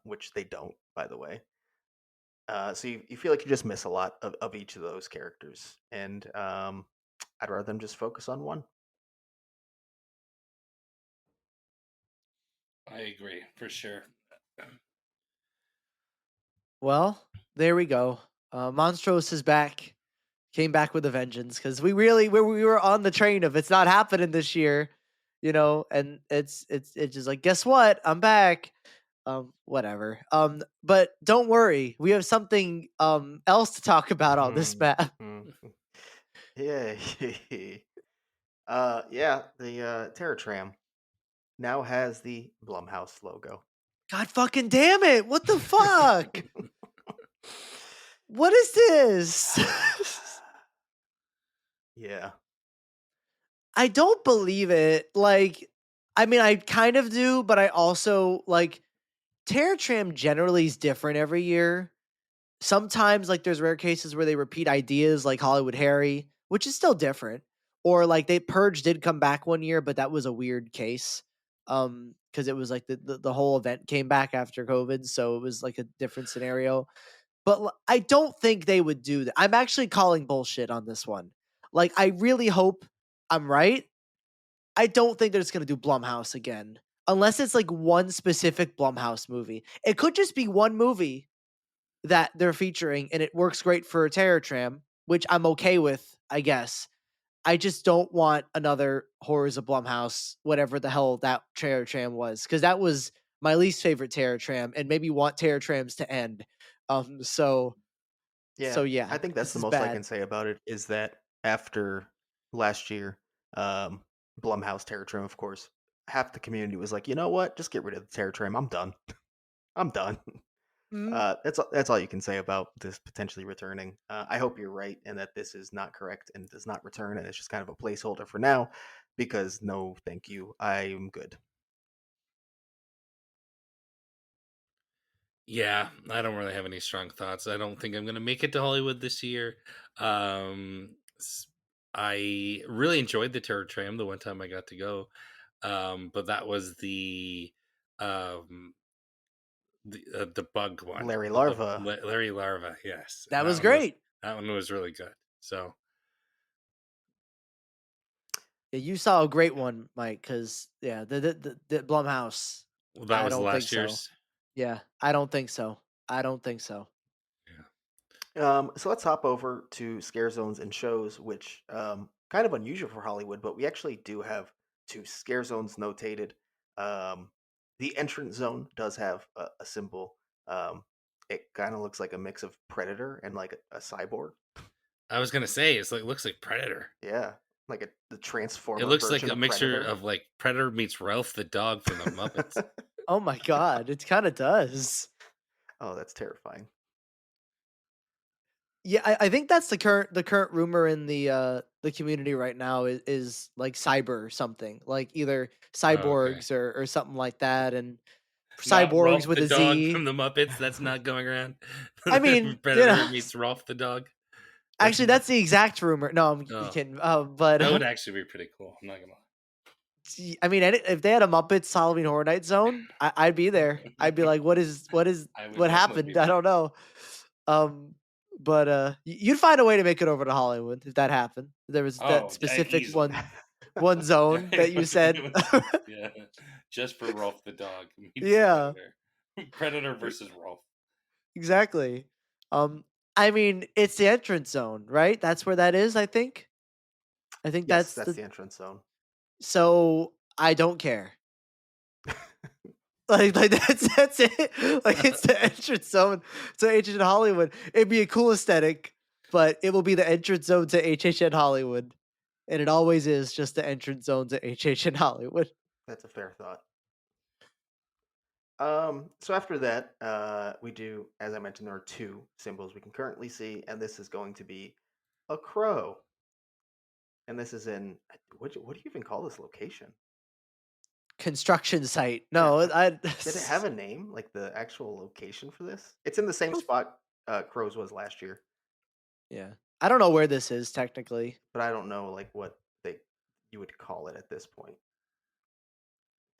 which they don't, by the way. So you feel like you just miss a lot of each of those characters, and I'd rather them just focus on one. I agree for sure. Well, there we go. Monstros is back. Came back with a vengeance because we were on the train of it's not happening this year, and it's just like guess what? I'm back. Whatever. But don't worry, we have something else to talk about on this Hmm, map. hmm. Yeah, yeah. The Terra Tram now has the Blumhouse logo. God fucking damn it! What the fuck? What is this? Yeah, I don't believe it. Like, I mean, I kind of do, but I also like Terra Tram generally is different every year. Sometimes like there's rare cases where they repeat ideas like Hollywood Harry, which is still different. Or like they Purge did come back one year, but that was a weird case. Because it was like the whole event came back after COVID, so it was like a different scenario. But I don't think they would do that. I'm actually calling bullshit on this one. Like I really hope I'm right. I don't think they're just gonna do Blumhouse again. Unless it's like one specific Blumhouse movie. It could just be one movie that they're featuring, and it works great for Terror Tram, which I'm okay with, I guess. I just don't want another Horrors of Blumhouse, whatever the hell that Terror Tram was, because that was my least favorite Terror Tram, and maybe want Terror Trams to end. Um, so yeah. so I yeah, think that's this the is most I can bad. say about it is that after last year, um, Blumhouse Terra Tram, of course, half the community was like, you know what, just get rid of the Terra Tram. I'm done. I'm done. Mhm. That's all you can say about this potentially returning. I hope you're right and that this is not correct and does not return and it's just kind of a placeholder for now. Because no, thank you, I'm good. Yeah, I don't really have any strong thoughts. I don't think I'm going to make it to Hollywood this year. Um, s- I really enjoyed the Terror Tram the one time I got to go, but that was um, the bug one, Larry the Larva. Larry Larva. Yes, That was great. that one was really good. So Yeah, you saw a great one, Mike. Because yeah, the Blumhouse. well, that I was don't think last so. year's. Yeah, I don't think so. I don't think so. Yeah. So let's hop over to scare zones and shows, which kind of unusual for Hollywood, but we actually do have two scare zones notated. Um, the entrance zone does have a symbol. It kind of looks like a mix of Predator and like a cyborg. I was gonna say it's like looks like Predator. Yeah, like the It Transformer looks like version a of mixture Predator. of like Predator meets Ralph the dog from the Muppets. Oh my god, it kind of does. Oh, that's terrifying. Yeah, I think that's the current rumor in the community right now is like cyber something, like either Oh, okay. cyborgs or something like that, and Not cyborgs Rolf with the a dog Z. from the Muppets. That's not going around. I mean, Predator meets Rolf the dog. That's actually, that's the exact rumor. No, I'm oh, kidding. But that would actually be pretty cool. I'm not gonna I mean, if they had a Muppets Halloween Horror Night zone, I'd be there. I'd be lie. like, I would what definitely be happened? I there. don't know. Um, but you'd find a way to make it over to Hollywood if that happened. There was that Oh, specific easily. one zone that you said. Yeah, just for Rolf the dog meets Yeah, Predator. Predator versus Rolf. exactly. Um, I mean, it's the entrance zone, right? That's where that is. I think. I think Yes, that's that's the. the entrance zone. So I don't care. Like that's it. Like it's the entrance zone to HHN Hollywood. It'd be a cool aesthetic, but it will be the entrance zone to HHN Hollywood, and it always is just the entrance zone to HHN Hollywood. That's a fair thought. So after that, we do, as I mentioned, there are two symbols we can currently see, and this is going to be a crow. And this is in what do you even call this location? Construction site. Yeah, No, I. did it have a name, like the actual location for this? It's in the I same don't. spot Crows was last year, Yeah, I don't know where this is technically. but I don't know like what they you would call it at this point.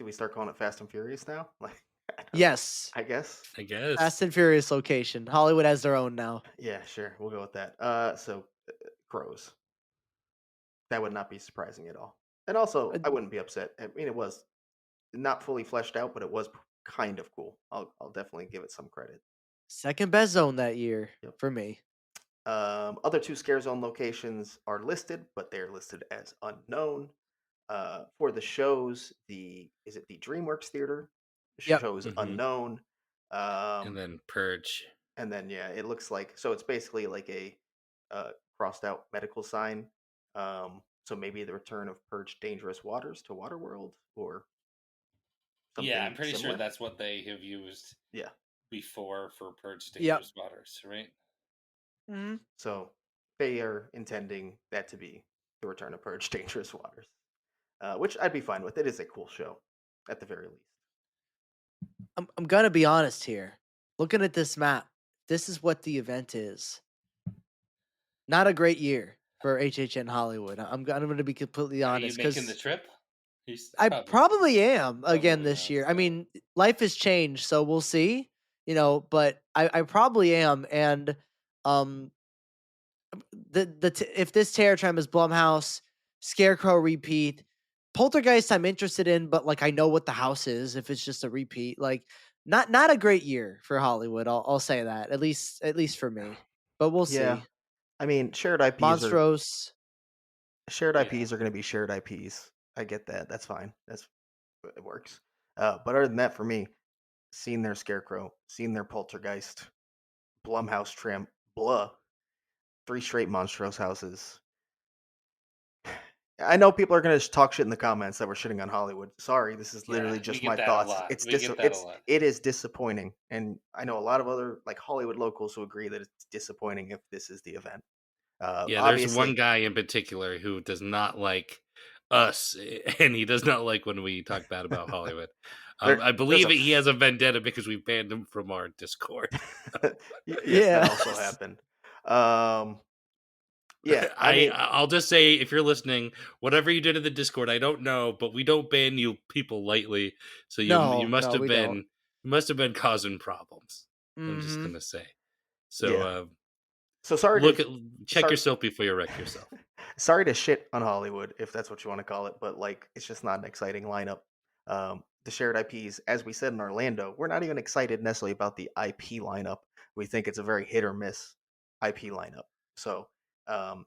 Do we start calling it Fast and Furious now? Like, I don't know. Yes, I guess. I guess. Fast and Furious location. Hollywood has their own now. Yeah, sure. We'll go with that. So Crows. That would not be surprising at all. And also, Uh, I wouldn't be upset. I mean, it was not fully fleshed out, but it was kind of cool. I'll definitely give it some credit. Second best zone that year Yep. for me. Other two scare zone locations are listed, but they're listed as unknown. For the shows, the is it the DreamWorks Theater Yep. shows Hmm. unknown, And um, then Purge. and then yeah, it looks like so it's basically like a crossed out medical sign. So maybe the return of Purge Dangerous Waters to Waterworld or Yeah, I'm something pretty sure similar. that's what they have used Yeah. before for Purge Yep. Dangerous Waters, right? Mhm. So they are intending that to be the return of Purge Dangerous Waters, which I'd be fine with. It is a cool show, at the very least. I'm gonna be honest here. Looking at this map, this is what the event is. Not a great year for HHN Hollywood. I'm gonna be completely Are you honest making the because trip? He's I probably probably am again probably this not. year. I So mean, life has changed, so we'll see. But I probably am, and um, if this Terror Tram is Blumhouse, Scarecrow repeat, Poltergeist I'm interested in, but like I know what the house is if it's just a repeat. Like not a great year for Hollywood. I'll say that at least for me, but we'll Yeah, see. I mean, Monstros, shared yeah. IPs are going to be shared IPs. I get that. That's fine. That's it works. But other than that, for me, seeing their Scarecrow, seeing their Poltergeist, Blumhouse trim, blah, three straight Monstros houses. I know people are going to talk shit in the comments that we're shitting on Hollywood. Sorry, this is Yeah, literally we just get my that a thoughts. lot. We get that a lot. It is disappointing, and I know a lot of other like Hollywood locals who agree that it's disappointing if this is the event. Yeah, there's one Obviously, guy in particular who does not like us, and he does not like when we talk bad about Hollywood. There I there's believe a he f has a vendetta because we banned him from our Discord. yes, that Yeah. also happened. Um, yeah, I mean, I'll just say, if you're listening, whatever you did in the Discord, I don't know, but we don't ban you people lightly. So you No, must no, have we don't. been causing problems. I'm just Mhm. gonna say. So yeah. So sorry to check sorry yourself before you wreck yourself. sorry to shit on Hollywood, if that's what you want to call it, but like it's just not an exciting lineup. The shared IPs, as we said in Orlando, we're not even excited necessarily about the IP lineup. We think it's a very hit or miss IP lineup. So um,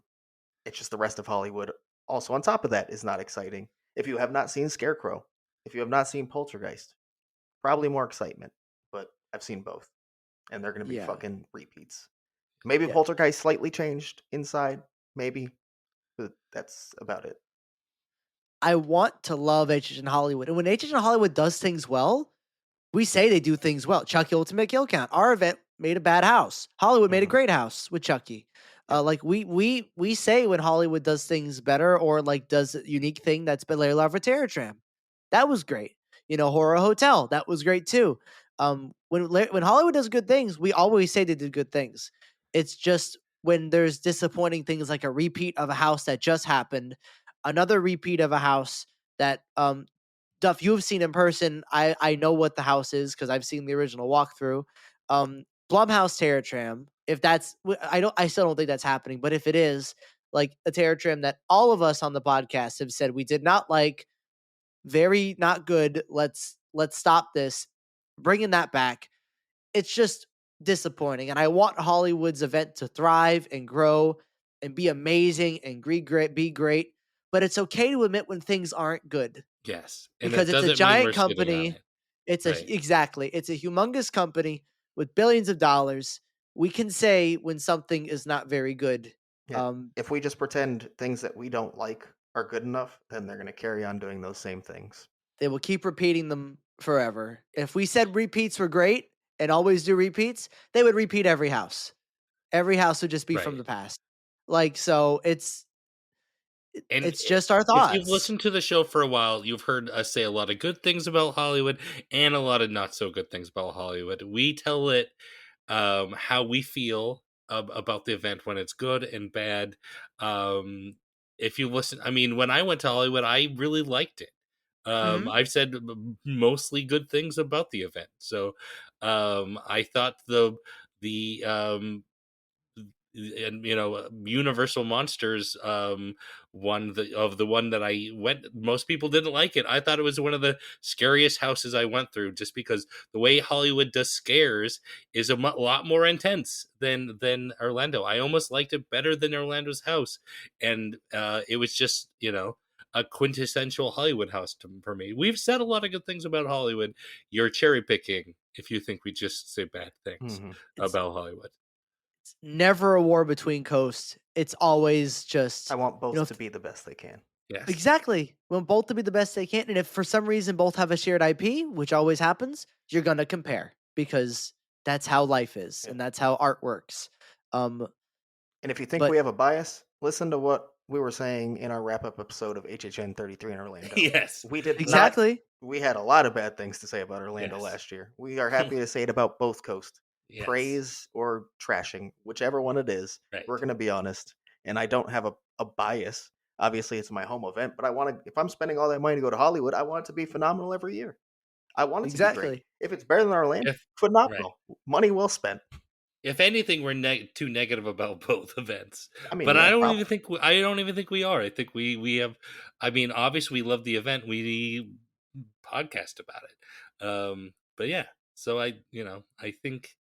it's just the rest of Hollywood. Also, on top of that, is not exciting. If you have not seen Scarecrow, if you have not seen Poltergeist, probably more excitement. But I've seen both, and they're going to be Yeah. fucking repeats. Maybe Yeah. Poltergeist slightly changed inside, maybe, but that's about it. I want to love HHN Hollywood, and when HHN Hollywood does things well, we say they do things well. Chucky Ultimate Kill Count. Our event made a bad house. Hollywood made a Hmm. great house with Chucky. Yep. Like we say when Hollywood does things better or like does a unique thing that's been Layla Love for Terror Tram. That was great. Horror Hotel. That was great too. When Hollywood does good things, we always say they did good things. It's just when there's disappointing things like a repeat of a house that just happened, another repeat of a house that Duff, you've seen in person. I know what the house is because I've seen the original walkthrough. Blumhouse Terror Tram. If that's, I still don't think that's happening. But if it is, like a Terror Tram that all of us on the podcast have said we did not like, very not good. Let's stop this. Bringing that back. It's just disappointing, and I want Hollywood's event to thrive and grow and be amazing and be great. But it's okay to admit when things aren't good Yes, and because that it's a doesn't mean we're giant shitting on company. it, It's a right? exactly. It's a humongous company with billions of dollars. We can say when something is not very good. Yeah. Um, If we just pretend things that we don't like are good enough, then they're going to carry on doing those same things. they will keep repeating them forever. If we said repeats were great and always do repeats, they would repeat every house. Every house would just be from Right. the past. Like so, And it's just our if you've thoughts. listened to the show for a while, you've heard us say a lot of good things about Hollywood and a lot of not so good things about Hollywood. We tell it how we feel about the event when it's good and bad. Um, if you listen, I mean, when I went to Hollywood, I really liked it. Hmm. I've said mostly good things about the event. So I thought the and Universal Monsters one the one that I went, most people didn't like it. I thought it was one of the scariest houses I went through, just because the way Hollywood does scares is a lot more intense than Orlando. I almost liked it better than Orlando's house, and it was just a quintessential Hollywood house for me. We've said a lot of good things about Hollywood. You're cherry picking if you think we just say bad things Hmm. It's about Hollywood. never a war between coasts. It's always I just want both if to be the best they can. Yes. exactly. We want both to be the best they can. And if for some reason both have a shared IP, which always happens, you're gonna compare because that's how life is Yep. and that's how art works. Um, And if you think but we have a bias, listen to what we were saying in our wrap up episode of HHN 33 in Orlando. Yes. We did not, exactly. we had a lot of bad things to say about Orlando Yes. last year. We are happy to say it about both coasts. Yes. Praise or trashing, whichever one it is, we're Right. going to be honest. And I don't have a bias. Obviously, it's my home event, but I want to, if I'm spending all that money to go to Hollywood, I want it to be phenomenal every year. I want it to be great. Exactly. If it's better than Orlando, If right. phenomenal. Money well spent. If anything, we're too negative about both events. I mean, But yeah, I don't even probably. think I don't even think we are. I think we have. I mean, obviously, we love the event. We podcast about it. But yeah. So I think.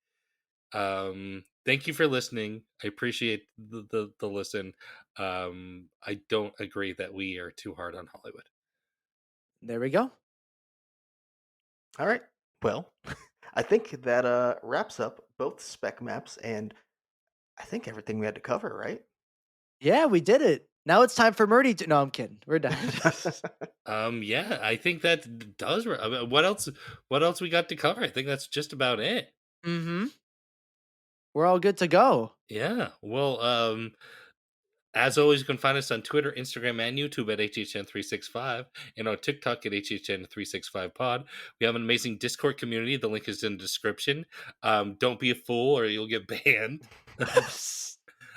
Thank you for listening. I appreciate the listen. I don't agree that we are too hard on Hollywood. There we go. All right. Well, I think that wraps up both spec maps and I think everything we had to cover, right? Yeah, we did it. Now it's time for Murdy to. No, I'm kidding. We're done. Yeah, I think that does. I mean, what else? What else we got to cover? I think that's just about it. Mm-hmm. We're all good to go. Yeah. Well, As always, you can find us on Twitter, Instagram, and YouTube at HHN365 and on TikTok at HHN365pod. We have an amazing Discord community. The link is in the description. Don't be a fool or you'll get banned.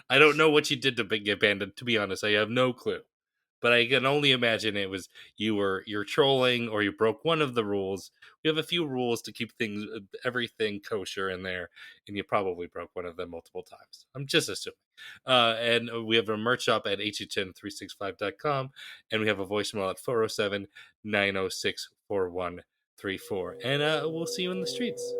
I don't know what you did to get banned, to be honest. I have no clue. But I can only imagine it was you're trolling or you broke one of the rules. We have a few rules to keep everything kosher in there, and you probably broke one of them multiple times. I'm just assuming. And we have a merch shop at hhn365.com, and we have a voicemail at 407-906-4134. And we'll see you in the streets.